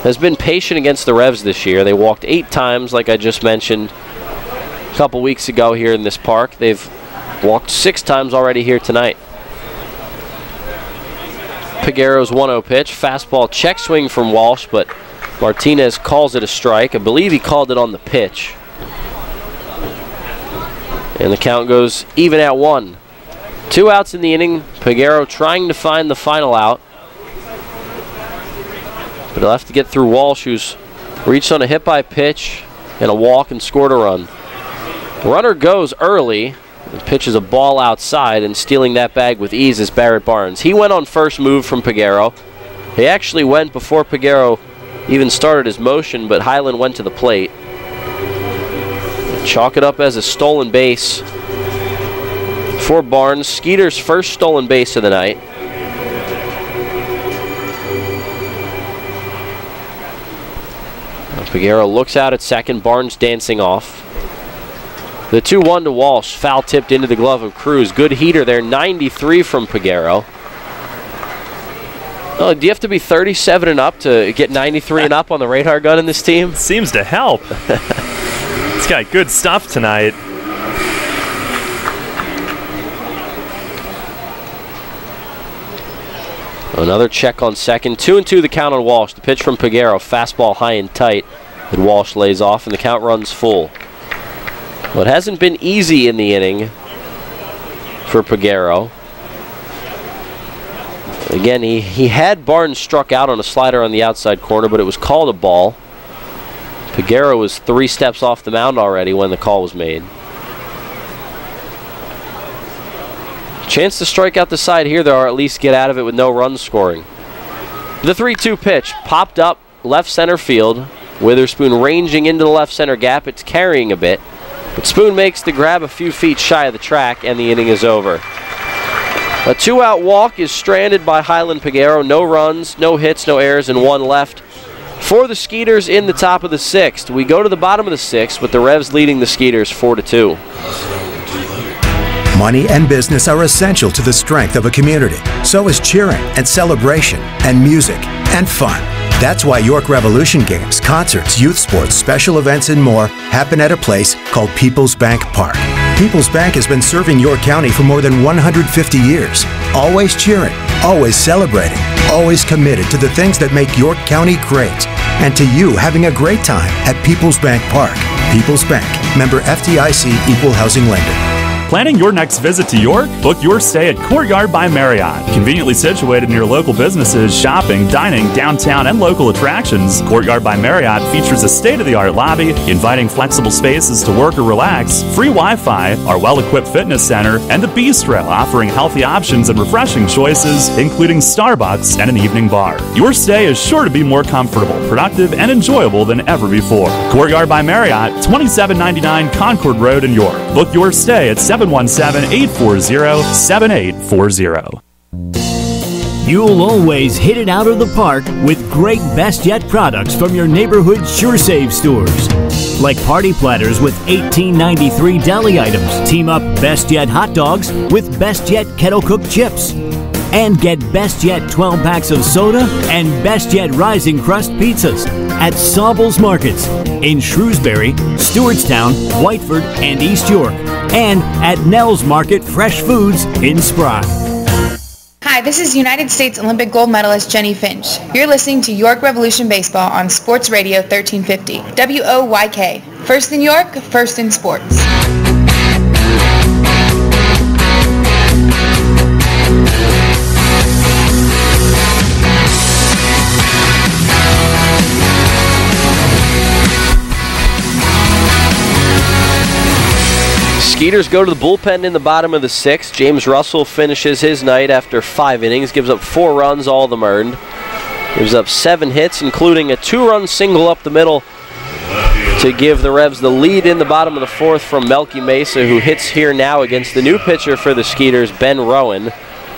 has been patient against the Revs this year. They walked 8 times, like I just mentioned a couple weeks ago here in this park. They've walked 6 times already here tonight. Peguero's 1-0 pitch. Fastball check swing from Walsh, but Martinez calls it a strike. I believe he called it on the pitch. And the count goes even at 1. 2 outs in the inning. Peguero trying to find the final out. But he'll have to get through Walsh, who's reached on a hit by pitch and a walk and scored a run. The runner goes early. The pitch is a ball outside, and stealing that bag with ease is Barrett Barnes. He went on first move from Peguero. He actually went before Peguero even started his motion, but Highland went to the plate. Chalk it up as a stolen base for Barnes. Skeeters' first stolen base of the night. Peguero looks out at second. Barnes dancing off. The 2-1 to Walsh. Foul tipped into the glove of Cruz. Good heater there. 93 from Peguero. Oh, do you have to be 37 and up to get 93 and up on the radar gun in this team? Seems to help. He's got good stuff tonight. Another check on second. 2-2 the count on Walsh. The pitch from Peguero. Fastball high and tight. And Walsh lays off, and the count runs full. Well, it hasn't been easy in the inning for Peguero. Again, he had Barnes struck out on a slider on the outside corner, but it was called a ball. Peguero was 3 steps off the mound already when the call was made. Chance to strike out the side here, though, or at least get out of it with no runs scoring. The 3-2 pitch popped up left center field. Witherspoon ranging into the left center gap. It's carrying a bit. But Spoon makes the grab a few feet shy of the track, and the inning is over. A 2-out walk is stranded by Highland Peguero. No runs, no hits, no errors, and 1 left for the Skeeters in the top of the 6th. We go to the bottom of the 6th with the Revs leading the Skeeters 4-2. Money and business are essential to the strength of a community. So is cheering and celebration and music and fun. That's why York Revolution games, concerts, youth sports, special events, and more happen at a place called People's Bank Park. People's Bank has been serving York County for more than 150 years. Always cheering, always celebrating, always committed to the things that make York County great. And to you having a great time at People's Bank Park. People's Bank, member FDIC, equal housing lender. Planning your next visit to York? Book your stay at Courtyard by Marriott. Conveniently situated near local businesses, shopping, dining, downtown, and local attractions, Courtyard by Marriott features a state-of-the-art lobby, inviting flexible spaces to work or relax, free Wi-Fi, our well-equipped fitness center, and a bistro offering healthy options and refreshing choices, including Starbucks and an evening bar. Your stay is sure to be more comfortable, productive, and enjoyable than ever before. Courtyard by Marriott, 2799 Concord Road in York. Book your stay at 717-840-7840. You'll always hit it out of the park with great Best Yet products from your neighborhood SureSave stores. Like party platters with $18.93 deli items. Team up Best Yet hot dogs with Best Yet kettle cooked chips. And get Best Yet 12 packs of soda and Best Yet Rising Crust pizzas at Saubles Markets in Shrewsbury, Stewartstown, Whiteford, and East York. And at Nell's Market Fresh Foods in Spry. Hi, this is United States Olympic gold medalist Jenny Finch. You're listening to York Revolution Baseball on Sports Radio 1350. WOYK. First in York, first in sports. Skeeters go to the bullpen in the bottom of the 6th. James Russell finishes his night after 5 innings, gives up 4 runs, all of them earned. Gives up 7 hits, including a 2-run single up the middle to give the Revs the lead in the bottom of the 4th from Melky Mesa, who hits here now against the new pitcher for the Skeeters, Ben Rowan.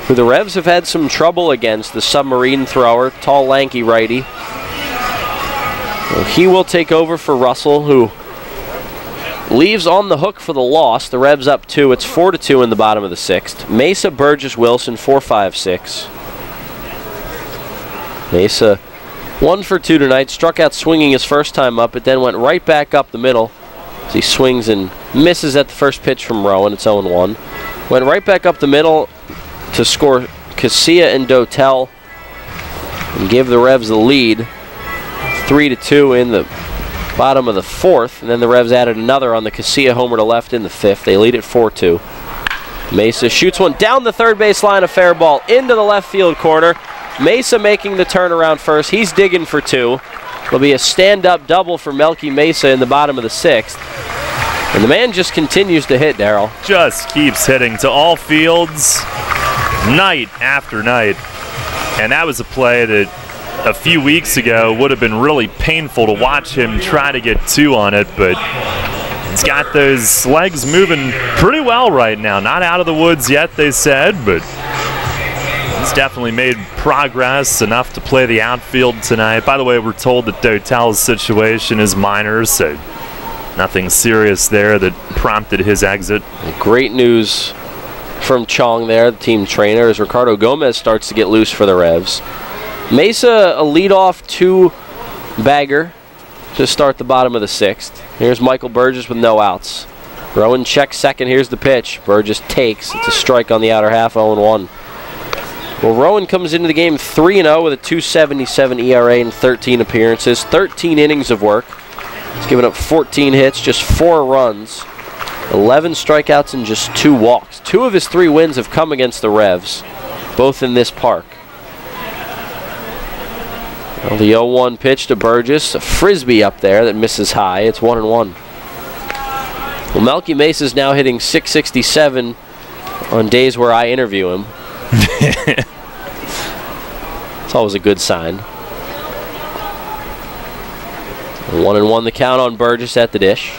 who the Revs have had some trouble against, the submarine thrower, tall, lanky righty. Well, he will take over for Russell, who leaves on the hook for the loss. The Revs up 2. It's 4-2 in the bottom of the 6th. Mesa, Burgess, Wilson, 4-5-6. Mesa 1 for 2 tonight. Struck out swinging his first time up, but then went right back up the middle as he swings and misses at the first pitch from Rowan. It's 0-1. Went right back up the middle to score Casilla and Dotel and give the Revs the lead 3-2 in the bottom of the 4th, and then the Revs added another on the Casilla homer to left in the 5th. They lead at 4-2. Mesa shoots one down the third base line, a fair ball into the left field corner. Mesa making the turnaround first. He's digging for 2. It'll be a stand-up double for Melky Mesa in the bottom of the 6th. And the man just continues to hit, Darryl. Just keeps hitting to all fields, night after night. And that was a play that a few weeks ago would have been really painful to watch him try to get 2 on it, but he's got those legs moving pretty well right now. Not out of the woods yet, they said, but he's definitely made progress enough to play the outfield tonight. By the way, we're told that Dotel's situation is minor, so nothing serious there that prompted his exit. Great news from Chong there, the team trainer, as Ricardo Gomez starts to get loose for the Revs. Mesa, a leadoff 2-bagger to start the bottom of the 6th. Here's Michael Burgess with no outs. Rowan checks second. Here's the pitch. Burgess takes. It's a strike on the outer half, 0-1. Well, Rowan comes into the game 3-0 with a 2.77 ERA in 13 appearances, 13 innings of work. He's given up 14 hits, just 4 runs, 11 strikeouts, and just 2 walks. 2 of his 3 wins have come against the Revs, both in this park. Well, the 0-1 pitch to Burgess, a frisbee up there that misses high. It's 1-1. Well, Melky Mesa's now hitting .667 on days where I interview him. It's always a good sign. 1-1 the count on Burgess at the dish.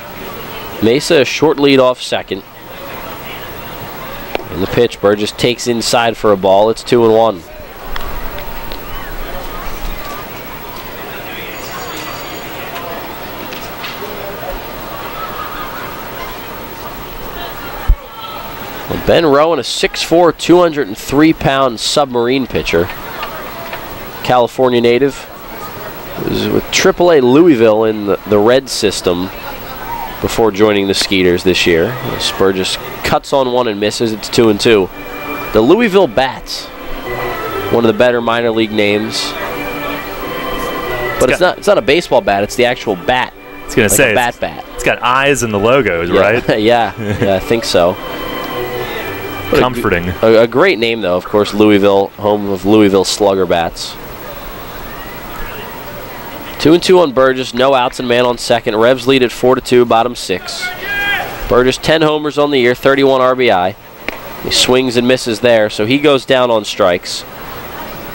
Mesa a short lead off second. And the pitch, Burgess takes inside for a ball. It's 2-1. Well, Ben Rowan, a 6'4", 203-pound submarine pitcher. California native. Was with AAA Louisville in the Red system before joining the Skeeters this year. Burgess cuts on one and misses. It's 2-2. The Louisville Bats, one of the better minor league names. But it's not a baseball bat. It's the actual bat. I was gonna say a bat. It's got eyes in the logos, right? yeah, I think so. Comforting. A great name, though. Of course, Louisville, home of Louisville Slugger Bats. 2-2 on Burgess, no outs and man on second. Revs lead at 4-2, bottom 6. Burgess 10 homers on the year, 31 RBI. He swings and misses there, so he goes down on strikes.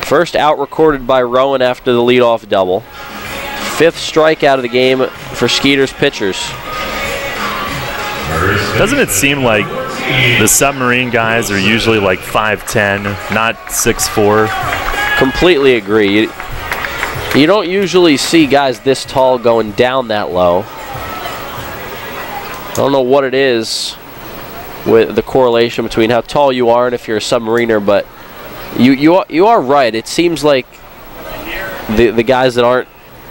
First out recorded by Rowan after the leadoff double. 5th strikeout of the game for Skeeters pitchers. Doesn't it seem like the submarine guys are usually like 5'10", not 6'4"? Completely agree. You don't usually see guys this tall going down that low. I don't know what it is with the correlation between how tall you are and if you're a submariner, but you are right. It seems like the guys that aren't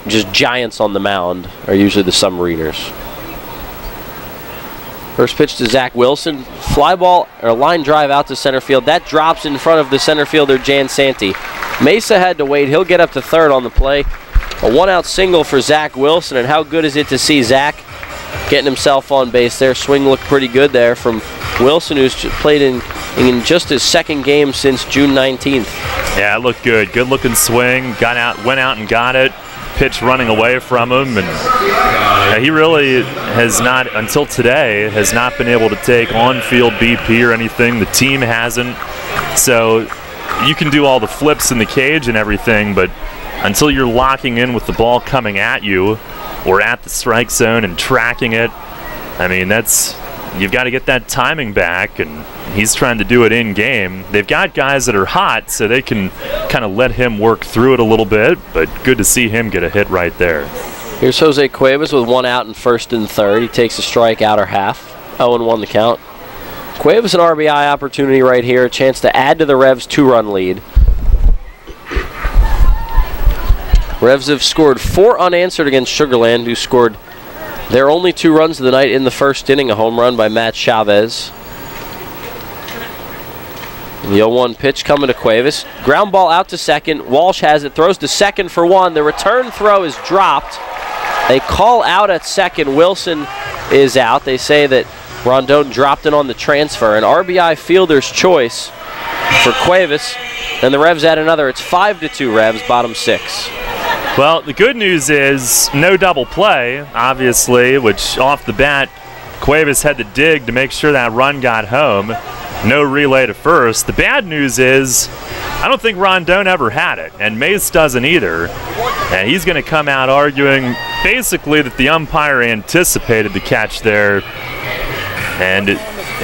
just giants on the mound are usually the submariners. First pitch to Zach Wilson. Fly ball or line drive out to center field. That drops in front of the center fielder, Jan Santee. Mesa had to wait. He'll get up to third on the play. A 1-out single for Zach Wilson. And how good is it to see Zach getting himself on base there? Swing looked pretty good there from Wilson, who's played in just his 2nd game since June 19th. Yeah, it looked good. Good looking swing. Went out and got it. Pitch running away from him, and he really has not, until today, has not been able to take on-field BP or anything. The team hasn't. So you can do all the flips in the cage and everything, but until you're locking in with the ball coming at you or at the strike zone and tracking it, I mean, that's you've got to get that timing back, and he's trying to do it in game. They've got guys that are hot, so they can kind of let him work through it a little bit, but good to see him get a hit right there. Here's Jose Cuevas with one out in first and third. He takes a strike, outer half. 0-1 the count. Cuevas an RBI opportunity right here, a chance to add to the Revs' 2-run lead. Revs have scored 4 unanswered against Sugar Land, who scored their only 2 runs of the night in the first inning, a home run by Matt Chavez. The 0-1 pitch coming to Cuevas. Ground ball out to second. Walsh has it, throws to second for 1. The return throw is dropped. They call out at second. Wilson is out. They say that Rondon dropped it on the transfer. An RBI fielder's choice for Cuevas. And the Revs add another. It's 5-2 Revs, bottom 6. Well, the good news is no double play, obviously, which off the bat, Cuevas had to dig to make sure that run got home. No relay to first. The bad news is I don't think Rondon ever had it, and Mace doesn't either. And he's going to come out arguing basically that the umpire anticipated the catch there, and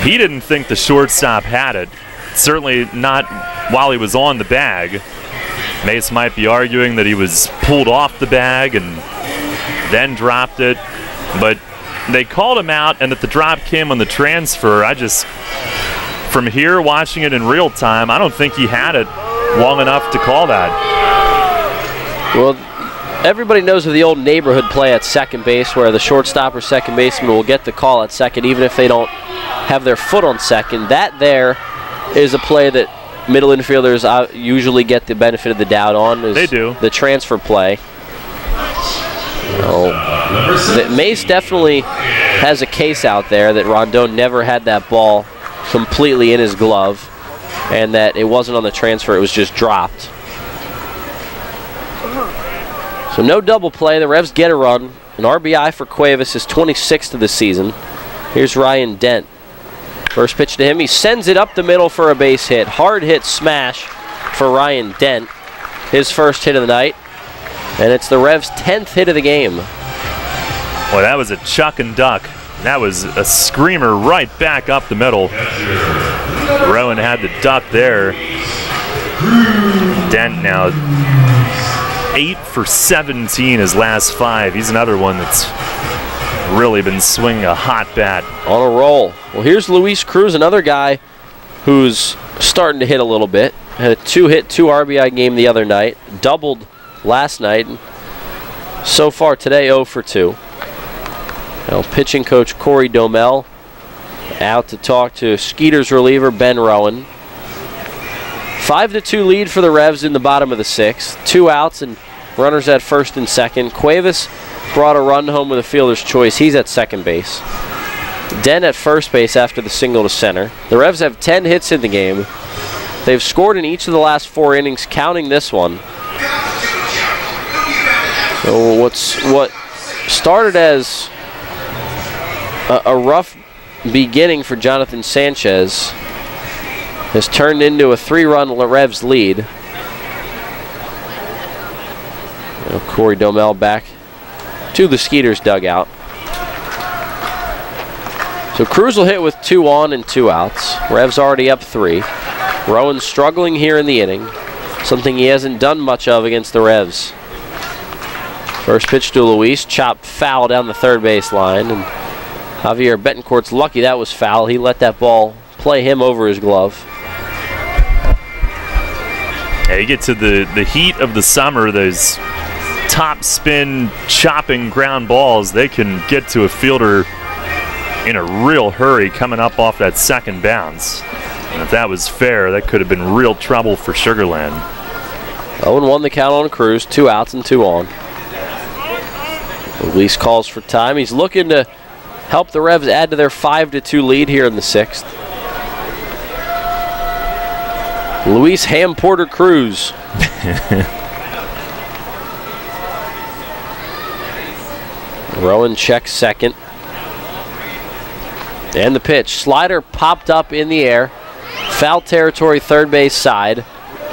he didn't think the shortstop had it. Certainly not while he was on the bag. Mace might be arguing that he was pulled off the bag and then dropped it, but they called him out and that the drop came on the transfer. From here, watching it in real time, I don't think he had it long enough to call that. Well, everybody knows of the old neighborhood play at second base where the shortstop or second baseman will get the call at second even if they don't have their foot on second. That there is a play that middle infielders usually get the benefit of the doubt on. They do. The transfer play. Mace definitely has a case out there that Rondon never had that ball completely in his glove and that it wasn't on the transfer, it was just dropped. So no double play. The Revs get a run. An RBI for Cuevas, his 26th of the season. Here's Ryan Dent. First pitch to him. He sends it up the middle for a base hit. Hard hit smash for Ryan Dent. His first hit of the night. And it's the Revs' 10th hit of the game. Boy, that was a chuck and duck. That was a screamer right back up the middle. Rowan had the duck there. Dent now 8 for 17 his last 5. He's another one that's really been swinging a hot bat. On a roll. Well, here's Luis Cruz, another guy who's starting to hit a little bit. Had a 2-hit, 2 RBI game the other night. Doubled last night. So far today, 0 for 2. Now, pitching coach Corey Domel out to talk to Skeeters reliever Ben Rowan. 5-2 lead for the Revs in the bottom of the 6th. 2 outs and runners at first and second. Cuevas brought a run home with a fielder's choice. He's at second base. Dent at first base after the single to center. The Revs have 10 hits in the game. They've scored in each of the last 4 innings, counting this one. So what started as a rough beginning for Jonathan Sanchez has turned into a 3-run Revs lead. Corey Domel back to the Skeeters dugout. So Cruz will hit with 2 on and 2 outs. Revs already up 3. Rowan struggling here in the inning, something he hasn't done much of against the Revs. First pitch to Luis, chopped foul down the third base line, and Javier Betancourt's lucky that was foul. He let that ball play him over his glove. Yeah, you get to the heat of the summer, those top spin chopping ground balls, they can get to a fielder in a real hurry coming up off that second bounce. And if that was fair, that could have been real trouble for Sugar Land. 0-1 the count on Cruz, 2 outs and 2 on. Luis calls for time. He's looking to help the Revs add to their 5-2 lead here in the 6th. Luis Ham Porter Cruz. Rowan checks second. And the pitch. Slider popped up in the air. Foul territory, third base side.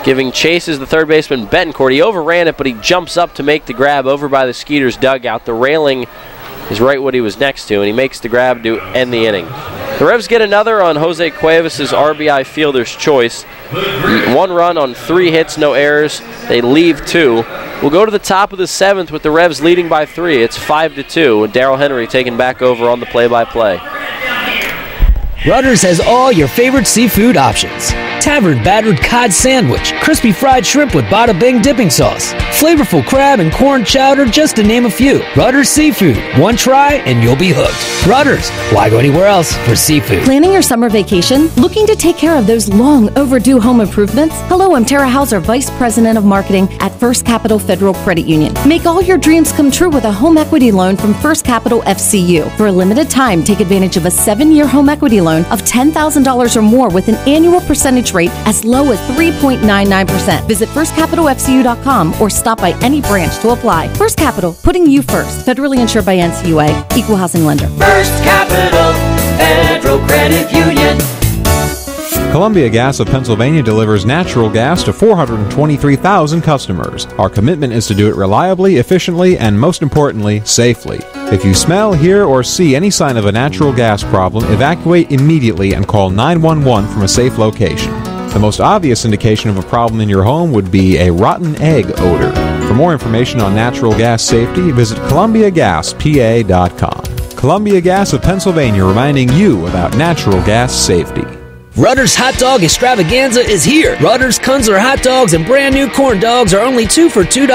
Giving chases the third baseman Betancourt. He overran it, but he jumps up to make the grab over by the Skeeters dugout. The railing is right what he was next to, and he makes the grab to end the inning. The Revs get another on Jose Cuevas' RBI fielder's choice. 1 run on 3 hits, no errors. They leave 2. We'll go to the top of the 7th with the Revs leading by 3. It's 5-2, and Darryl Henry taking back over on the play-by-play. Rutter's has all your favorite seafood options. Tavern battered cod sandwich, crispy fried shrimp with bada bing dipping sauce, flavorful crab and corn chowder, just to name a few. Rutter's Seafood. One try and you'll be hooked. Rutter's. Why go anywhere else for seafood? Planning your summer vacation? Looking to take care of those long overdue home improvements? Hello, I'm Tara Hauser, Vice President of Marketing at First Capital Federal Credit Union. Make all your dreams come true with a home equity loan from First Capital FCU. For a limited time, take advantage of a 7-year home equity loan of $10,000 or more with an annual percentage rate as low as 3.99%. Visit firstcapitalfcu.com or stop by any branch to apply. First Capital, putting you first. Federally insured by NCUA. Equal housing lender. First Capital Federal Credit Union. Columbia Gas of Pennsylvania delivers natural gas to 423,000 customers. Our commitment is to do it reliably, efficiently, and most importantly, safely. If you smell, hear, or see any sign of a natural gas problem, evacuate immediately and call 911 from a safe location. The most obvious indication of a problem in your home would be a rotten egg odor. For more information on natural gas safety, visit ColumbiaGasPA.com. Columbia Gas of Pennsylvania reminding you about natural gas safety. Rutter's Hot Dog Extravaganza is here. Rutter's Kunzler hot dogs and brand new corn dogs are only 2 for $2.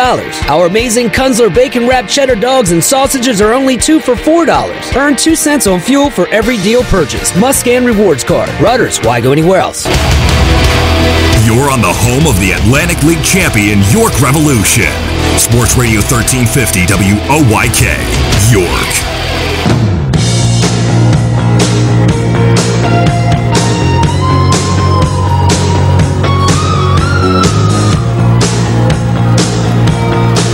Our amazing Kunzler bacon wrapped cheddar dogs and sausages are only 2 for $4. Earn 2 cents on fuel for every deal purchase. Must scan rewards card. Rutter's, why go anywhere else? You're on the home of the Atlantic League champion York Revolution. Sports Radio 1350 WOYK, York.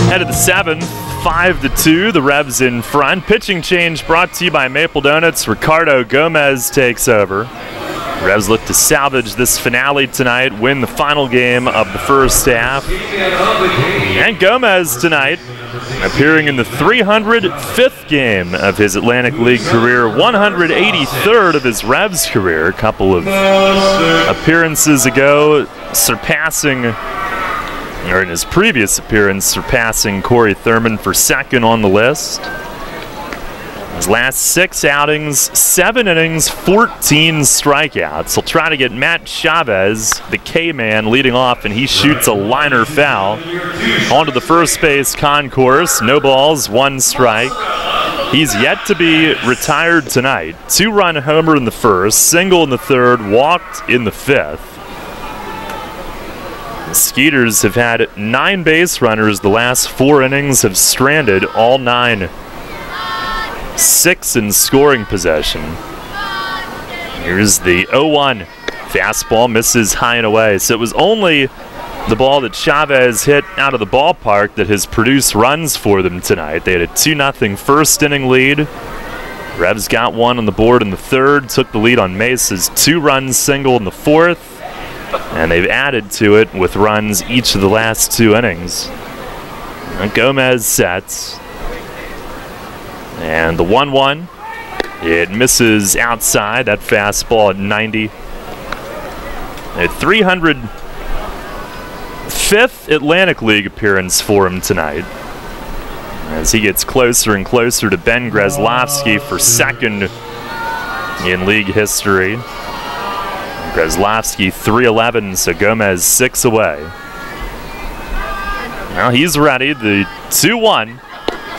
Head of the 7th, 5-2. The Revs in front. Pitching change brought to you by Maple Donuts. Ricardo Gomez takes over. Revs look to salvage this finale tonight, win the final game of the first half. And Gomez tonight appearing in the 305th game of his Atlantic League career, 183rd of his Revs career. A couple of appearances ago, in his previous appearance, surpassing Corey Thurman for second on the list. His last 6 outings, 7 innings, 14 strikeouts. He'll try to get Matt Chavez, the K-man, leading off, and he shoots a liner foul onto the first base concourse. No balls, 1 strike. He's yet to be retired tonight. 2-run homer in the first, single in the third, walked in the 5th. The Skeeters have had 9 base runners. The last 4 innings have stranded all 9. 6 in scoring possession. Here's the 0-1. Fastball misses high and away. So it was only the ball that Chavez hit out of the ballpark that has produced runs for them tonight. They had a 2-0 first inning lead. Revs got 1 on the board in the 3rd, took the lead on Mesa's 2-run single in the 4th, and they've added to it with runs each of the last 2 innings. And Gomez sets. And the 1-1, it misses outside. That fastball at 90. A 305th Atlantic League appearance for him tonight, as he gets closer and closer to Ben Grzelowski for second in league history. Grzelowski 311, so Gomez 6 away. Now he's ready. The 2-1.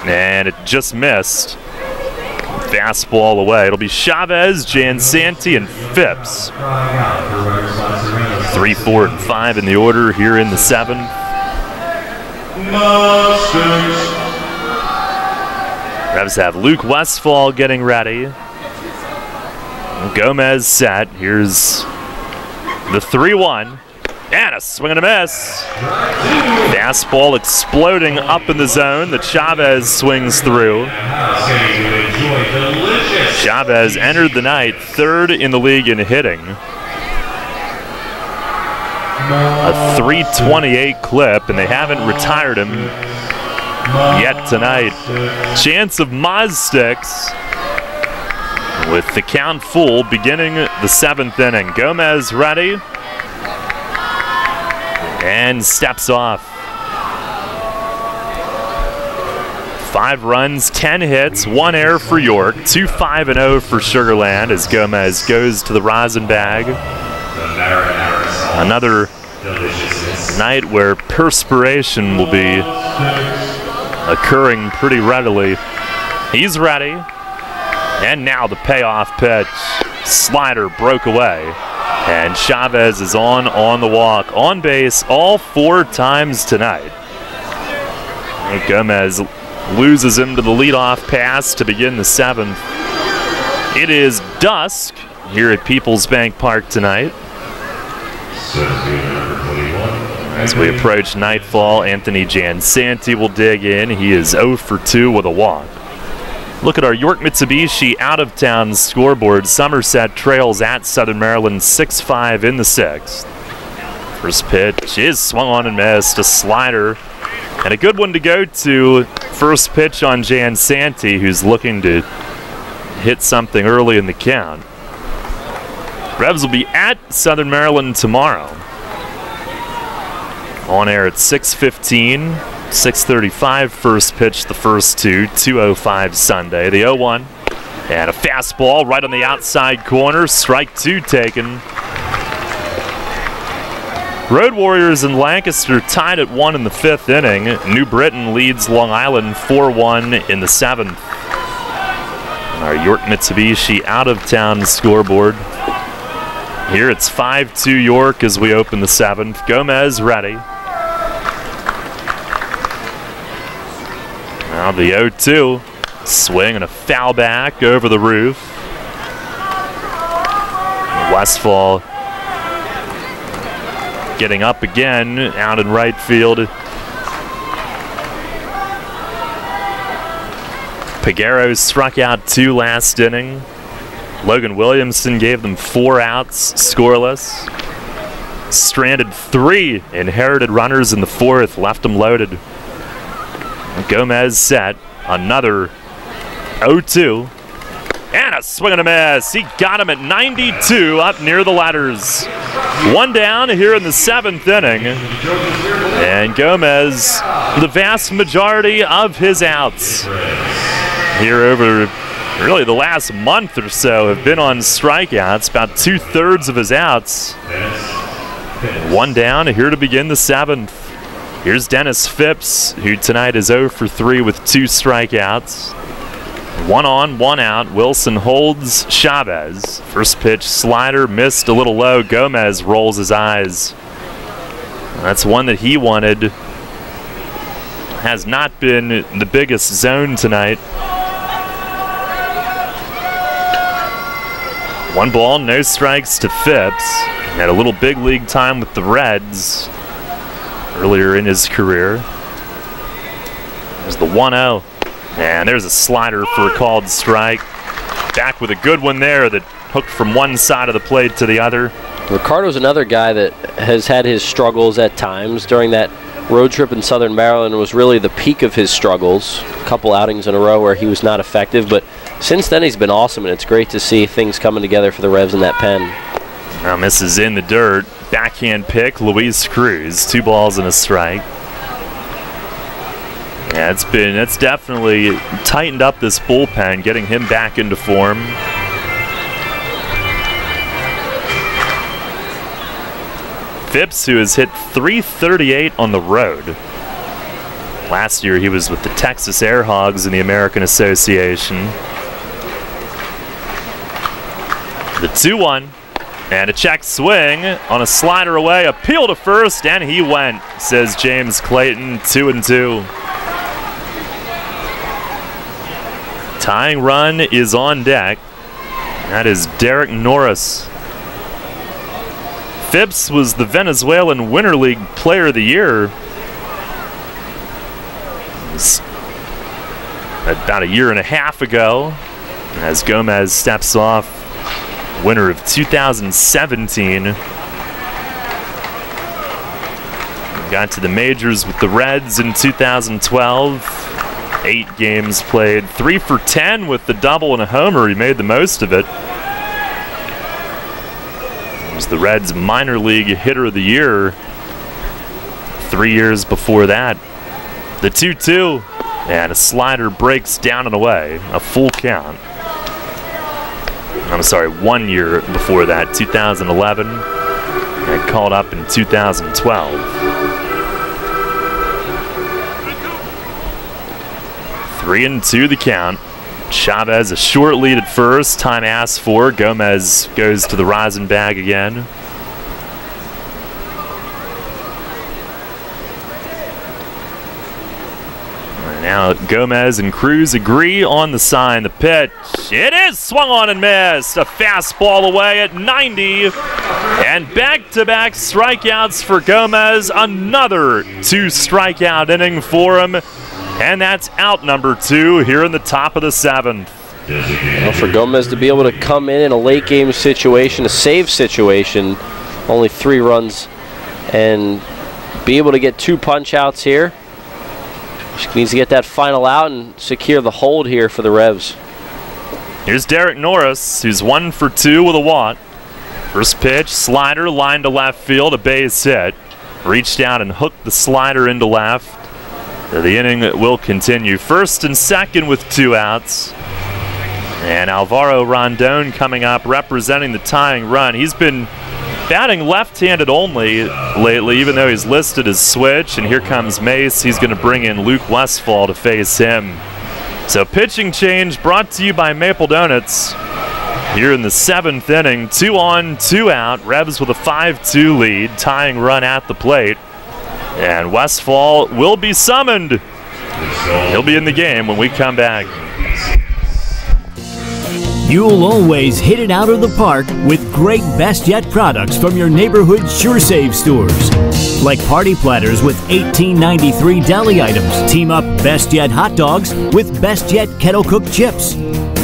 And it just missed. Fastball away. It'll be Chavez, Jansanti, and Phipps. 3, 4, and 5 in the order here in the 7th. Revs have Luke Westfall getting ready. Gomez set. Here's the 3-1. And a swing and a miss. Fastball exploding up in the zone that Chavez swings through. Chavez entered the night 3rd in the league in hitting. A 328 clip, and they haven't retired him yet tonight. Chance of Moz sticks. with the count full beginning the 7th inning. Gomez ready and steps off. 5 runs, 10 hits, 1 error for York, 2 5-0 for Sugar Land as Gomez goes to the rosin bag. Another night where perspiration will be occurring pretty readily. He's ready, and now the payoff pitch. Slider broke away, and Chavez is on the walk. On base all 4 times tonight. Gomez loses him to the leadoff pass to begin the 7th. It is dusk here at Peoples Bank Park tonight. As we approach nightfall, Anthony Jansanti will dig in. He is 0 for 2 with a walk. Look at our York Mitsubishi out-of-town scoreboard. Somerset trails at Southern Maryland 6-5 in the 6th. First pitch is swung on and missed. A slider. And a good one to go to. First pitch on Jansanti, who's looking to hit something early in the count. Revs will be at Southern Maryland tomorrow. On air at 6:15, 6:35 first pitch, the first 2:05 Sunday. The 0-1 and a fastball right on the outside corner. Strike 2 taken. Road Warriors in Lancaster tied at 1 in the 5th inning. New Britain leads Long Island 4-1 in the 7th. Our York Mitsubishi out-of-town scoreboard. Here it's 5-2 York as we open the 7th. Gomez ready. Now the 0-2. Swing and a foul back over the roof. Westfall getting up again out in right field. Peguero struck out 2 last inning. Logan Williamson gave them 4 outs, scoreless. Stranded 3 inherited runners in the 4th, left them loaded. Gomez set, another 0-2. And a swing and a miss. He got him at 92 up near the ladders. 1 down here in the 7th inning. And Gomez, the vast majority of his outs here over really the last month or so have been on strikeouts. About 2/3 of his outs. 1 down here to begin the 7th. Here's Dennis Phipps, who tonight is 0 for 3 with 2 strikeouts. 1 on, 1 out. Wilson holds Chavez. First pitch slider missed a little low. Gomez rolls his eyes. That's one that he wanted. Has not been the biggest zone tonight. 1 ball, no strikes to Phipps. Had a little big league time with the Reds earlier in his career. There's the 1-0. And there's a slider for a called strike. Back with a good one there that hooked from one side of the plate to the other. Ricardo's another guy that has had his struggles at times. During that road trip in Southern Maryland was really the peak of his struggles. A couple outings in a row where he was not effective, but since then he's been awesome, and it's great to see things coming together for the Revs in that pen. Now misses in the dirt. Backhand pick, Luis Cruz. 2 balls and a strike. Yeah, it's definitely tightened up this bullpen, getting him back into form. Phipps, who has hit .338 on the road. Last year he was with the Texas Air Hogs in the American Association. The 2-1. And a check swing on a slider away. Appeal to first, and he went, says James Clayton. 2-2. Tying run is on deck. That is Derek Norris. Phipps was the Venezuelan Winter League Player of the Year about a year and a half ago, as Gomez steps off, winner of 2017. Got to the majors with the Reds in 2012. 8 games played, 3 for 10 with the double and a homer. He made the most of it. He was the Reds minor league hitter of the year 3 years before that. The 2-2, and a slider breaks down and away, a full count. I'm sorry, 1 year before that, 2011, and called up in 2012. 3-2 the count. Chavez a short lead at first. Time asked for. Gomez goes to the rosin bag again. And now Gomez and Cruz agree on the sign. The pitch. It is swung on and missed. A fastball away at 90. And back-to-back strikeouts for Gomez. Another 2-strikeout inning for him. And that's out number 2 here in the top of the 7th. Well, for Gomez to be able to come in a late game situation, a save situation, only 3 runs, and be able to get 2 punch outs here. Just needs to get that final out and secure the hold here for the Revs. Here's Derek Norris, who's 1 for 2 with a walk. First pitch, slider, line to left field, a base hit. Reached out and hooked the slider into left. The inning will continue. First and second with 2 outs. And Alvaro Rondon coming up representing the tying run. He's been batting left-handed only lately, even though he's listed as switch. And here comes Mace. He's going to bring in Luke Westfall to face him. So pitching change brought to you by Maple Donuts. Here in the 7th inning, 2 on, 2 out. Revs with a 5-2 lead, tying run at the plate. And Westfall will be summoned. He'll be in the game when we come back. You'll always hit it out of the park with great Best Yet products from your neighborhood SureSave stores. Like party platters with $18.93 deli items. Team up Best Yet hot dogs with Best Yet kettle cooked chips.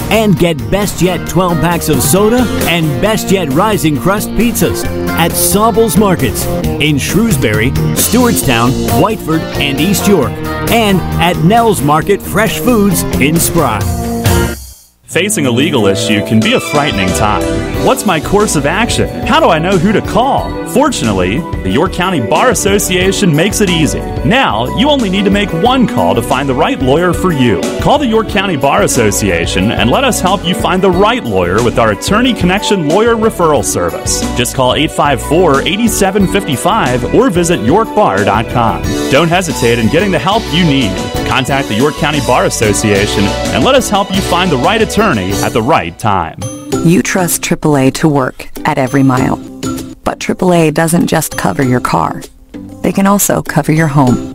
And get Best Yet 12 packs of soda and Best Yet Rising Crust pizzas at Sobel's Markets in Shrewsbury, Stewartstown, Whiteford, and East York. And at Nell's Market Fresh Foods in Spry. Facing a legal issue can be a frightening time. What's my course of action? How do I know who to call? Fortunately, the York County Bar Association makes it easy. Now, you only need to make one call to find the right lawyer for you. Call the York County Bar Association and let us help you find the right lawyer with our Attorney Connection Lawyer Referral Service. Just call 854-8755 or visit yorkbar.com. Don't hesitate in getting the help you need. Contact the York County Bar Association and let us help you find the right attorney at the right time. You trust AAA to work at every mile. But AAA doesn't just cover your car. They can also cover your home.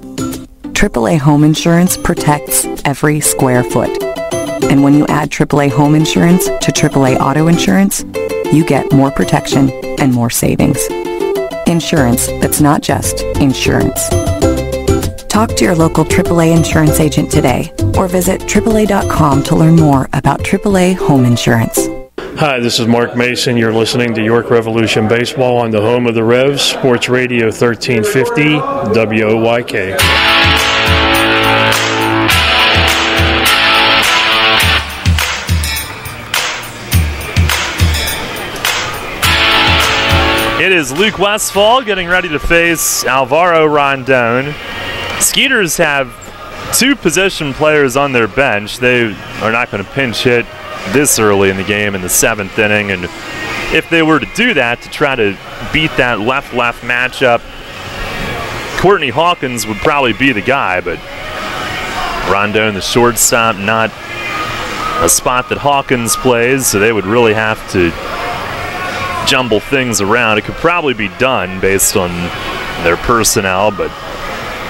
AAA Home Insurance protects every square foot. And when you add AAA Home Insurance to AAA Auto Insurance, you get more protection and more savings. Insurance that's not just insurance. Talk to your local AAA insurance agent today or visit AAA.com to learn more about AAA Home Insurance. Hi, this is Mark Mason. You're listening to York Revolution Baseball on the home of the Revs, Sports Radio 1350, WOYK. It is Luke Westfall getting ready to face Alvaro Rondon. Skeeters have 2 position players on their bench. They are not going to pinch hit this early in the game in the 7th inning, and if they were to do that to try to beat that left-left matchup, Courtney Hawkins would probably be the guy, but Rondon, the shortstop, not a spot that Hawkins plays, so they would really have to jumble things around. It could probably be done based on their personnel, but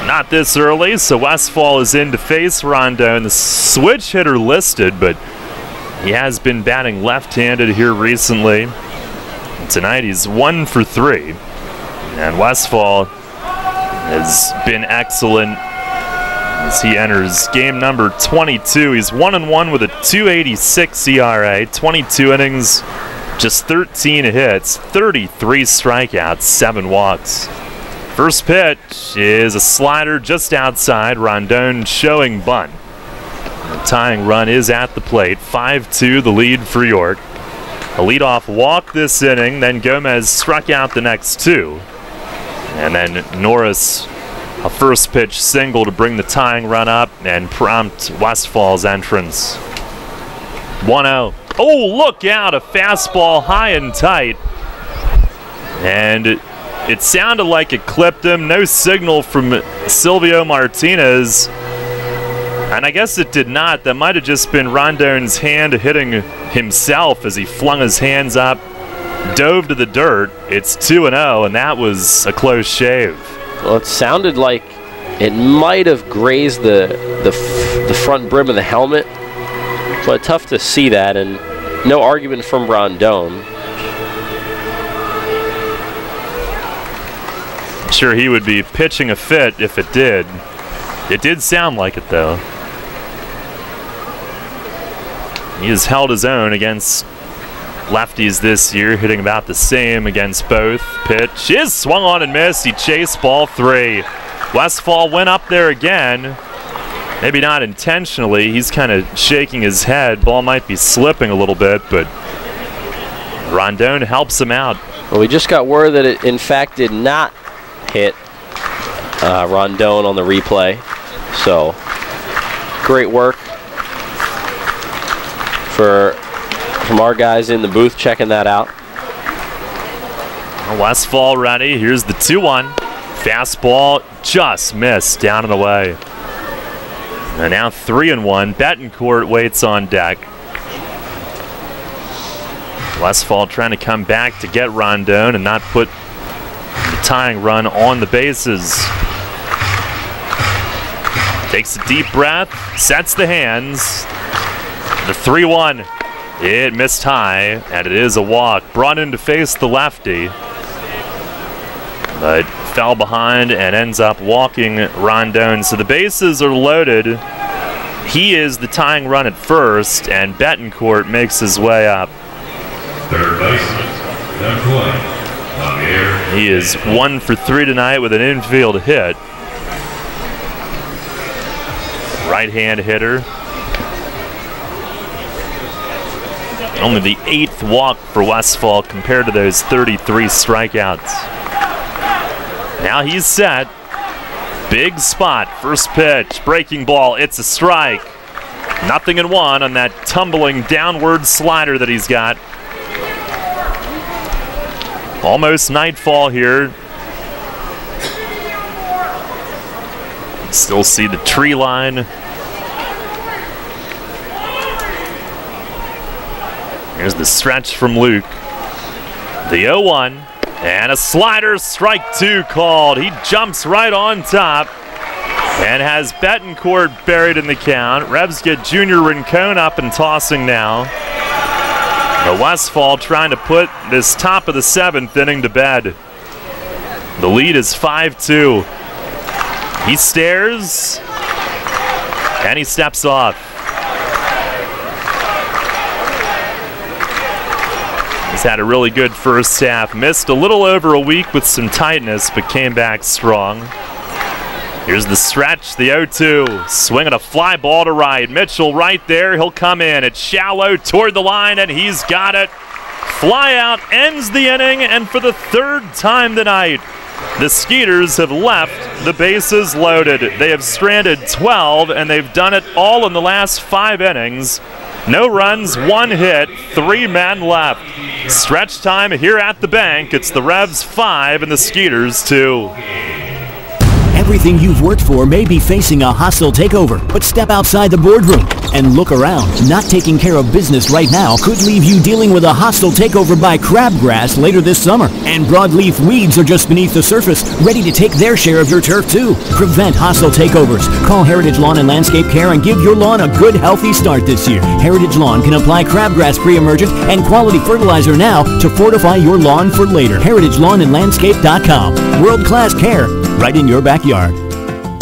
not this early, so Westfall is in to face Rondon, the switch hitter listed, but he has been batting left-handed here recently. And tonight he's 1 for 3. And Westfall has been excellent as he enters game number 22. He's 1-1 with a .286 ERA, 22 innings, just 13 hits, 33 strikeouts, 7 walks. First pitch is a slider just outside. Rondon showing bunt. tying run is at the plate. 5-2 the lead for York. A leadoff walk this inning, then Gomez struck out the next two. And then Norris, a first pitch single to bring the tying run up and prompt Westfall's entrance. 1-0. Oh, look out, a fastball high and tight. And it sounded like it clipped him. No signal from Silvio Martinez. And I guess it did not. That might have just been Rondone's hand hitting himself as he flung his hands up, dove to the dirt. It's 2-0, and that was a close shave. Well, it sounded like it might have grazed the front brim of the helmet, but tough to see that, and no argument from Rondone. I'm sure he would be pitching a fit if it did. It did sound like it, though. He has held his own against lefties this year, hitting about the same against both. Pitch is swung on and missed. He chased ball 3. Westfall went up there again. Maybe not intentionally. He's kind of shaking his head. Ball might be slipping a little bit, but Rondone helps him out. Well, we just got word that it, in fact, did not hit Rondone on the replay. So, great work from our guys in the booth checking that out. Westfall ready. Here's the 2-1. Fastball just missed down and away. And now 3-1. Betancourt waits on deck. Westfall trying to come back to get Rondone and not put the tying run on the bases. Takes a deep breath, sets the hands. The 3-1. It missed high, and it is a walk. Brought in to face the lefty, but fell behind and ends up walking Rondone. So the bases are loaded. He is the tying run at first, and Betancourt makes his way up. Third baseman, Javier. He is 1 for 3 tonight with an infield hit. Right-hand hitter. Only the 8th walk for Westfall compared to those 33 strikeouts. Now he's set. Big spot. First pitch. Breaking ball. It's a strike. 0-1 on that tumbling downward slider that he's got. Almost nightfall here. Still see the tree line. Here's the stretch from Luke. The 0-1 and a slider, strike 2 called. He jumps right on top and has Betancourt buried in the count. Revs get Junior Rincon up and tossing now. The Westfall trying to put this top of the 7th inning to bed. The lead is 5-2. He stares and he steps off. He's had a really good first half. Missed a little over a week with some tightness, but came back strong. Here's the stretch, the 0-2. Swinging a fly ball to right. Mitchell right there. He'll come in. It's shallow toward the line, and he's got it. Fly out ends the inning, and for the 3rd time tonight, the Skeeters have left the bases loaded. They have stranded 12, and they've done it all in the last 5 innings. No runs, 1 hit, 3 men left. Stretch time here at the bank. It's the Revs 5 and the Skeeters 2. Everything you've worked for may be facing a hostile takeover, but step outside the boardroom and look around. Not taking care of business right now could leave you dealing with a hostile takeover by crabgrass later this summer. And broadleaf weeds are just beneath the surface, ready to take their share of your turf too. Prevent hostile takeovers. Call Heritage Lawn and Landscape Care and give your lawn a good, healthy start this year. Heritage Lawn can apply crabgrass pre-emergent and quality fertilizer now to fortify your lawn for later. HeritageLawnandLandscape.com. World-class care right in your backyard.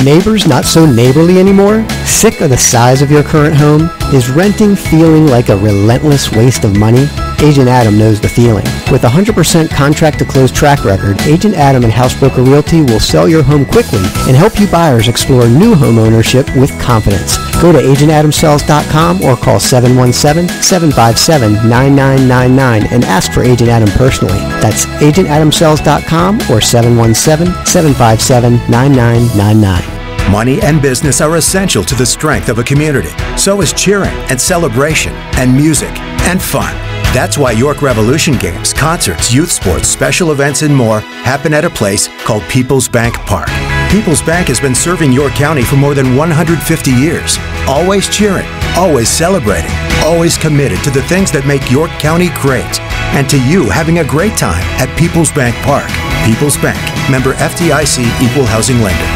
Neighbors not so neighborly anymore? Sick of the size of your current home? Is renting feeling like a relentless waste of money? Agent Adam knows the feeling. With a 100% contract-to-close track record, Agent Adam and Housebroker Realty will sell your home quickly and help you buyers explore new home ownership with confidence. Go to agentadamsells.com or call 717-757-9999 and ask for Agent Adam personally. That's agentadamsells.com or 717-757-9999. Money and business are essential to the strength of a community. So is cheering and celebration and music and fun. That's why York Revolution games, concerts, youth sports, special events, and more happen at a place called People's Bank Park. People's Bank has been serving York County for more than 150 years. Always cheering, always celebrating, always committed to the things that make York County great. And to you having a great time at People's Bank Park. People's Bank, member FDIC, equal housing lender.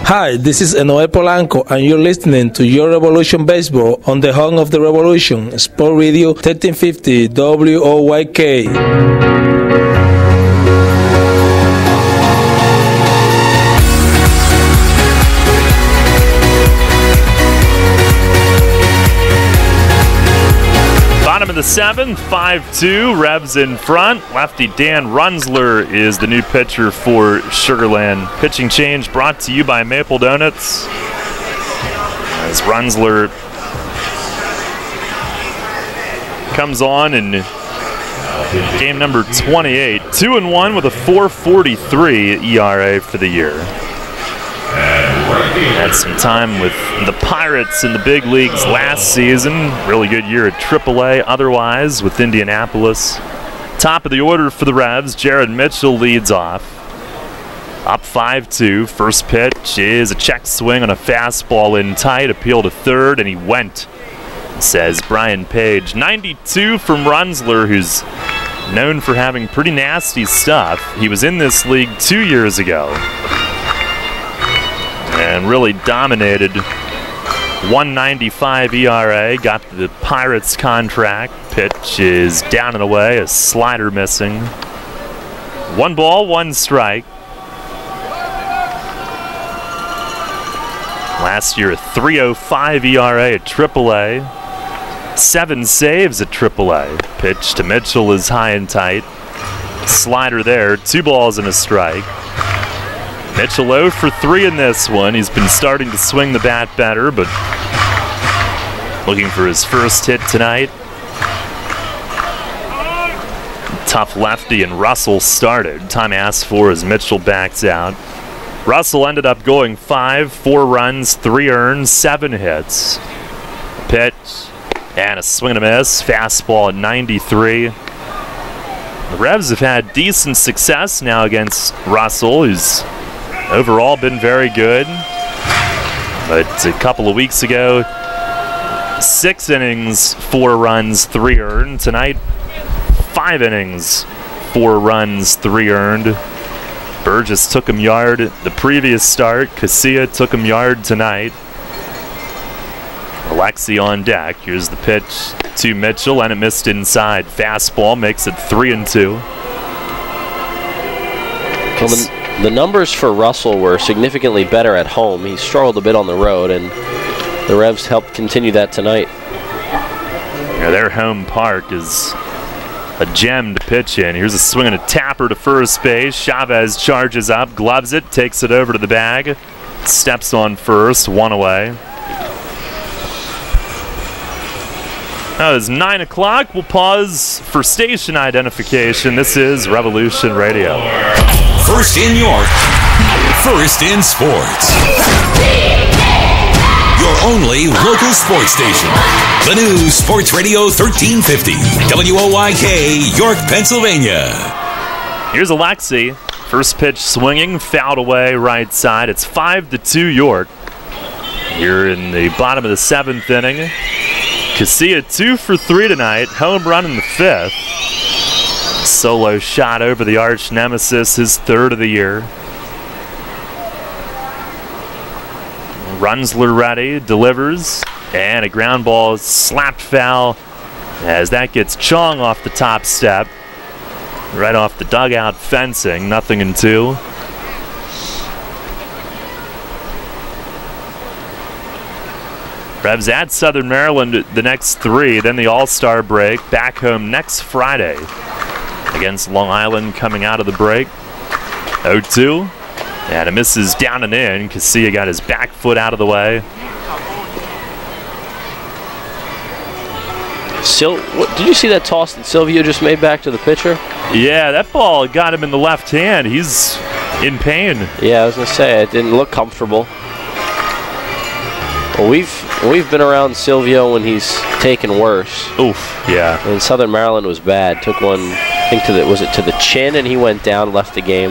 Hi, this is Enoel Polanco, and you're listening to Your Revolution Baseball on the Home of the Revolution, Sport Radio 1350 WOYK. Bottom of the seventh, 5-2, Revs in front. Lefty Dan Runzler is the new pitcher for Sugarland. Pitching change brought to you by Maple Donuts. As Runzler comes on in game number 28. 2-1 with a 4.43 ERA for the year. Had some time with the Pirates in the big leagues last season. Really good year at AAA otherwise with Indianapolis. Top of the order for the Revs, Jared Mitchell leads off. Up 5-2. First pitch is a check swing on a fastball in tight. Appeal to third, and he went, says Brian Page. 92 from Runzler, who's known for having pretty nasty stuff. He was in this league 2 years ago and really dominated. 1.95 ERA, got the Pirates contract. Pitch is down and away, a slider missing. 1 ball, 1 strike. Last year, a 3.05 ERA at AAA. 7 saves at AAA. Pitch to Mitchell is high and tight. Slider there, 2 balls and a strike. Mitchell 0 for 3 in this one. He's been starting to swing the bat better, but looking for his first hit tonight. Tough lefty, and Russell started. Time asked for as Mitchell backs out. Russell ended up going 5, 4 runs, 3 earned, 7 hits. Pitch, and a swing and a miss. Fastball at 93. The Revs have had decent success now against Russell, who's overall been very good. But a couple of weeks ago, 6 innings, 4 runs, 3 earned. Tonight, 5 innings, 4 runs, 3 earned. Burgess took him yard the previous start. Casilla took him yard tonight. Alexi on deck. Here's the pitch to Mitchell, and it missed inside. Fastball makes it 3-2. Well, the numbers for Russell were significantly better at home. He struggled a bit on the road, and the Revs helped continue that tonight. Yeah, their home park is a gem to pitch in. Here's a swing and a tapper to first base. Chavez charges up, gloves it, takes it over to the bag, steps on first, 1 away. Now it's 9 o'clock. We'll pause for station identification. This is Revolution Radio. First in York, first in sports. Your only local sports station. The new Sports Radio 1350, WOYK, York, Pennsylvania. Here's Alexi. First pitch swinging, fouled away right side. It's 5-2 York. Here in the bottom of the 7th inning. Casilla 2 for 3 tonight. Home run in the 5th. Solo shot over the arch nemesis, his 3rd of the year. Runzler ready, delivers, and a ground ball slapped foul as that gets Chong off the top step. Right off the dugout fencing, 0-2. Revs at Southern Maryland the next 3, then the All-Star break, back home next Friday against Long Island coming out of the break. 0-2, and a miss is down and in. Casilla got his back foot out of the way. Did you see that toss that Silvio just made back to the pitcher? Yeah, that ball got him in the left hand. He's in pain. Yeah, I was going to say, it didn't look comfortable. Well, we've been around Silvio when he's taken worse. Oof, yeah. And Southern Maryland was bad. Took one, I think, to the chin, and he went down, left the game.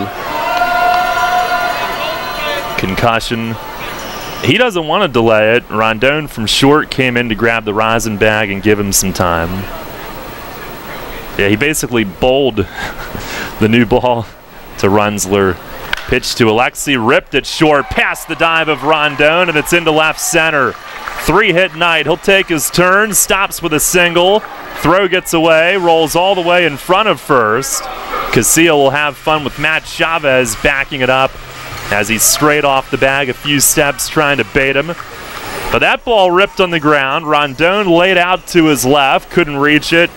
Concussion. He doesn't want to delay it. Rondon from short came in to grab the rosin bag and give him some time. Yeah, he basically bowled the new ball to Runzler. Pitch to Alexi, ripped it short, past the dive of Rondon, and it's into left center. 3-hit night. He'll take his turn, stops with a single. Throw gets away, rolls all the way in front of first. Casilla will have fun with Matt Chavez backing it up as he's straight off the bag a few steps trying to bait him. But that ball ripped on the ground. Rondon laid out to his left, couldn't reach it.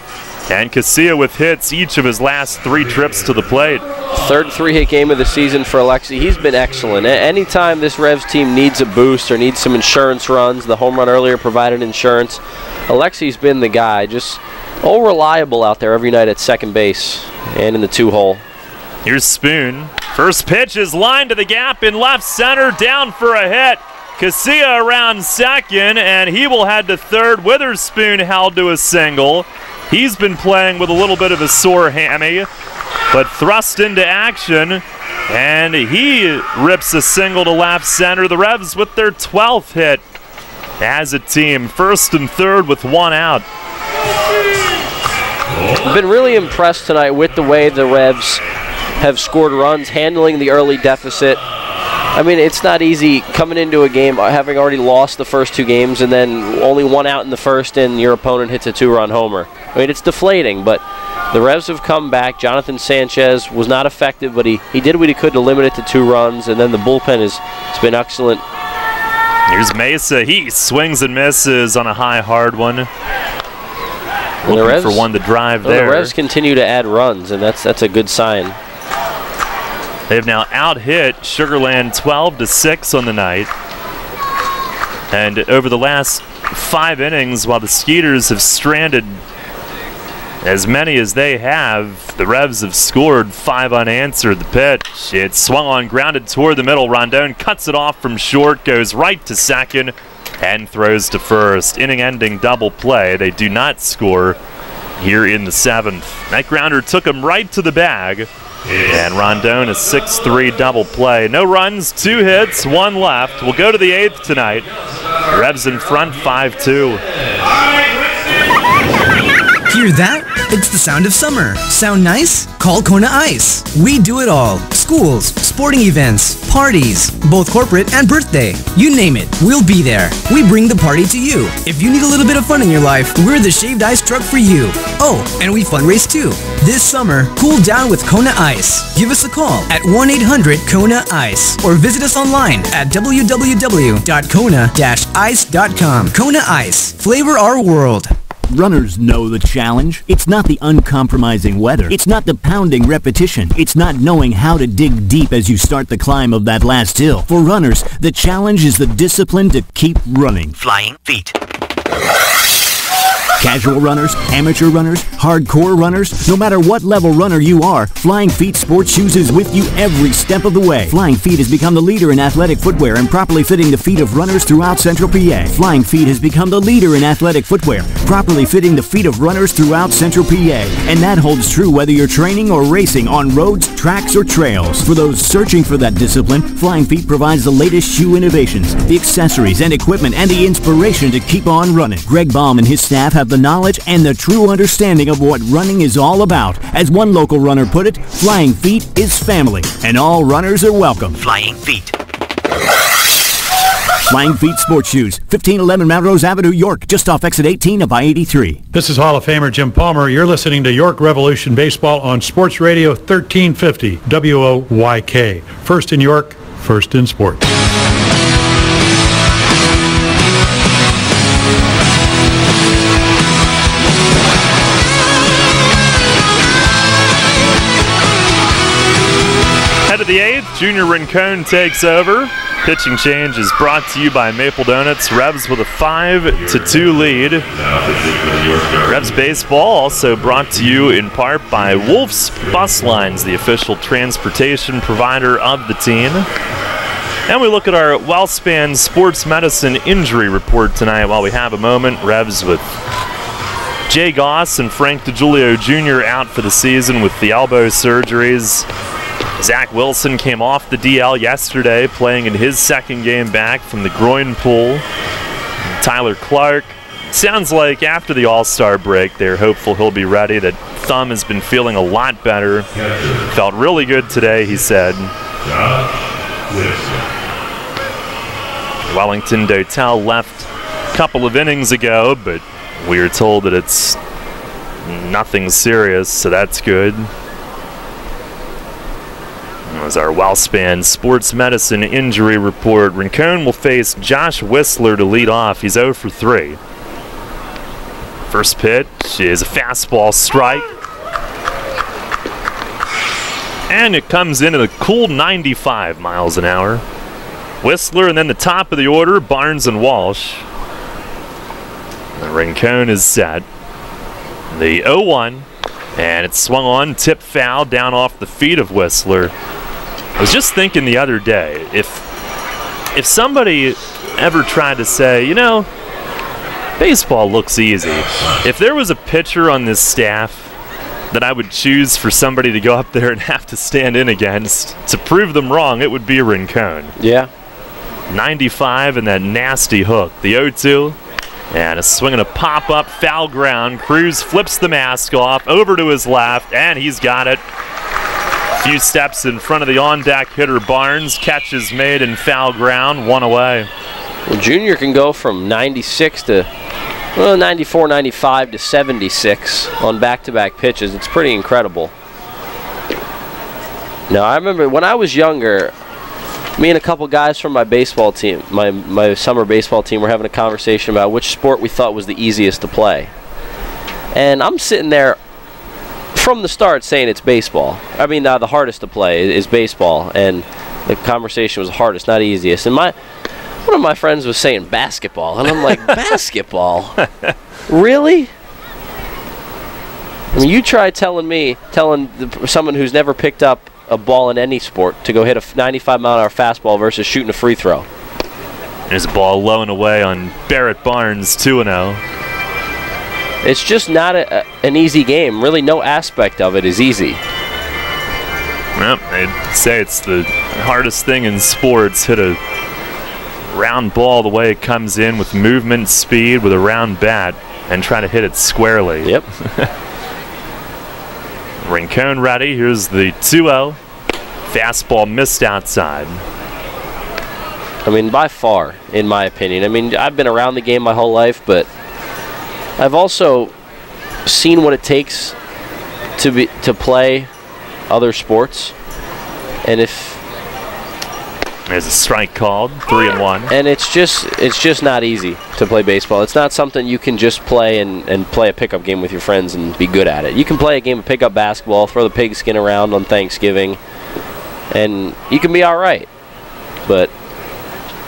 And Casilla with hits each of his last 3 trips to the plate. Third 3-hit game of the season for Alexi. He's been excellent. Anytime this Revs team needs a boost or needs some insurance runs, the home run earlier provided insurance, Alexi's been the guy. Just reliable out there every night at second base and in the 2-hole. Here's Spoon. First pitch is lined to the gap in left center, down for a hit. Casilla around second, and he will head to third. Witherspoon held to a single. He's been playing with a little bit of a sore hammy, but thrust into action, and he rips a single to left center. The Revs with their 12th hit as a team. First and third with 1 out. I've been really impressed tonight with the way the Revs have scored runs, handling the early deficit. I mean, it's not easy coming into a game having already lost the first 2 games and then only 1 out in the first and your opponent hits a 2-run homer. I mean, it's deflating, but the Revs have come back. Jonathan Sanchez was not effective, but he did what he could to limit it to 2 runs, and then the bullpen has been excellent. Here's Mesa. He swings and misses on a high, hard one. Looking for one to drive there. The Revs continue to add runs, and that's a good sign. They've now out-hit Sugarland 12-6 on the night. And over the last 5 innings, while the Skeeters have stranded as many as they have, the Revs have scored 5 unanswered. The pitch, it's swung on, grounded toward the middle. Rondon cuts it off from short, goes right to second, and throws to first. Inning-ending double play. They do not score here in the 7th. That grounder took him right to the bag. And Rondon a 6-3 double play. No runs, 2 hits, 1 left. We'll go to the 8th tonight. Revs in front 5-2. Hear that? It's the sound of summer. Sound nice? Call Kona Ice. We do it all. Schools, sporting events, parties, both corporate and birthday. You name it, we'll be there. We bring the party to you. If you need a little bit of fun in your life, we're the shaved ice truck for you. Oh, and we fundraise too. This summer, cool down with Kona Ice. Give us a call at 1-800-KONA-ICE or visit us online at www.kona-ice.com. Kona Ice. Flavor our world. Runners know the challenge. It's not the uncompromising weather. It's not the pounding repetition. It's not knowing how to dig deep as you start the climb of that last hill. For runners, the challenge is the discipline to keep running. Flying feet. Casual runners, amateur runners, hardcore runners, no matter what level runner you are, Flying Feet Sports Shoes is with you every step of the way. Flying Feet has become the leader in athletic footwear and properly fitting the feet of runners throughout Central PA. Flying Feet has become the leader in athletic footwear, properly fitting the feet of runners throughout Central PA. And that holds true whether you're training or racing on roads, tracks, or trails. For those searching for that discipline, Flying Feet provides the latest shoe innovations, the accessories and equipment, and the inspiration to keep on running. Greg Baum and his staff have the knowledge and the true understanding of what running is all about. As one local runner put it, Flying Feet is family, and all runners are welcome. Flying Feet. Flying Feet Sports Shoes, 1511 Melrose Avenue, York, just off exit 18 of I-83. This is Hall of Famer Jim Palmer. You're listening to York Revolution Baseball on Sports Radio 1350 WOYK. First in York, first in sports. Head of the 8th, Junior Rincon takes over. Pitching change is brought to you by Maple Donuts. Revs with a 5-2 lead. Revs baseball also brought to you in part by Wolf's Bus Lines, the official transportation provider of the team. And we look at our WellSpan Sports Medicine injury report tonight while we have a moment. Revs with Jay Goss and Frank DiGiulio Jr. out for the season with the elbow surgeries. Zach Wilson came off the DL yesterday, playing in his second game back from the groin pull. Tyler Clark, sounds like after the All-Star break, they're hopeful he'll be ready. That thumb has been feeling a lot better. Felt really good today, he said. Wellington Dotel left a couple of innings ago, but we are told that it's nothing serious, so that's good. As our WellSpan Sports Medicine injury report, Rincon will face Josh Whistler to lead off. He's 0 for 3. First pitch is a fastball strike. And it comes in at a cool 95 miles an hour. Whistler, and then the top of the order, Barnes and Walsh. And Rincon is set. The 0-1, and it's swung on, tip foul down off the feet of Whistler. I was just thinking the other day, if somebody ever tried to say, you know, baseball looks easy. If there was a pitcher on this staff that I would choose for somebody to go up there and have to stand in against to prove them wrong, it would be Rincon. Yeah. 95 and that nasty hook. The 0-2. And a swing and a pop-up, foul ground. Cruz flips the mask off, over to his left, and he's got it. A few steps in front of the on-deck hitter Barnes. Catch is made in foul ground, one away. Well, Junior can go from 96 to 94, 95 to 76 on back-to-back pitches. It's pretty incredible. Now, I remember when I was younger, me and a couple guys from my baseball team, my summer baseball team, were having a conversation about which sport we thought was the easiest to play. And I'm sitting there from the start saying it's baseball. I mean, the hardest to play is baseball, and the conversation was hardest, not easiest. And one of my friends was saying basketball, and I'm like, basketball? Really? I mean, you try telling someone who's never picked up a ball in any sport to go hit a 95-mile-an-hour fastball versus shooting a free throw. There's a ball low and away on Barrett Barnes, 2-0. It's just not an easy game. Really, no aspect of it is easy. Well, I'd say it's the hardest thing in sports. Hit a round ball the way it comes in with movement, speed, with a round bat, and try to hit it squarely. Yep. Rincon ready. Here's the 2-0. Fastball missed outside. I mean, by far, in my opinion. I mean, I've been around the game my whole life, but I've also seen what it takes to play other sports. And if there's a strike called, 3-1. And it's just not easy to play baseball. It's not something you can just play and play a pickup game with your friends and be good at it. You can play a game of pickup basketball, throw the pigskin around on Thanksgiving, and you can be all right. But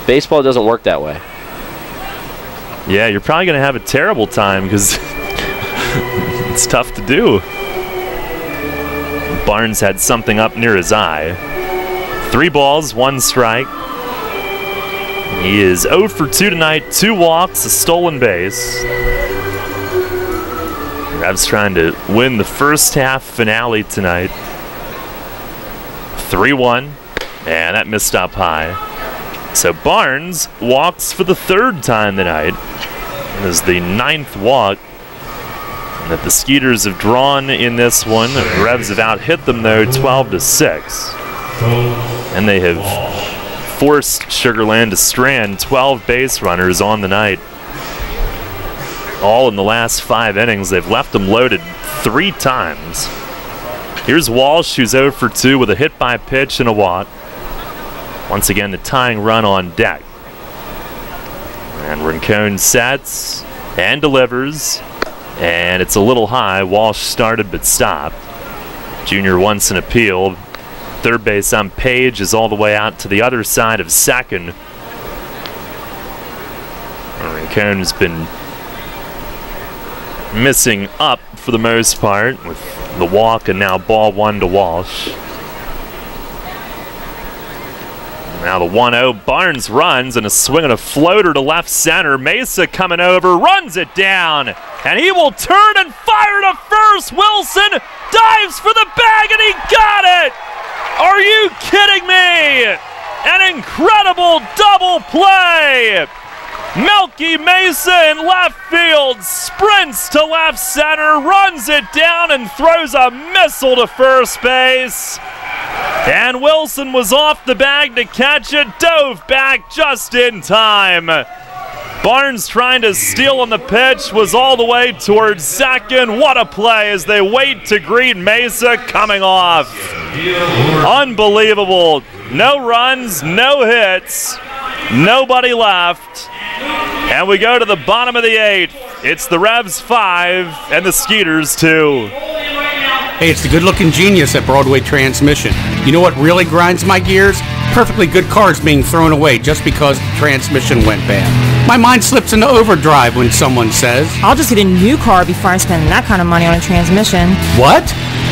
baseball doesn't work that way. Yeah, you're probably going to have a terrible time because it's tough to do. Barnes had something up near his eye. 3 balls, 1 strike. He is 0 for 2 tonight, 2 walks, a stolen base. Revs trying to win the first half finale tonight. 3-1, and that missed up high. So Barnes walks for the 3rd time tonight. This is the 9th walk that the Skeeters have drawn in this one. The Revs have out-hit them, though, 12-6. And they have forced Sugarland to strand 12 base runners on the night. All in the last 5 innings. They've left them loaded 3 times. Here's Walsh, who's 0 for 2 with a hit by pitch and a walk. Once again, the tying run on deck. And Rincon sets and delivers. And it's a little high. Walsh started but stopped. Junior wants an appeal. Third base on Page is all the way out to the other side of second. Rincon's been missing up for the most part with the walk, and now ball 1 to Walsh. Now the 1-0, Barnes runs, and a swing and a floater to left center. Mesa coming over, runs it down, and he will turn and fire to first. Wilson dives for the bag, and he got it! Are you kidding me? An incredible double play! Melky Mesa in left field, sprints to left center, runs it down, and throws a missile to first base. And Wilson was off the bag to catch it, dove back just in time. Barnes trying to steal on the pitch, was all the way towards second. What a play as they wait to greet Mesa coming off. Unbelievable. No runs, no hits, nobody left. And we go to the bottom of the 8th. It's the Revs 5 and the Skeeters 2. Hey, it's the good-looking genius at Broadway Transmission. You know what really grinds my gears? Perfectly good cars being thrown away just because the transmission went bad. My mind slips into overdrive when someone says, I'll just get a new car before I spend that kind of money on a transmission. What?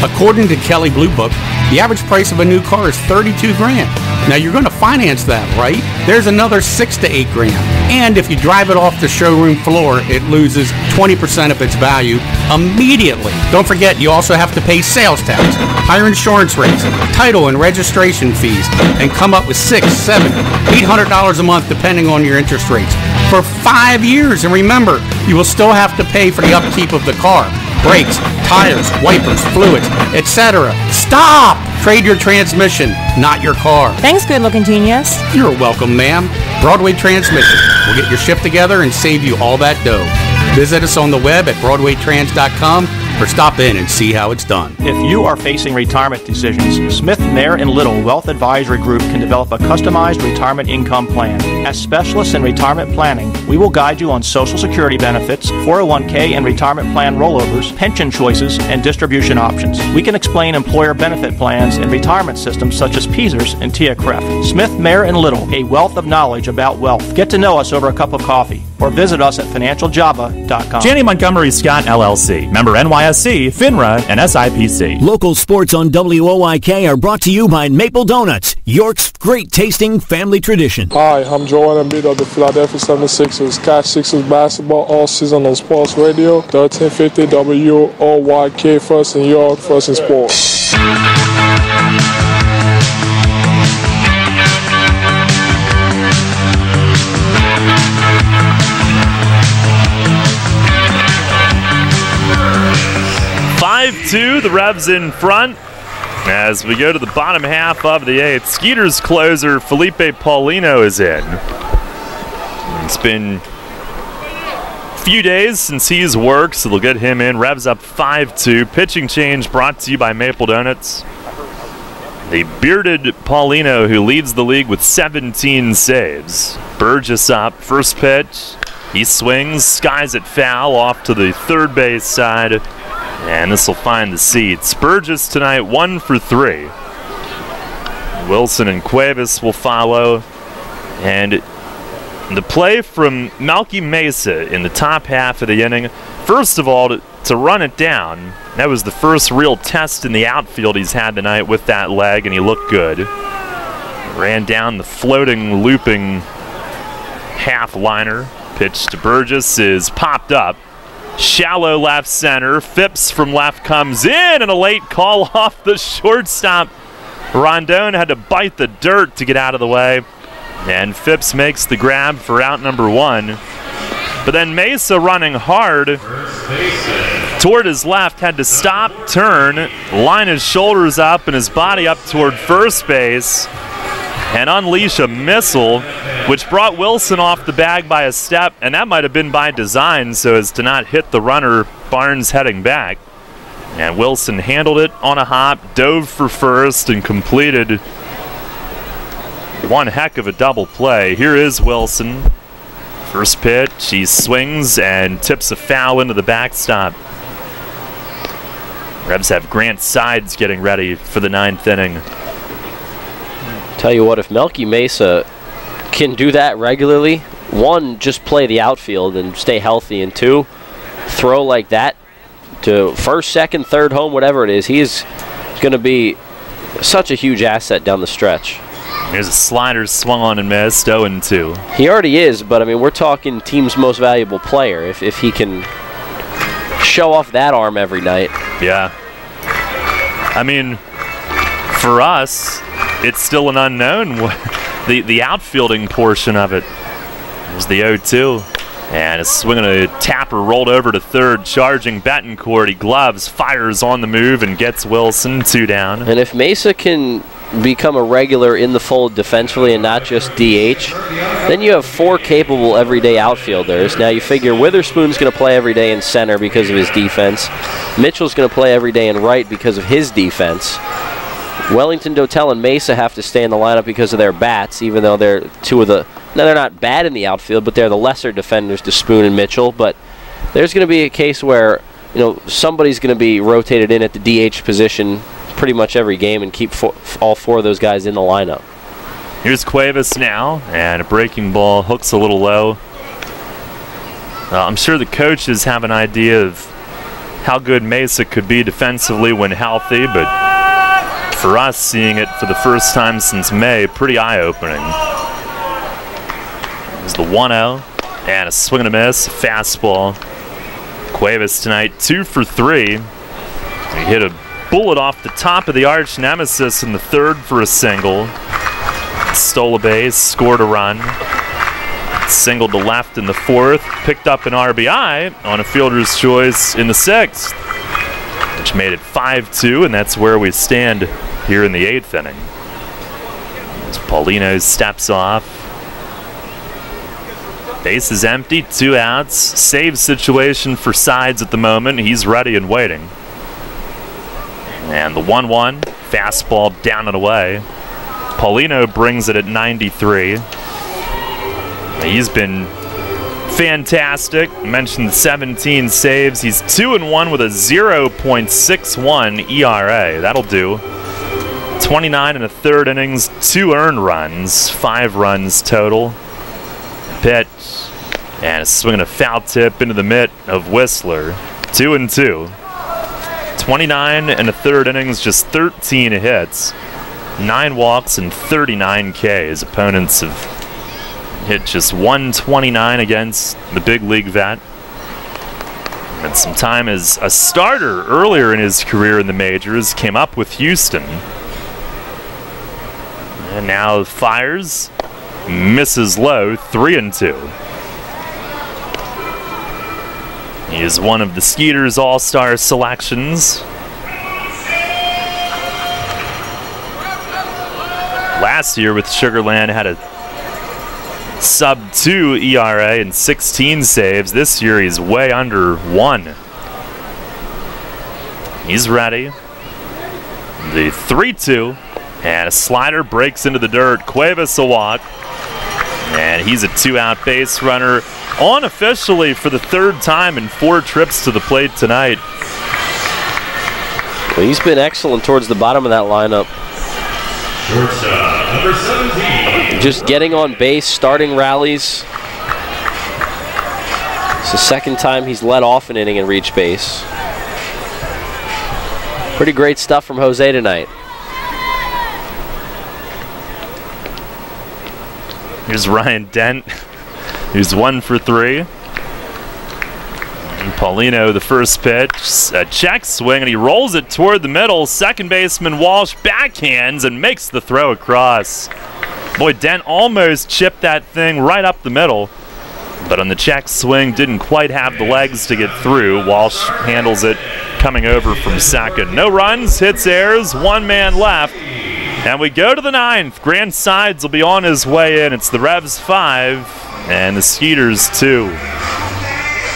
According to Kelley Blue Book, the average price of a new car is $32 grand. Now you're going to finance that, right? There's another $6 to $8 grand. And if you drive it off the showroom floor, it loses 20% of its value immediately. Don't forget, you also have to pay sales tax, higher insurance rates, title and registration fees, and come up with $600, $700, $800 a month depending on your interest rates for 5 years. And remember, you will still have to pay for the upkeep of the car. Brakes, tires, wipers, fluids, etc. Stop! Trade your transmission, not your car. Thanks, good-looking genius. You're welcome, ma'am. Broadway Transmission. We'll get your shift together and save you all that dough. Visit us on the web at BroadwayTrans.com or stop in and see how it's done. If you are facing retirement decisions, Smith, Mayer & Little Wealth Advisory Group can develop a customized retirement income plan. As specialists in retirement planning, we will guide you on Social Security benefits, 401k and retirement plan rollovers, pension choices, and distribution options. We can explain employer benefit plans and retirement systems such as PESERS and TIA-CREF. Smith, Mayer & Little, a wealth of knowledge about wealth. Get to know us over a cup of coffee or visit us at financialjava.com. Janney Montgomery Scott LLC, member NYSE, FINRA, and SIPC. Local sports on WOYK are brought to you by Maple Donuts, York's great tasting family tradition. Hi, I'm Joel Embiid of the Philadelphia 76ers. Catch Sixers basketball all season on Sports Radio, 1350 WOYK, first in York, first in sports. 5-2, the Revs in front. As we go to the bottom half of the 8th, Skeeters closer Felipe Paulino is in. It's been a few days since he's worked, so they'll get him in. Revs up 5-2. Pitching change brought to you by Maple Donuts. The bearded Paulino, who leads the league with 17 saves. Burgess up, first pitch. He swings, skies it foul off to the third base side. And this will find the seats. Burgess tonight 1 for 3. Wilson and Cuevas will follow. And the play from Melky Mesa in the top half of the inning. First of all, to run it down. That was the first real test in the outfield he's had tonight with that leg, and he looked good. Ran down the floating, looping half liner. Pitch to Burgess is popped up. Shallow left center. Phipps from left comes in, and a late call off the shortstop. Rondon had to bite the dirt to get out of the way. And Phipps makes the grab for out number 1. But then Mesa running hard toward his left had to stop, turn, line his shoulders up and his body up toward first base and unleash a missile, which brought Wilson off the bag by a step, and that might have been by design so as to not hit the runner, Barnes heading back. And Wilson handled it on a hop, dove for first, and completed one heck of a double play. Here is Wilson. First pitch, he swings and tips a foul into the backstop. Revs have Grant Sides getting ready for the 9th inning. Tell you what, if Melky Mesa can do that regularly, one, just play the outfield and stay healthy, and two, throw like that to first, second, third home, whatever it is, he's going to be such a huge asset down the stretch. Here's a slider swung on and missed, 0-2. He already is, but I mean, we're talking team's most valuable player if he can show off that arm every night. Yeah. I mean, for us, it's still an unknown, the outfielding portion of it. There's the 0-2. And a swing and a tapper rolled over to third, charging Betancourt. He gloves, fires on the move, and gets Wilson 2 down. And if Mesa can become a regular in the fold defensively and not just DH, then you have 4 capable everyday outfielders. Now you figure Witherspoon's going to play every day in center because of his defense. Mitchell's going to play every day in right because of his defense. Wellington, Dotel, and Mesa have to stay in the lineup because of their bats, even though they're two of the... Now, they're not bad in the outfield, but they're the lesser defenders to Spoon and Mitchell. But there's going to be a case where, you know, somebody's going to be rotated in at the DH position pretty much every game and keep all 4 of those guys in the lineup. Here's Cuevas now, and a breaking ball, hooks a little low. I'm sure the coaches have an idea of how good Mesa could be defensively when healthy, but for us, seeing it for the first time since May, pretty eye-opening. There's the 1-0, and a swing and a miss, fastball. Cuevas tonight 2 for 3. He hit a bullet off the top of the arch nemesis in the third for a single. Stole a base, scored a run. Singled to left in the fourth, picked up an RBI on a fielder's choice in the sixth, which made it 5-2, and that's where we stand here in the 8th inning. As Paulino steps off. Base is empty, 2 outs. Save situation for Sides at the moment. He's ready and waiting. And the 1-1, fastball down and away. Paulino brings it at 93. He's been fantastic. I mentioned 17 saves. He's 2-1 with a 0.61 ERA. That'll do. 29 and a third innings, 2 earned runs, 5 runs total. Pitch, and a swing and a foul tip into the mitt of Whistler. 2-2. 29 and a third innings, just 13 hits, 9 walks and 39 Ks. Opponents have hit just 129 against the big league vet. And some time as a starter earlier in his career in the majors, came up with Houston. And now fires, misses low, 3-2. He is one of the Skeeters All-Star selections. Last year with Sugarland had a sub-2 ERA and 16 saves. This year he's way under 1. He's ready. The 3-2, and a slider breaks into the dirt. Cuevas a walk, and he's a 2-out base runner unofficially for the 3rd time in 4 trips to the plate tonight. Well, he's been excellent towards the bottom of that lineup. Shortstop, number 17. Just getting on base, starting rallies. It's the 2nd time he's led off an inning and reached base. Pretty great stuff from Jose tonight. Here's Ryan Dent, who's 1 for 3. And Paulino, the first pitch, a check swing, and he rolls it toward the middle. Second baseman Walsh backhands and makes the throw across. Boy, Dent almost chipped that thing right up the middle, but on the check swing, didn't quite have the legs to get through. Walsh handles it, coming over from second. No runs, hits, errors, 1 man left. And we go to the 9th. Grant Sides will be on his way in. It's the Revs 5 and the Skeeters 2.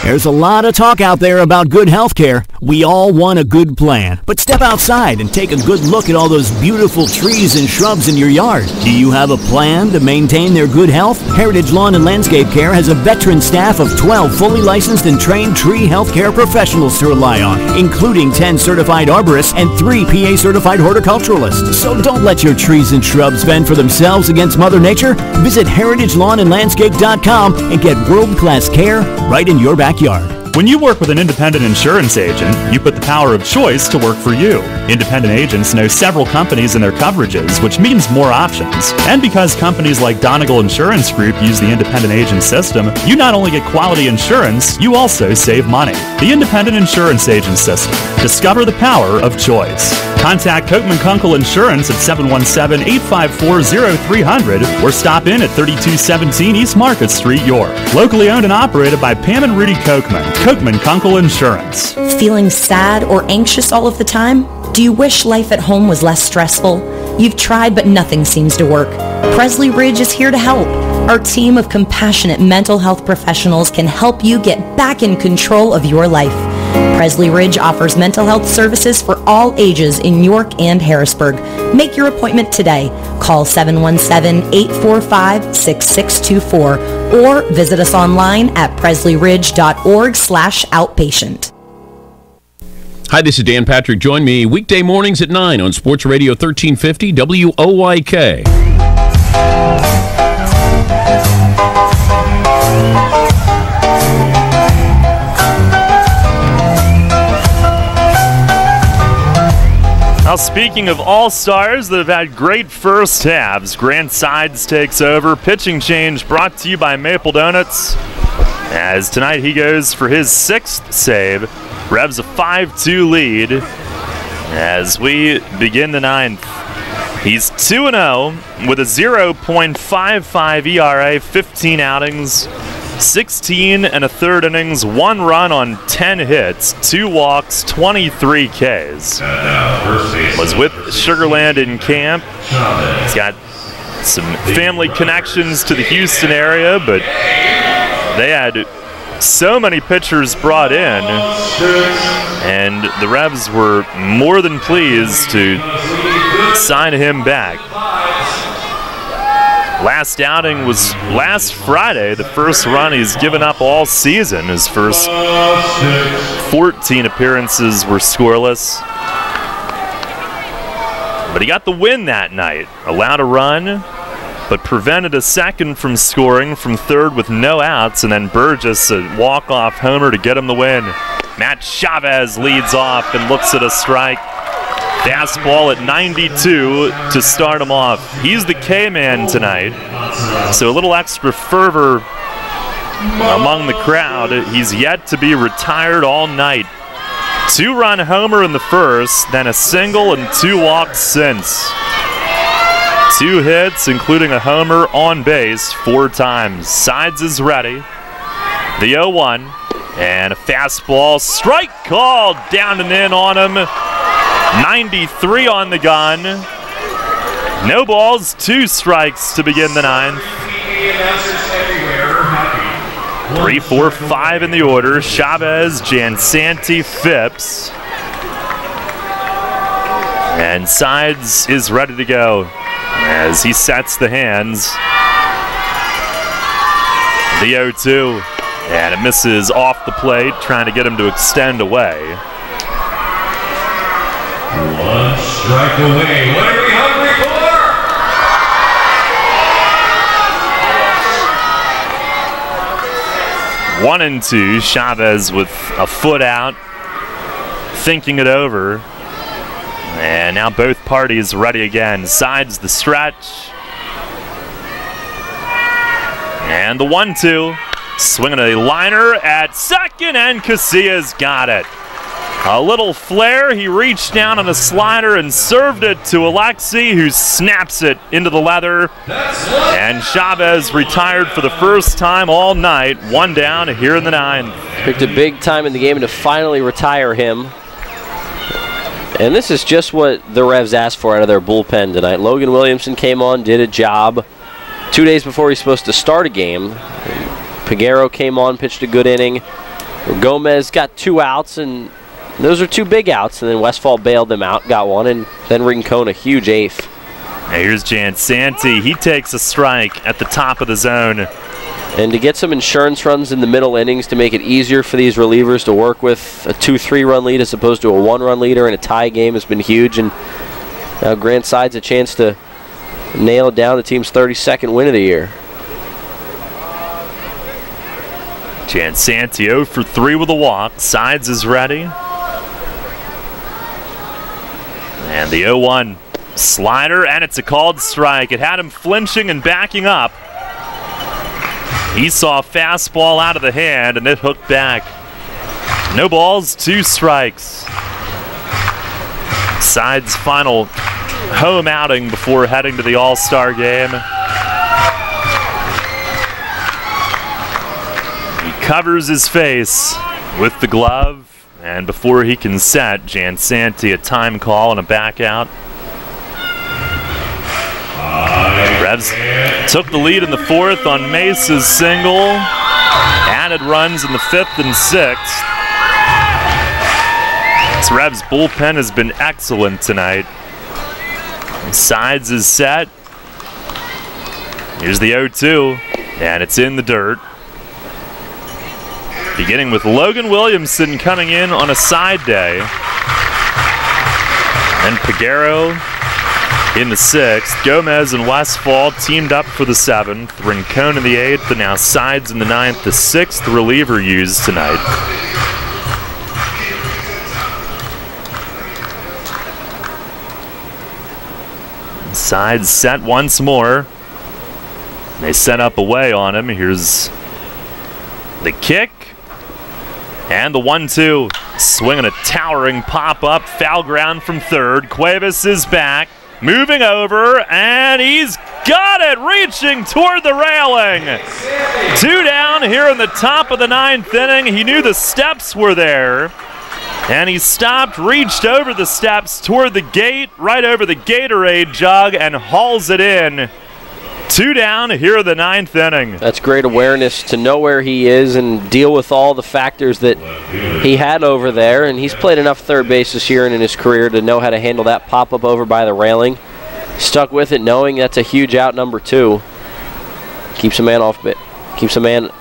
There's a lot of talk out there about good health care. We all want a good plan. But step outside and take a good look at all those beautiful trees and shrubs in your yard. Do you have a plan to maintain their good health? Heritage Lawn and Landscape Care has a veteran staff of 12 fully licensed and trained tree health care professionals to rely on, including 10 certified arborists and 3 PA certified horticulturalists. So don't let your trees and shrubs fend for themselves against Mother Nature. Visit heritagelawnandlandscape.com and get world-class care right in your backyard. When you work with an independent insurance agent, you put the power of choice to work for you. Independent agents know several companies and their coverages, which means more options. And because companies like Donegal Insurance Group use the independent agent system, you not only get quality insurance, you also save money. The independent insurance agent system. Discover the power of choice. Contact Kochman Kunkel Insurance at 717-854-0300 or stop in at 3217 East Market Street, York. Locally owned and operated by Pam and Rudy Kochman. Kochman Kunkel Insurance. Feeling sad or anxious all of the time? Do you wish life at home was less stressful? You've tried, but nothing seems to work. Presley Ridge is here to help. Our team of compassionate mental health professionals can help you get back in control of your life. Presley Ridge offers mental health services for all ages in York and Harrisburg. Make your appointment today. Call 717-845-6624 or visit us online at presleyridge.org/outpatient. Hi, this is Dan Patrick. Join me weekday mornings at 9 on Sports Radio 1350 WOYK. Now, speaking of all-stars that have had great first halves, Grant Sides takes over. Pitching change brought to you by Maple Donuts. As tonight he goes for his 6th save. Revs a 5-2 lead as we begin the 9th. He's 2-0 with a 0.55 ERA, 15 outings, 16 and a third innings, 1 run on 10 hits, 2 walks, 23 Ks. Was with Sugarland in camp. He's got some family connections to the Houston area, but they had so many pitchers brought in, and the Revs were more than pleased to sign him back. Last outing was last Friday, the first run he's given up all season. His first 14 appearances were scoreless. But he got the win that night, allowed a run, but prevented a second from scoring from third with no outs, and then Burgess a walk-off homer to get him the win. Matt Chavez leads off and looks at a strike. Fastball at 92 to start him off. He's the K-man tonight, so a little extra fervor among the crowd. He's yet to be retired all night. 2-run homer in the first, then a single and 2 walks since. 2 hits, including a homer on base 4 times. Sides is ready. The 0-1, and a fastball. Strike called down and in on him. 93 on the gun. No balls, 2 strikes to begin the 9th. 3, 4, 5 in the order. Chavez, Jansanti, Phipps. And Sides is ready to go as he sets the hands. The 0-2. And it misses off the plate, trying to get him to extend away. 1 strike away. What are we hungry for? 1-2. Chavez with a foot out, thinking it over. And now both parties ready again. Sides the stretch. And the 1-2. Swinging a liner at second, and Casillas got it. A little flare, he reached down on a slider and served it to Alexi, who snaps it into the leather. And Chavez retired for the first time all night, 1 down here in the 9th. Picked a big time in the game to finally retire him. And this is just what the Revs asked for out of their bullpen tonight. Logan Williamson came on, did a job. 2 days before he's supposed to start a game, Peguero came on, pitched a good inning. Gomez got 2 outs, and those are 2 big outs, and then Westfall bailed them out, got 1, and then Rincon a huge 8th. Now here's Jansanti. He takes a strike at the top of the zone. And to get some insurance runs in the middle innings to make it easier for these relievers to work with a 2-3 run lead as opposed to a 1-run leader in a tie game has been huge. And now Grant Sides a chance to nail it down, the team's 32nd win of the year. Jansanti 0 for 3 with a walk. Sides is ready. And the 0-1 slider, and it's a called strike. It had him flinching and backing up. He saw a fastball out of the hand, and it hooked back. No balls, 2 strikes. Sides' final home outing before heading to the All-Star game. He covers his face with the glove, and before he can set, Jansanti a time call and a back out. Revs took the lead in the 4th on Mesa's single. Added runs in the 5th and 6th. This Revs bullpen has been excellent tonight. Sides is set. Here's the 0-2, and it's in the dirt. Beginning with Logan Williamson coming in on a side day. Then Pagero in the 6th. Gomez and Westfall teamed up for the 7th. Rincon in the 8th, and now Sides in the 9th. The 6th reliever used tonight. Sides set once more. They set up away on him. Here's the kick. And the 1-2. Swinging a towering pop-up. Foul ground from 3rd. Cuevas is back. Moving over, and he's got it, reaching toward the railing. 2 down here in the top of the 9th inning. He knew the steps were there, and he stopped, reached over the steps toward the gate, right over the Gatorade jug, and hauls it in. 2 down here in the 9th inning. That's great awareness to know where he is and deal with all the factors that he had over there. And he's played enough third base this year and in his career to know how to handle that pop-up over by the railing. Stuck with it, knowing that's a huge out, number 2. Keeps a man off, keeps a man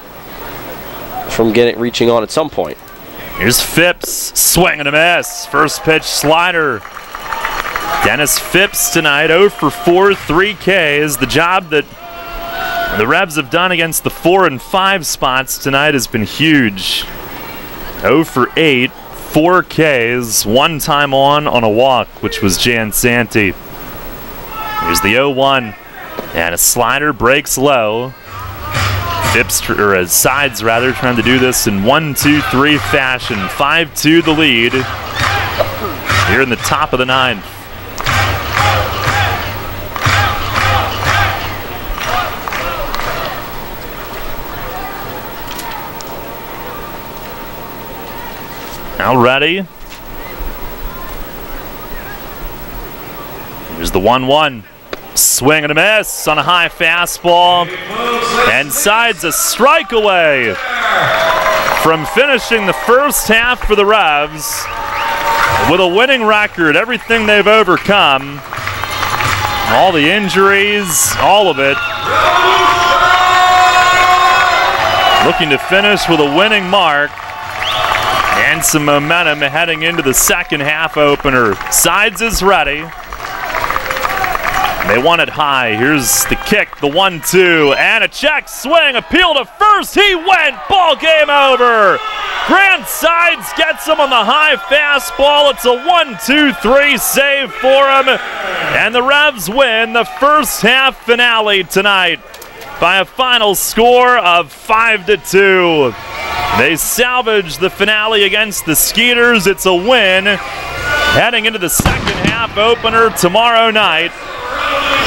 from reaching on at some point. Here's Phipps, swing and a miss. First pitch slider. Dennis Phipps tonight, 0 for 4, 3 Ks. The job that the Revs have done against the 4 and 5 spots tonight has been huge. 0 for 8, 4 Ks, 1 time on a walk, which was Jansanti. Here's the 0-1, and a slider breaks low. Phipps, or Sides rather, trying to do this in 1-2-3 fashion. 5-2 the lead here in the top of the 9th. Now ready. Here's the 1-1. Swing and a miss on a high fastball. And Sides a strike away from finishing the first half for the Revs with a winning record. Everything they've overcome, all the injuries, all of it. Looking to finish with a winning mark. And some momentum heading into the second half opener. Sides is ready. They want it high. Here's the kick, the 1-2, and a check swing, appeal to first. He went, ball game over. Grant Sides gets him on the high fastball. It's a 1-2-3 save for him. And the Revs win the first half finale tonight by a final score of 5-2. They salvage the finale against the Skeeters. It's a win heading into the second half opener tomorrow night.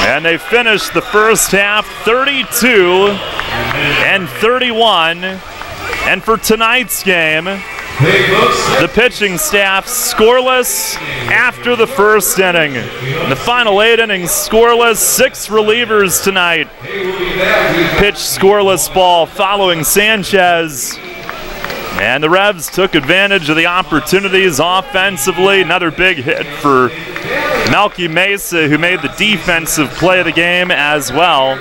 And they finish the first half 32-31. And for tonight's game, the pitching staff scoreless after the first inning. In the final 8 innings, scoreless. 6 relievers tonight pitched scoreless ball following Sanchez And the Revs took advantage of the opportunities offensively. Another big hit for Melky Mesa, who made the defensive play of the game as well.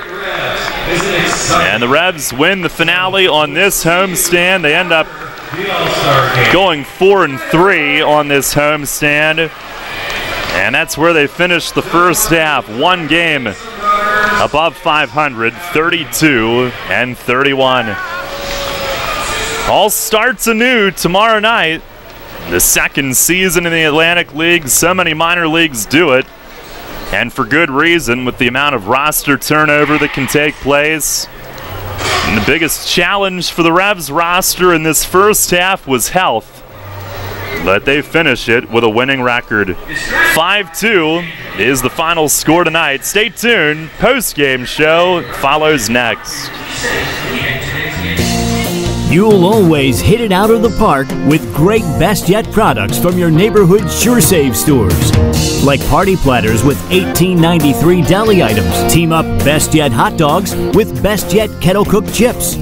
And the Revs win the finale on this homestand. They end up going 4-3 on this homestand. And that's where they finished the first half. One game above 500, 32-31. All starts anew tomorrow night. The second season in the Atlantic League. So many minor leagues do it. And for good reason, with the amount of roster turnover that can take place. And the biggest challenge for the Revs roster in this first half was health. But they finish it with a winning record. 5-2 is the final score tonight. Stay tuned. Post-game show follows next. You'll always hit it out of the park with great Best Yet products from your neighborhood SureSave stores. Like party platters with $18.93 deli items. Team up Best Yet hot dogs with Best Yet kettle cooked chips.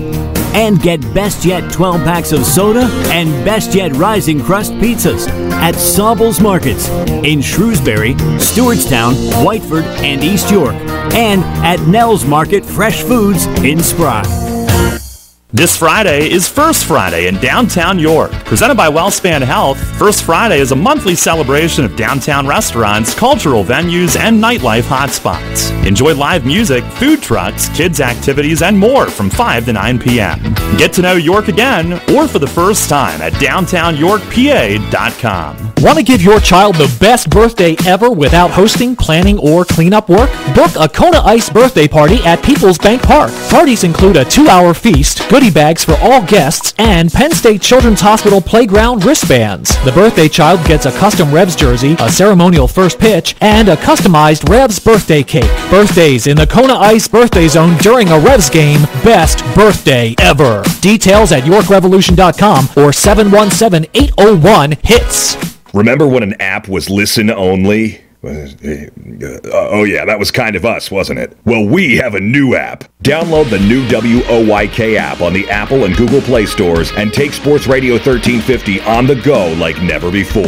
And get Best Yet 12 packs of soda and Best Yet Rising Crust pizzas at Sobel's Markets in Shrewsbury, Stewartstown, Whiteford, and East York. And at Nell's Market Fresh Foods in Spry. This Friday is First Friday in downtown York. Presented by WellSpan Health, First Friday is a monthly celebration of downtown restaurants, cultural venues, and nightlife hotspots. Enjoy live music, food trucks, kids' activities, and more from 5 to 9 p.m. Get to know York again or for the first time at downtownyorkpa.com. Want to give your child the best birthday ever without hosting, planning, or cleanup work? Book a Kona Ice birthday party at People's Bank Park. Parties include a 2-hour feast, goodie bags for all guests, and Penn State Children's Hospital playground wristbands. The birthday child gets a custom Revs jersey, a ceremonial first pitch, and a customized Revs birthday cake. Birthdays in the Kona Ice birthday zone during a Revs game. Best birthday ever. Details at YorkRevolution.com or 717-801-HITS. Remember when an app was listen only? Oh yeah, that was kind of us, wasn't it? Well, we have a new app. Download the new WOYK app on the Apple and Google Play stores and take Sports Radio 1350 on the go like never before.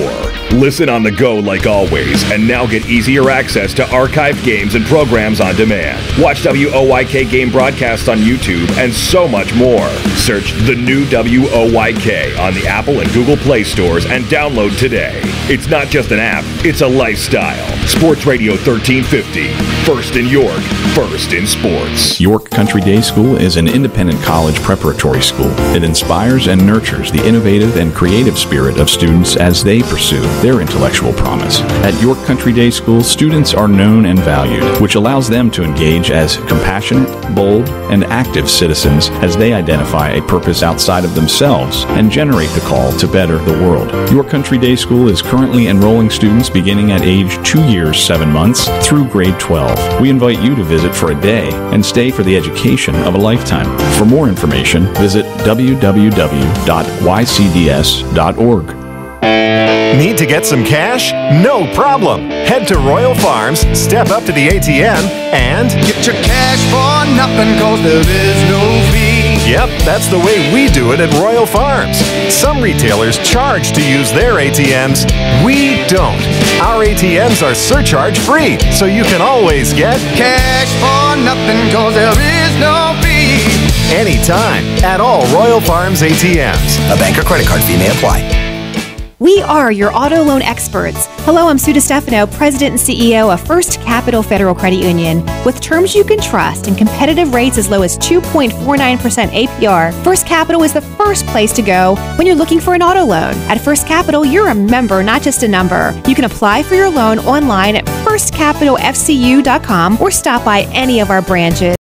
Listen on the go like always, and now get easier access to archived games and programs on demand. Watch WOYK game broadcasts on YouTube and so much more. Search the new WOYK on the Apple and Google Play stores and download today. It's not just an app, it's a lifestyle. Sports Radio 1350. First in York, first in sports. York Country Day School is an independent college preparatory school. It inspires and nurtures the innovative and creative spirit of students as they pursue their intellectual promise. At York Country Day School, students are known and valued, which allows them to engage as compassionate, bold, and active citizens as they identify a purpose outside of themselves and generate the call to better the world. York Country Day School is currently enrolling students beginning at age 2 years, 7 months through grade 12. We invite you to visit for a day and stay for the education of a lifetime. For more information, visit www.ycds.org. Need to get some cash? No problem. Head to Royal Farms, step up to the ATM, and get your cash for nothing, cause there is no fee. Yep, that's the way we do it at Royal Farms. Some retailers charge to use their ATMs. We don't. Our ATMs are surcharge free, so you can always get cash for nothing, cause there is no fee. Anytime at all Royal Farms ATMs. A bank or credit card fee may apply. We are your auto loan experts. Hello, I'm Sue DeStefano, President and CEO of First Capital Federal Credit Union. With terms you can trust and competitive rates as low as 2.49% APR, First Capital is the first place to go when you're looking for an auto loan. At First Capital, you're a member, not just a number. You can apply for your loan online at firstcapitalfcu.com or stop by any of our branches.